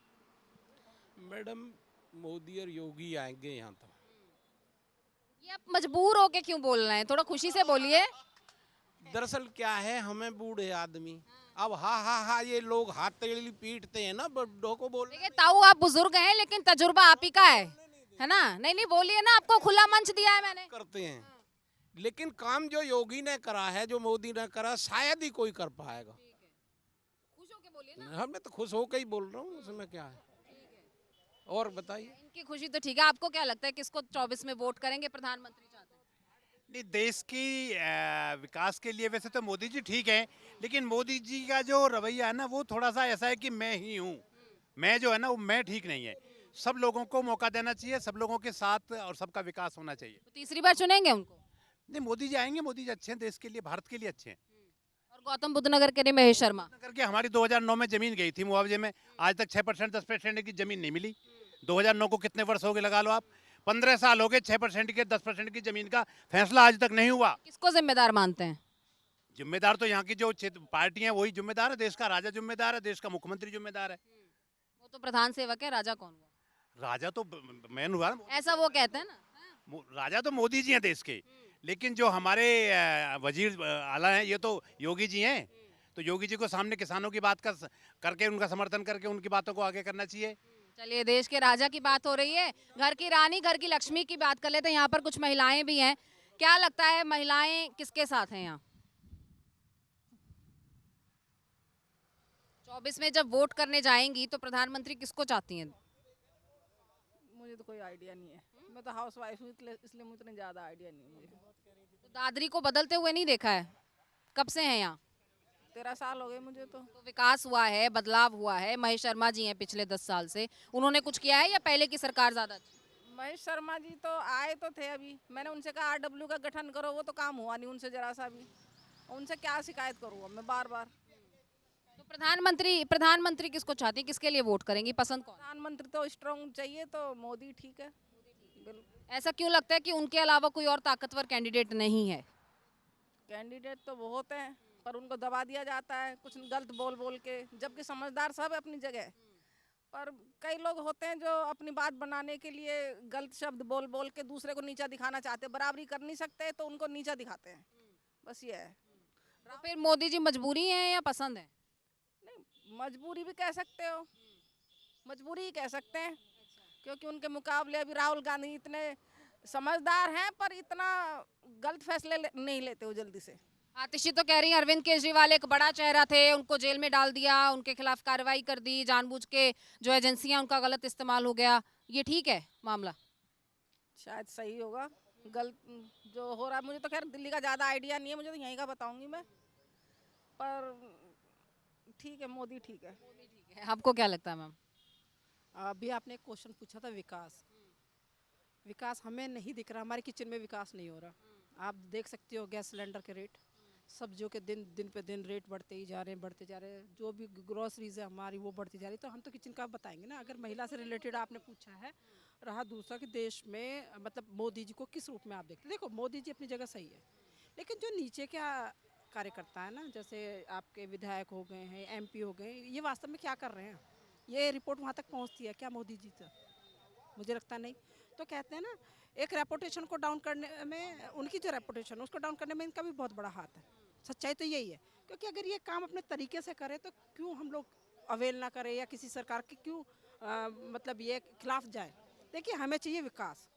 मैडम, मोदी और योगी आएंगे यहाँ तो। ये आप मजबूर होके क्यों बोल रहे हैं? थोड़ा खुशी से बोलिए। दरअसल क्या है, हमें बूढ़े आदमी अब हा ये लोग हाथ तेली पीटते हैं ना बड्ढों को बोल। देखिए ताऊ, आप बुजुर्ग हैं, लेकिन तजुर्बा आप ही का है ना? नहीं बोलिए ना, आपको खुला मंच दिया है मैंने। करते हैं, लेकिन काम जो योगी ने करा है, जो मोदी ने करा, शायद ही कोई कर पाएगा। खुश होके बोलिए ना। हम तो खुश होकर ही बोल रहा हूँ, उसमें क्या है। और बताइए। इनकी खुशी तो ठीक है। आपको क्या लगता है किसको 24 में वोट करेंगे प्रधानमंत्री चाहते हैं? नहीं, देश की विकास के लिए वैसे तो मोदी जी ठीक है, लेकिन मोदी जी का जो रवैया है ना, वो थोड़ा सा ऐसा है कि मैं ही हूँ, मैं जो है ना, वो मैं ठीक नहीं है। सब लोगों को मौका देना चाहिए, सब लोगों के साथ और सबका विकास होना चाहिए। तो तीसरी बार चुनेंगे उनको? नहीं, मोदी जी आएंगे, मोदी जी अच्छे हैं, देश के लिए, भारत के लिए अच्छे हैं। और गौतम बुद्ध नगर के लिए महेश शर्मा करके हमारी 2009 में जमीन गई थी मुआवजे में, आज तक 6% 10% की जमीन नहीं मिली। 2009 को कितने वर्ष हो गए लगा लो आप, 15 साल हो गए, 6% के 10% की जमीन का फैसला आज तक नहीं हुआ। किसको जिम्मेदार मानते हैं? जिम्मेदार तो यहाँ की जो पार्टी है वही जिम्मेदार है, देश का राजा जिम्मेदार है, देश का मुख्यमंत्री जिम्मेदार है। वो तो प्रधान सेवक है, राजा कौन हुआ? राजा तो मैन हुआ, ऐसा वो कहते हैं ना। राजा तो मोदी जी हैं देश के, लेकिन जो हमारे वजीर आला हैं ये तो योगी जी हैं, तो योगी जी को सामने किसानों की बात करके उनका समर्थन करके उनकी बातों को आगे करना चाहिए। चलिए, देश के राजा की बात हो रही है, घर की रानी, घर की लक्ष्मी की बात कर लेते हैं। यहाँ पर कुछ महिलाएं भी हैं। क्या लगता है, महिलाएं किसके साथ हैं यहाँ? 24 में जब वोट करने जाएंगी तो प्रधानमंत्री किसको चाहती हैं? मुझे तो कोई आइडिया नहीं है, मैं तो हाउस वाइफ हूँ इसलिए मुझे इतना ज़्यादा आइडिया नहीं है मुझे। तो दादरी को बदलते हुए नहीं देखा है? कब से हैं यहाँ? 13 साल हो गए मुझे तो। विकास हुआ है, बदलाव हुआ है। महेश शर्मा जी हैं पिछले 10 साल से, उन्होंने कुछ किया है या पहले की सरकार ज्यादा अच्छी? महेश शर्मा जी तो आए तो थे, अभी मैंने उनसे कहा RW का गठन करो, वो तो काम हुआ नहीं उनसे जरा सा भी। उनसे क्या शिकायत करूँ मैं बार बार। तो प्रधानमंत्री किसको चाहती हैं, किसके लिए वोट करेंगी, पसंद कौन? प्रधानमंत्री तो स्ट्रॉन्ग चाहिए, तो मोदी ठीक है। ऐसा क्यों लगता है कि उनके अलावा कोई और ताकतवर कैंडिडेट नहीं है? कैंडिडेट तो बहुत हैं, पर उनको दबा दिया जाता है कुछ गलत बोल बोल के, जबकि समझदार सब अपनी जगह। पर कई लोग होते हैं जो अपनी बात बनाने के लिए गलत शब्द बोल बोल के दूसरे को नीचा दिखाना चाहते हैं। बराबरी कर नहीं सकते तो उनको नीचा दिखाते हैं, बस ये है। तो फिर मोदी जी मजबूरी है या पसंद है? नहीं, मजबूरी भी कह सकते हो, मजबूरी ही कह सकते हैं, क्योंकि उनके मुकाबले अभी राहुल गांधी इतने समझदार हैं, पर इतना गलत फैसले नहीं लेते हो जल्दी से। आतिशी तो कह रही हैं अरविंद केजरीवाल एक बड़ा चेहरा थे, उनको जेल में डाल दिया, उनके खिलाफ कार्रवाई कर दी, जानबूझ के जो एजेंसियां उनका गलत इस्तेमाल हो गया। ये ठीक है मामला? शायद सही होगा, गलत जो हो रहा है। मुझे तो खैर दिल्ली का ज़्यादा आइडिया नहीं है, मुझे तो यहीं का बताऊंगी मैं, पर ठीक है, मोदी ठीक है। आपको क्या लगता है मैम? अभी आपने एक क्वेश्चन पूछा था विकास हमें नहीं दिख रहा, हमारे किचन में विकास नहीं हो रहा। आप देख सकते हो गैस सिलेंडर के रेट, सब्जियों के दिन पे दिन रेट बढ़ते ही जा रहे हैं। जो भी ग्रोसरीज है हमारी वो बढ़ती जा रही है। तो हम तो किचन का बताएंगे ना। अगर महिला से रिलेटेड आपने पूछा है, रहा दूसरा कि देश में मतलब मोदी जी को किस रूप में आप देखते हैं। देखो, मोदी जी अपनी जगह सही है, लेकिन जो नीचे क्या कार्यकर्ता है ना, जैसे आपके विधायक हो गए हैं, MP हो गए, ये वास्तव में क्या कर रहे हैं? ये रिपोर्ट वहाँ तक पहुँचती है क्या मोदी जी तक? मुझे लगता नहीं। तो कहते हैं ना, एक रेपुटेशन को डाउन करने में, उनकी जो रेपुटेशन है उसको डाउन करने में इनका भी बहुत बड़ा हाथ है। सच्चाई तो यही है, क्योंकि अगर ये काम अपने तरीके से करे तो क्यों हम लोग अवेलना करें या किसी सरकार के क्यों मतलब ये खिलाफ जाए। देखिए, हमें चाहिए विकास,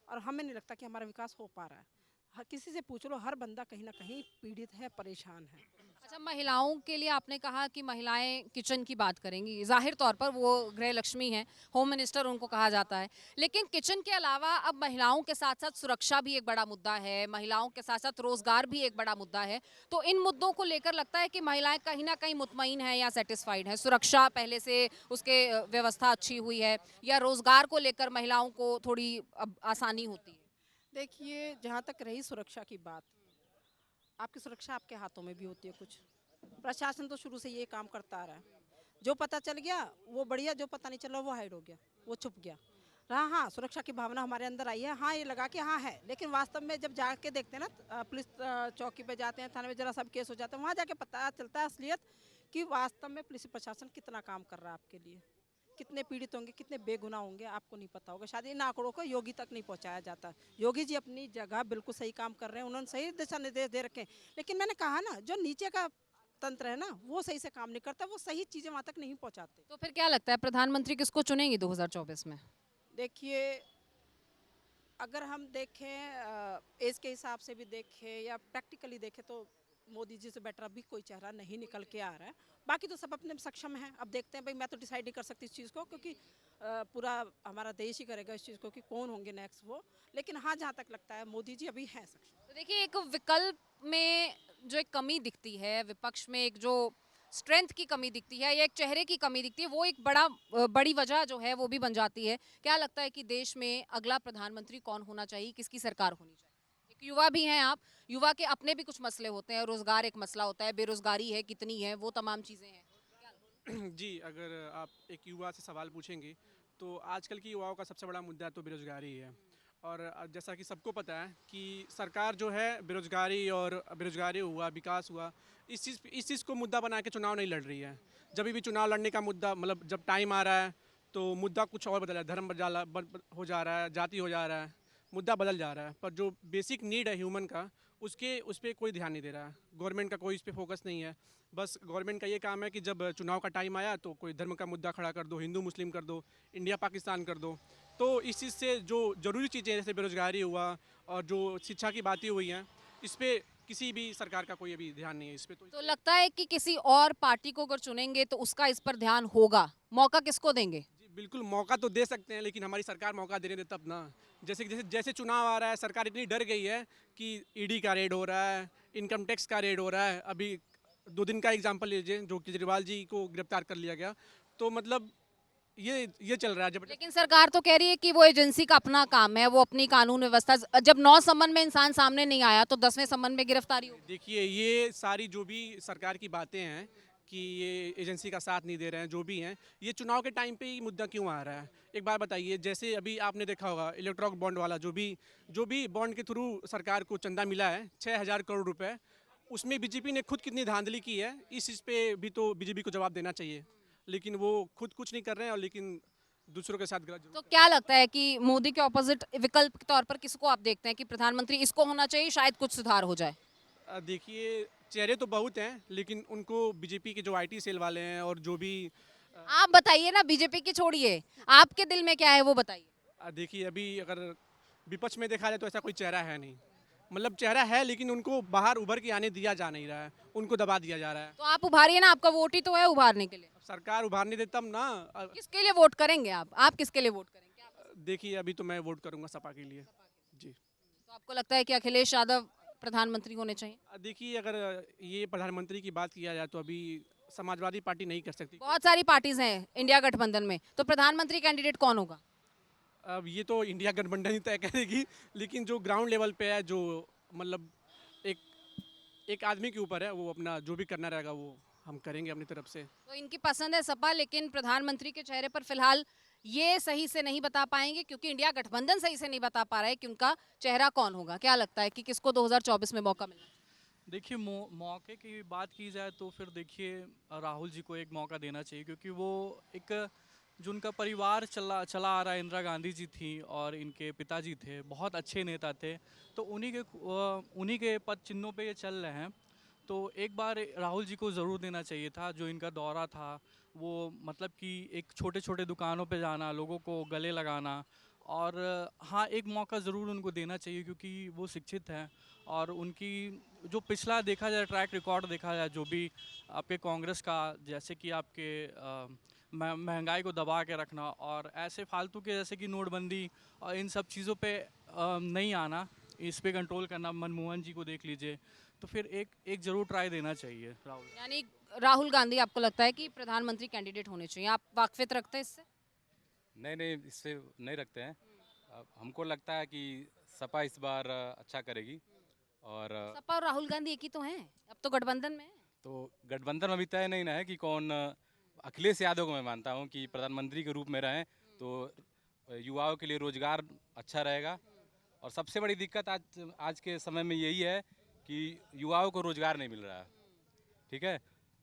और हमें नहीं लगता कि हमारा विकास हो पा रहा है। किसी से पूछ लो, हर बंदा कहीं ना कहीं पीड़ित है, परेशान है। अच्छा, महिलाओं के लिए आपने कहा कि महिलाएं किचन की बात करेंगी, जाहिर तौर पर वो गृह लक्ष्मी हैं, होम मिनिस्टर उनको कहा जाता है, लेकिन किचन के अलावा अब महिलाओं के साथ साथ सुरक्षा भी एक बड़ा मुद्दा है, महिलाओं के साथ साथ रोजगार भी एक बड़ा मुद्दा है। तो इन मुद्दों को लेकर लगता है कि महिलाएं कहीं ना कहीं मुतमईन हैं या सेटिस्फाइड हैं? सुरक्षा पहले से उसके व्यवस्था अच्छी हुई है, या रोजगार को लेकर महिलाओं को थोड़ी अब आसानी होती है? देखिए, जहाँ तक रही सुरक्षा की बात, आपकी सुरक्षा आपके हाथों में भी होती है। कुछ प्रशासन तो शुरू से ये काम करता आ रहा है, जो पता चल गया वो बढ़िया, जो पता नहीं चला वो हाइड हो गया, वो छुप गया। हाँ, सुरक्षा की भावना हमारे अंदर आई है, हाँ ये लगा कि हाँ है, लेकिन वास्तव में जब जाके देखते हैं ना, पुलिस चौकी पे जाते हैं, थाने में जरा सब केस हो जाता है, वहाँ जाके पता चलता है असलियत कि वास्तव में पुलिस प्रशासन कितना काम कर रहा है आपके लिए। कितने पीड़ित होंगे, कितने बेगुनाह होंगे, आपको नहीं पता होगा। शायद इन आंकड़ों को योगी तक नहीं पहुंचाया जाता। योगी जी अपनी जगह बिल्कुल सही काम कर रहे हैं, उन्होंने सही दिशा निर्देश दे रखे हैं, लेकिन मैंने कहा ना, जो नीचे का तंत्र है ना, वो सही से काम नहीं करता, वो सही चीज़ें वहाँ तक नहीं पहुँचाते। तो फिर क्या लगता है, प्रधानमंत्री किसको चुनेंगी 2024 में? देखिए, अगर हम देखें एज के हिसाब से भी देखें या प्रैक्टिकली देखें, तो मोदी जी से बेटर अभी कोई चेहरा नहीं निकल के आ रहा है। बाकी तो सब अपने सक्षम हैं। अब देखते हैं भाई, मैं तो डिसाइड नहीं कर सकती इस चीज़ को, क्योंकि पूरा हमारा देश ही करेगा इस चीज़ को कि कौन होंगे नेक्स्ट वो। लेकिन हाँ, जहाँ तक लगता है मोदी जी अभी हैं सक्षम। तो देखिए, एक विकल्प में जो एक कमी दिखती है, विपक्ष में एक जो स्ट्रेंथ की कमी दिखती है या एक चेहरे की कमी दिखती है, वो एक बड़ी वजह जो है वो भी बन जाती है। क्या लगता है कि देश में अगला प्रधानमंत्री कौन होना चाहिए, किसकी सरकार होनी चाहिए? एक युवा भी हैं आप, युवा के अपने भी कुछ मसले होते हैं, रोजगार एक मसला होता है, बेरोजगारी है कितनी है, वो तमाम चीज़ें हैं। जी, अगर आप एक युवा से सवाल पूछेंगे तो आजकल की युवाओं का सबसे बड़ा मुद्दा तो बेरोजगारी है। और जैसा कि सबको पता है कि सरकार जो है बेरोजगारी हुआ, विकास हुआ, इस चीज़ को मुद्दा बना के चुनाव नहीं लड़ रही है। जब भी चुनाव लड़ने का मुद्दा, मतलब जब टाइम आ रहा है तो मुद्दा कुछ और बदल रहा है, धर्म हो जा रहा है, जाति हो जा रहा है, मुद्दा बदल जा रहा है, पर जो बेसिक नीड है ह्यूमन का उस पर कोई ध्यान नहीं दे रहा है। गवर्नमेंट का कोई इस पर फोकस नहीं है। बस गवर्नमेंट का ये काम है कि जब चुनाव का टाइम आया तो कोई धर्म का मुद्दा खड़ा कर दो, हिंदू मुस्लिम कर दो, इंडिया पाकिस्तान कर दो। तो इस चीज़ से जो ज़रूरी चीज़ें जैसे बेरोजगारी हुआ और जो शिक्षा की बातें हुई हैं, इस पर किसी भी सरकार का कोई अभी ध्यान नहीं है इस पर। तो लगता है कि किसी और पार्टी को अगर चुनेंगे तो उसका इस पर ध्यान होगा। मौका किसको देंगे? जी बिल्कुल, मौका तो दे सकते हैं, लेकिन हमारी सरकार मौका देने दे तब ना। जैसे जैसे जैसे चुनाव आ रहा है, सरकार इतनी डर गई है कि ईडी का रेड हो रहा है, इनकम टैक्स का रेड हो रहा है। अभी 2 दिन का एग्जाम्पल लीजिए, जो केजरीवाल जी को गिरफ्तार कर लिया गया। तो मतलब ये चल रहा है। जब लेकिन सरकार तो कह रही है कि वो एजेंसी का अपना काम है, वो अपनी कानून व्यवस्था, जब 9 सम्मन में इंसान सामने नहीं आया तो 10वें सम्मन में गिरफ्तारी होगी। देखिए, ये सारी जो भी सरकार की बातें हैं कि ये एजेंसी का साथ नहीं दे रहे हैं, जो भी हैं, ये चुनाव के टाइम पे ही मुद्दा क्यों आ रहा है? एक बात बताइए, जैसे अभी आपने देखा होगा इलेक्ट्रॉनिक बॉन्ड वाला, जो भी बॉन्ड के थ्रू सरकार को चंदा मिला है 6,000 करोड़ रुपए, उसमें बीजेपी ने खुद कितनी धांधली की है, इस चीज़ पे भी तो बीजेपी को जवाब देना चाहिए। लेकिन वो खुद कुछ नहीं कर रहे हैं और लेकिन दूसरों के साथ गलत। तो क्या लगता है कि मोदी के ऑपोजिट विकल्प के तौर पर किसको आप देखते हैं कि प्रधानमंत्री इसको होना चाहिए, शायद कुछ सुधार हो जाए? देखिए, चेहरे तो बहुत हैं, लेकिन उनको बीजेपी के जो आईटी सेल वाले हैं और जो भी आप बताइए ना, बीजेपी की छोड़िए, आपके दिल में क्या है वो बताइए। देखिए, अभी अगर विपक्ष में देखा जाए तो ऐसा कोई चेहरा है नहीं। मतलब चेहरा है, लेकिन उनको बाहर उभर के आने दिया जा नहीं रहा है, उनको दबा दिया जा रहा है। तो आप उभारिए ना, आपका वोट ही तो है उभारने के लिए। सरकार उभारने दे तब ना। किसके लिए वोट करेंगे आप किसके लिए वोट करेंगे? देखिए, अभी तो मैं वोट करूंगा सपा के लिए जी। तो आपको लगता है कि अखिलेश यादव प्रधानमंत्री होने चाहिए? देखिए, अगर ये प्रधानमंत्री की बात किया जाए तो अभी समाजवादी पार्टी नहीं कर सकती। बहुत सारी पार्टीज हैं इंडिया गठबंधन में, तो प्रधानमंत्री कैंडिडेट कौन होगा? अब ये तो इंडिया गठबंधन ही तय करेगी, लेकिन जो ग्राउंड लेवल पे है, जो मतलब एक आदमी के ऊपर है, वो अपना जो भी करना रहेगा वो हम करेंगे अपनी तरफ से। तो इनकी पसंद है सपा, लेकिन प्रधानमंत्री के चेहरे पर फिलहाल ये सही से नहीं बता पाएंगे, क्योंकि इंडिया गठबंधन सही से नहीं बता पा रहा है कि उनका चेहरा कौन होगा। क्या लगता है कि किसको 2024 में मौका मिलेगा? देखिए, मौके की बात की जाए तो फिर देखिए राहुल जी को एक मौका देना चाहिए, क्योंकि वो एक जो उनका परिवार चला आ रहा है, इंदिरा गांधी जी थी और इनके पिताजी थे, बहुत अच्छे नेता थे, तो उन्हीं के पद चिन्हों पे ये चल रहे हैं। तो एक बार राहुल जी को ज़रूर देना चाहिए था। जो इनका दौरा था वो मतलब कि एक छोटे छोटे दुकानों पे जाना, लोगों को गले लगाना, और हाँ, एक मौका ज़रूर उनको देना चाहिए, क्योंकि वो शिक्षित हैं और उनकी जो पिछला देखा जाए ट्रैक रिकॉर्ड देखा जाए, जो भी आपके कांग्रेस का, जैसे कि आपके महंगाई को दबा के रखना और ऐसे फालतू के जैसे कि नोटबंदी और इन सब चीज़ों पे नहीं आना, इस पे कंट्रोल करना, मनमोहन जी को देख लीजिए, तो फिर एक ज़रूर ट्राई देना चाहिए राहुल। यानी राहुल गांधी आपको लगता है कि प्रधानमंत्री कैंडिडेट होने चाहिए, आप वाकफियत रखते हैं इससे? नहीं, इससे नहीं रखते हैं। हमको लगता है कि सपा इस बार अच्छा करेगी। और सपा और राहुल गांधी एक ही तो हैं, अब तो गठबंधन में है। तो गठबंधन अभी तय नहीं ना है कि कौन। अखिलेश यादव को मैं मानता हूँ कि प्रधानमंत्री के रूप में रहें तो युवाओं के लिए रोजगार अच्छा रहेगा। और सबसे बड़ी दिक्कत आज के समय में यही है कि युवाओं को रोजगार नहीं मिल रहा है। ठीक है,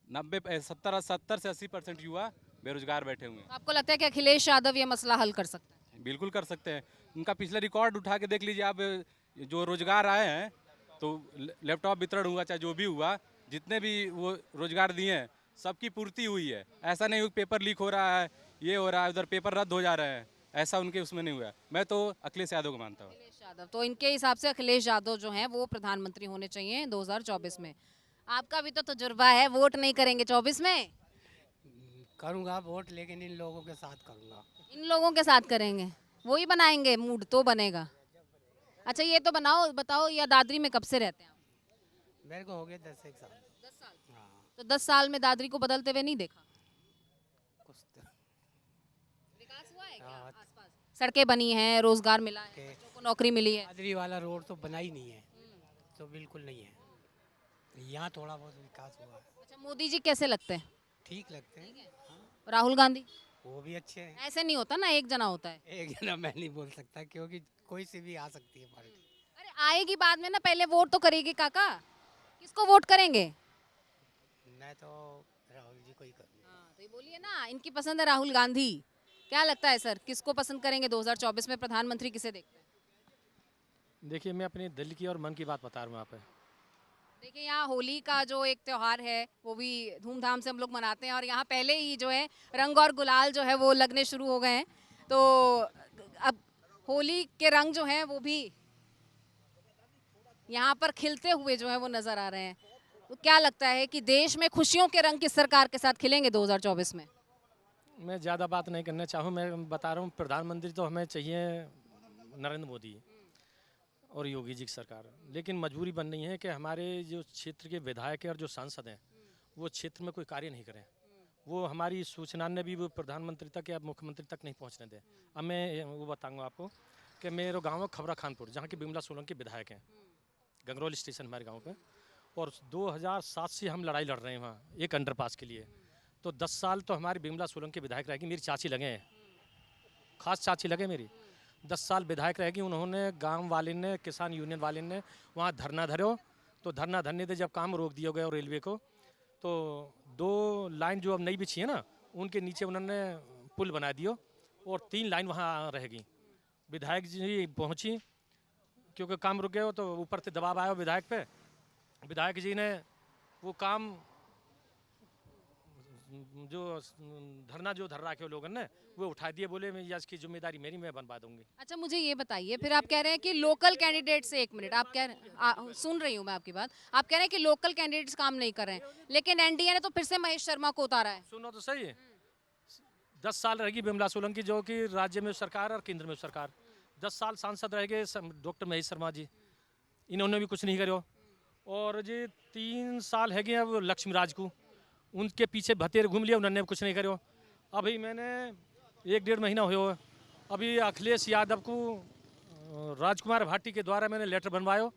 70 से 80% युवा बेरोजगार बैठे हुए हैं। आपको लगता है कि अखिलेश यादव ये मसला हल कर सकता है? बिल्कुल कर सकते हैं। उनका पिछला रिकॉर्ड उठा के देख लीजिए आप। जो रोजगार आए हैं, तो लैपटॉप वितरण हुआ, चाहे जो भी हुआ, जितने भी वो रोजगार दिए हैं सबकी पूर्ति हुई है। ऐसा नहीं पेपर लीक हो रहा है, ये हो रहा है, उधर पेपर रद्द हो जा रहे हैं, ऐसा उनके उसमें नहीं हुआ। मैं तो अखिलेश यादव को मानता हूँ। अखिलेश यादव, तो इनके हिसाब से अखिलेश यादव जो हैं वो प्रधानमंत्री होने चाहिए 2024 में। आपका भी तो तजुर्बा है, वोट नहीं करेंगे 24 में? करूँगा वोट, लेकिन इन लोगों के साथ करूँगा। इन लोगों के साथ करेंगे, वही बनाएंगे, मूड तो बनेगा। अच्छा, ये तो बताओ, या दादरी में कब से रहते हैं आप? मेरे को हो गए 10 साल। 10 साल? हाँ। तो 10 साल में दादरी को बदलते हुए नहीं देखा? कुछ तो विकास हुआ है क्या आसपास? सड़कें बनी हैं, रोजगार मिला है, बच्चों को नौकरी मिली है? दादरी वाला रोड तो बना ही नहीं है, तो बिल्कुल नहीं है। यहाँ थोड़ा बहुत विकास हुआ है। अच्छा, मोदी जी कैसे लगते हैं? ठीक लगते हैं। राहुल गांधी? वो भी अच्छे हैं। ऐसे नहीं होता ना, एक जना होता है। एक जना मैं नहीं बोल सकता, क्योंकि कोई सी भी आ सकती है पार्टी। अरे आएगी बाद में ना, पहले वोट तो करेगी काका। किसको वोट करेंगे? मैं तो राहुल जी को ही करूँगा। हाँ, तो ये बोलिए ना, इनकी पसंद है राहुल गांधी। क्या लगता है सर, किसको पसंद करेंगे 2024 में? प्रधानमंत्री किसे देखते हैं? देखिए मैं अपने दिल की और मन की बात बता रहा हूँ यहाँ पे। देखिए यहाँ होली का जो एक त्योहार है वो भी धूमधाम से हम लोग मनाते हैं और यहाँ पहले ही जो है रंग और गुलाल जो है वो लगने शुरू हो गए हैं। तो अब होली के रंग जो हैं वो भी यहाँ पर खिलते हुए जो है वो नजर आ रहे हैं। तो क्या लगता है कि देश में खुशियों के रंग किस सरकार के साथ खिलेंगे 2024 में? मैं ज़्यादा बात नहीं करना चाहूँ, मैं बता रहा हूँ प्रधानमंत्री तो हमें चाहिए नरेंद्र मोदी और योगी जी की सरकार, लेकिन मजबूरी बन रही है कि हमारे जो क्षेत्र के विधायक हैं और जो सांसद हैं वो क्षेत्र में कोई कार्य नहीं करें। वो हमारी सूचना ने भी वो प्रधानमंत्री तक या मुख्यमंत्री तक नहीं पहुंचने दें। अब मैं वो बताऊंगा आपको कि मेरे गांव है खबरा खानपुर, जहाँ की बिमला सोलंकी विधायक हैं, गंगरौल स्टेशन हमारे गाँव पे, और 2007 से हम लड़ाई लड़ रहे हैं वहाँ एक अंडरपास के लिए। तो 10 साल तो हमारी बिमला सोलंकी विधायक रहेगी, मेरी चाची लगे हैं, खास चाची लगे मेरी, 10 साल विधायक रहेगी। उन्होंने गांव वाले ने, किसान यूनियन वाले ने वहाँ धरना धरो, तो धरना धरने से जब काम रोक दिया गया और रेलवे को, तो 2 लाइन जो अब नई बिछी है ना उनके नीचे उन्होंने पुल बना दियो और 3 लाइन वहाँ रहेगी। विधायक जी पहुँची, क्योंकि काम रुक गया तो ऊपर से दबाव आया विधायक पे, विधायक जी ने वो काम जो धरना जो धर रखे लोगों ने वो उठा दिए, बोले मैं इसकी जिम्मेदारी मेरी, मैं बनवा दूंगी। अच्छा मुझे ये बताइए, फिर आप कह रहे हैं कि लोकल कैंडिडेट से, एक मिनट, आप कह रहे सुन रही हूँ मैं आपकी बात, आप कह रहे हैं कि लोकल कैंडिडेट्स काम नहीं कर रहे हैं, लेकिन एनडीए ने तो फिर से महेश शर्मा को उतारा है। सुनो तो सही है, 10 साल रहेगी बिमला सोलंकी जो कि राज्य में सरकार और केंद्र में सरकार, 10 साल सांसद रहेंगे डॉक्टर महेश शर्मा जी, इन्होंने भी कुछ नहीं करो। और जी 3 साल है अब लक्ष्मी राज को, उनके पीछे भतेर घूम लिया, उन्होंने कुछ नहीं करो। अभी मैंने 1-1.5 महीना हुआ, अभी अखिलेश यादव को राजकुमार भाटी के द्वारा मैंने लेटर बनवायो,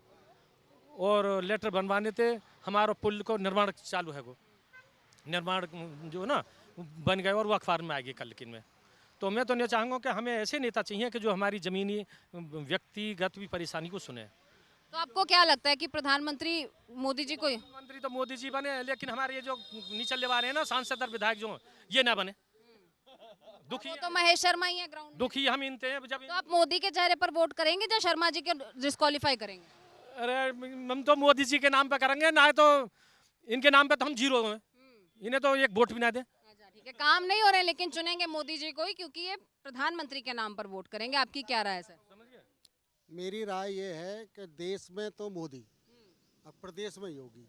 और लेटर बनवाने से हमारा पुल को निर्माण चालू है, वो निर्माण जो ना बन गए और वो अखबार में आएगी कल लेकिन में। तो मैं तो नहीं चाहूँगा कि हमें ऐसे नेता चाहिए कि जो हमारी ज़मीनी व्यक्तिगत भी परेशानी को सुने। तो आपको क्या लगता है कि प्रधानमंत्री मोदी जी को, प्रधानमंत्री तो मोदी जी बने, लेकिन हमारे ये जो निचले वाले हैं ना सांसद और विधायक जो ये ना बने, दुखी तो महेश शर्मा ही है ग्राउंड, दुखी हम इनते हैं। जब तो आप मोदी के चेहरे पर वोट करेंगे या शर्मा जी के डिस्क्वालीफाई करेंगे? अरे हम तो मोदी जी के नाम पे करेंगे, ना तो इनके नाम पे तो हम 0 हैं, इन्हें तो एक वोट भी ना दे। ठीक है, काम नहीं हो रहे लेकिन चुनेंगे मोदी जी को ही, क्योंकि ये प्रधानमंत्री के नाम पर वोट करेंगे। आपकी क्या राय है सर? मेरी राय ये है कि देश में तो मोदी और प्रदेश में योगी,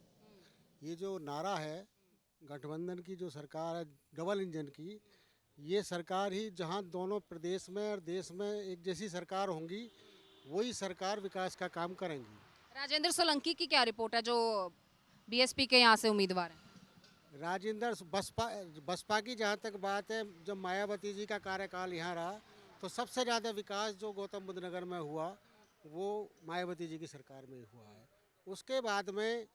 ये जो नारा है गठबंधन की जो सरकार है डबल इंजन की, ये सरकार ही जहां दोनों प्रदेश में और देश में एक जैसी सरकार होंगी वही सरकार विकास का काम करेंगी। राजेंद्र सोलंकी की क्या रिपोर्ट है जो बीएसपी के यहाँ से उम्मीदवार हैं? राजेंद्र बसपा की जहाँ तक बात है, जब मायावती जी का कार्यकाल यहाँ रहा तो सबसे ज़्यादा विकास जो गौतम बुद्ध नगर में हुआ वो मायावती जी की सरकार में हुआ है। उसके बाद में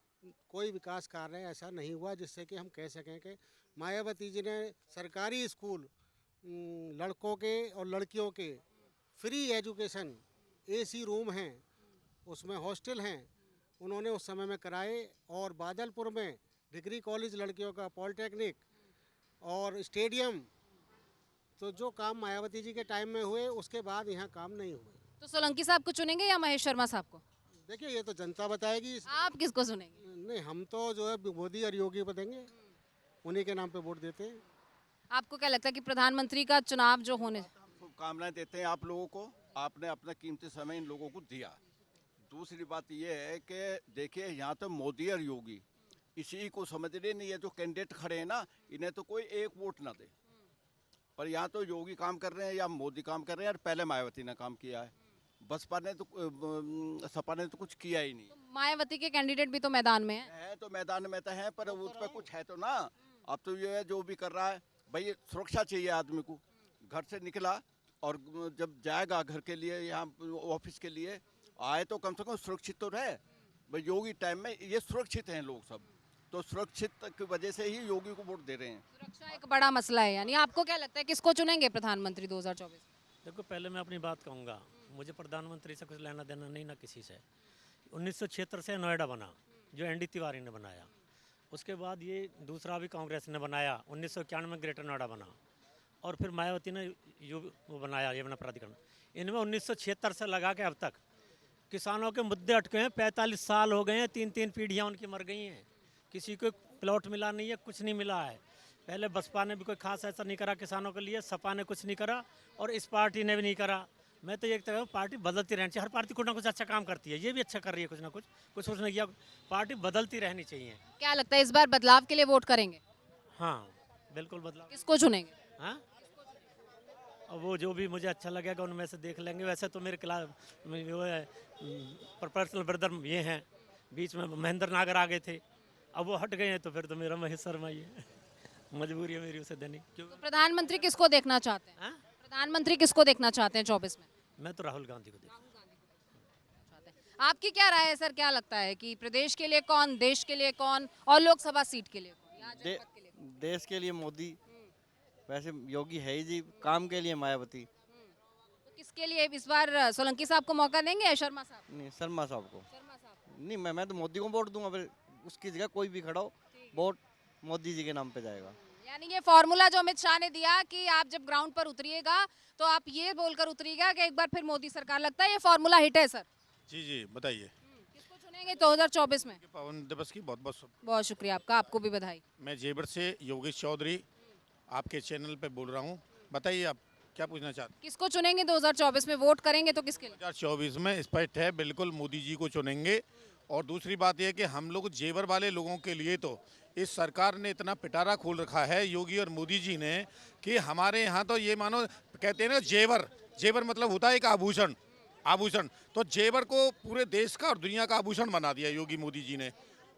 कोई विकास कार्य ऐसा नहीं हुआ जिससे कि हम कह सकें कि मायावती जी ने सरकारी स्कूल लड़कों के और लड़कियों के फ्री एजुकेशन, एसी रूम हैं, उसमें हॉस्टल हैं, उन्होंने उस समय में कराए। और बादलपुर में डिग्री कॉलेज लड़कियों का, पॉलिटेक्निक और स्टेडियम, तो जो काम मायावती जी के टाइम में हुए उसके बाद यहाँ काम नहीं हुए। तो सोलंकी साहब को चुनेंगे या महेश शर्मा साहब को? देखिए ये तो जनता बताएगी। आप किसको सुनेंगे? नहीं, हम तो जो है मोदी और योगी को देंगे, उन्हीं के नाम पे वोट देते हैं। आपको क्या लगता है कि प्रधानमंत्री का चुनाव जो होने, शुभकामनाएं देते हैं आप लोगों को, आपने अपना कीमती समय इन लोगों को दिया। दूसरी बात ये है कि देखिए यहाँ तो मोदी और योगी इसी को समझ रहे नहीं है, जो कैंडिडेट खड़े हैं ना इन्हें तो कोई एक वोट ना दे, पर यहाँ तो योगी काम कर रहे हैं या मोदी काम कर रहे हैं, और पहले मायावती ने काम किया है, बसपा ने तो सपा ने तो कुछ किया ही नहीं। तो मायावती के कैंडिडेट भी तो मैदान में है तो मैदान में तो है, पर उस पर कुछ है तो ना। अब तो ये जो भी कर रहा है भाई, सुरक्षा चाहिए आदमी को, घर से निकला और जब जाएगा घर के लिए यहाँ ऑफिस के लिए आए तो कम से कम सुरक्षित तो रहे। भाई योगी टाइम में ये सुरक्षित हैं लोग सब, तो सुरक्षित की वजह से ही योगी को वोट दे रहे हैं। सुरक्षा एक बड़ा मसला है, यानी आपको क्या लगता है किसको चुनेंगे प्रधानमंत्री 2024? देखो पहले मैं अपनी बात कहूँगा, मुझे प्रधानमंत्री से कुछ लेना देना नहीं ना किसी से। 1976 से नोएडा बना जो एनडी तिवारी ने बनाया, उसके बाद ये दूसरा भी कांग्रेस ने बनाया, 1991 में ग्रेटर नोएडा बना, और फिर मायावती ने वो बनाया यमुना प्राधिकरण। इनमें 1976 से लगा के अब तक किसानों के मुद्दे अटके हैं, 45 साल हो गए हैं, 3-3 पीढ़ियाँ उनकी मर गई हैं, किसी को प्लॉट मिला नहीं है, कुछ नहीं मिला है। पहले बसपा ने भी कोई खास ऐसा नहीं करा किसानों के लिए, सपा ने कुछ नहीं करा और इस पार्टी ने भी नहीं करा। मैं तो ये कहता हूँ पार्टी बदलती रहनी चाहिए, हर पार्टी कुछ ना कुछ अच्छा काम करती है, ये भी अच्छा कर रही है कुछ ना कुछ, कुछ नहीं किया, पार्टी बदलती रहनी चाहिए। क्या लगता है इस बार बदलाव के लिए वोट करेंगे? हाँ बिल्कुल बदलाव। किसको चुनेंगे? हाँ और वो जो भी मुझे अच्छा लगेगा उनमें से देख लेंगे। वैसे तो मेरे क्लास वो है पर्सनल ब्रदर ये हैं, बीच में महेंद्र नागर आ गए थे, अब वो हट गए हैं तो फिर तो मेरा महेश शर्मा ही है, मजबूरी है मेरी उसे देनी। क्यों तो प्रधानमंत्री किसको देखना चाहते हैं? प्रधानमंत्री किसको देखना चाहते हैं 24 में? मैं तो राहुल गांधी को देखना। आपकी क्या राय है सर, क्या लगता है कि प्रदेश के लिए कौन, देश के लिए कौन और लोकसभा सीट के लिए कौन? यहाँ जनपद के लिए कौन? देश के लिए मोदी, वैसे योगी है ही जी, काम के लिए मायावती। तो किसके लिए इस बार सोलंकी साहब को मौका देंगे या शर्मा साहब? नहीं शर्मा साहब को। नहीं मैं तो मोदी को वोट दूंगा, फिर उसकी जगह कोई भी खड़ा हो वोट मोदी जी के नाम पे जाएगा। यानी ये फॉर्मूला जो अमित शाह ने दिया कि आप जब ग्राउंड पर उतरिएगा तो आप ये बोलकर उतरिएगा कि एक बार फिर मोदी सरकार, लगता है ये फॉर्मूला हिट है सर? जी बताइए। किसको चुनेंगे 2024 में? पवन दिवस की बहुत बहुत शुक्रिया आपका, आपको भी बधाई। मैं जेवर से योगेश चौधरी आपके चैनल पे बोल रहा हूँ। बताइए आप क्या पूछना चाहते हैं? किसको चुनेंगे 2024 में? वोट करेंगे तो किसके लिए? 2024 में स्पष्ट है, बिल्कुल मोदी जी को चुनेंगे। और दूसरी बात यह कि हम लोग जेवर वाले लोगों के लिए तो इस सरकार ने इतना पिटारा खोल रखा है योगी और मोदी जी ने कि हमारे यहाँ तो ये मानो कहते हैं ना जेवर मतलब होता है एक आभूषण, तो जेवर को पूरे देश का और दुनिया का आभूषण बना दिया योगी मोदी जी ने।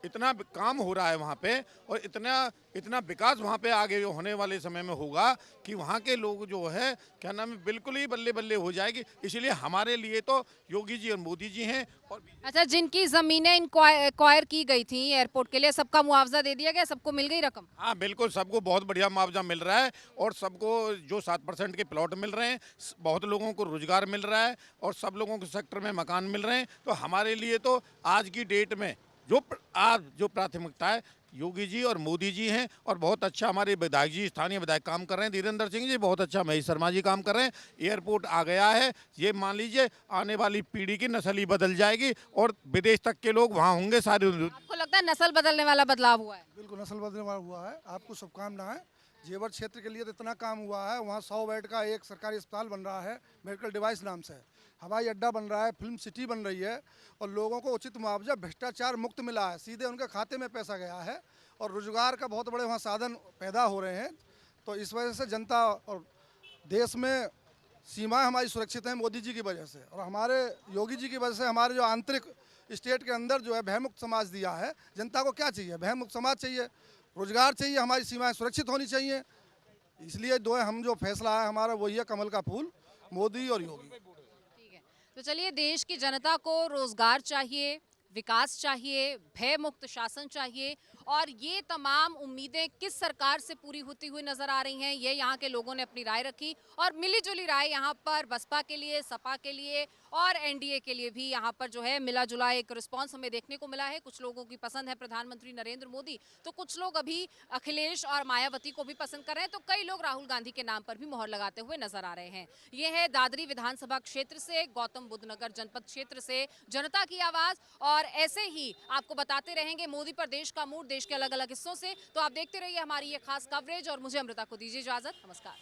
इतना काम हो रहा है वहाँ पे और इतना विकास वहाँ पे आगे होने वाले समय में होगा कि वहाँ के लोग जो है क्या नाम है बिल्कुल ही बल्ले बल्ले हो जाएगी। इसलिए हमारे लिए तो योगी जी और मोदी जी हैं। और अच्छा, जिनकी जमीनें एक्वायर की गई थी एयरपोर्ट के लिए, सबका मुआवजा दे दिया गया, सबको मिल गई रकम? हाँ बिल्कुल, सबको बहुत बढ़िया मुआवजा मिल रहा है और सबको जो 7% के प्लॉट मिल रहे हैं, बहुत लोगों को रोजगार मिल रहा है और सब लोगों को सेक्टर में मकान मिल रहे हैं। तो हमारे लिए तो आज की डेट में जो प्राथमिकता है योगी जी और मोदी जी हैं। और बहुत अच्छा हमारे विधायक जी, स्थानीय विधायक काम कर रहे हैं, धीरेन्द्र सिंह जी बहुत अच्छा, महेश शर्मा जी काम कर रहे हैं। एयरपोर्ट आ गया है, ये मान लीजिए आने वाली पीढ़ी की नस्ल ही बदल जाएगी और विदेश तक के लोग वहाँ होंगे सारे। आपको लगता है नस्ल बदलने वाला बदलाव हुआ है? बिल्कुल नस्ल बदलने वाला हुआ है। आपको शुभकामनाएं। जेवर क्षेत्र के लिए तो इतना काम हुआ है, वहाँ 100 बेड का एक सरकारी अस्पताल बन रहा है मेडिकल डिवाइस नाम से, हवाई अड्डा बन रहा है, फिल्म सिटी बन रही है और लोगों को उचित मुआवजा भ्रष्टाचार मुक्त मिला है, सीधे उनके खाते में पैसा गया है और रोजगार का बहुत बड़े वहाँ साधन पैदा हो रहे हैं। तो इस वजह से जनता और देश में सीमाएं हमारी सुरक्षित हैं मोदी जी की वजह से, और हमारे योगी जी की वजह से हमारे जो आंतरिक स्टेट के अंदर जो है भयमुक्त समाज दिया है। जनता को क्या चाहिए? भयमुक्त समाज चाहिए, रोजगार चाहिए, हमारी सीमाएं सुरक्षित होनी चाहिए। इसलिए हम जो फैसला है हमारा वही है, कमल का फूल, मोदी और योगी। तो चलिए, देश की जनता को रोजगार चाहिए, विकास चाहिए, भय मुक्त शासन चाहिए और ये तमाम उम्मीदें किस सरकार से पूरी होती हुई नजर आ रही हैं, ये यहाँ के लोगों ने अपनी राय रखी और मिलीजुली राय यहाँ पर बसपा के लिए, सपा के लिए और एनडीए के लिए भी यहाँ पर जो है मिला जुला एक रिस्पांस हमें देखने को मिला है। कुछ लोगों की पसंद है प्रधानमंत्री नरेंद्र मोदी, तो कुछ लोग अभी अखिलेश और मायावती को भी पसंद कर रहे हैं, तो कई लोग राहुल गांधी के नाम पर भी मोहर लगाते हुए नजर आ रहे हैं। ये है दादरी विधानसभा क्षेत्र से, गौतम बुद्ध नगर जनपद क्षेत्र से जनता की आवाज, और ऐसे ही आपको बताते रहेंगे मोदी पर देश का मूड देश के अलग अलग हिस्सों से। तो आप देखते रहिए हमारी ये खास कवरेज और मुझे अमृता को दीजिए इजाजत। नमस्कार।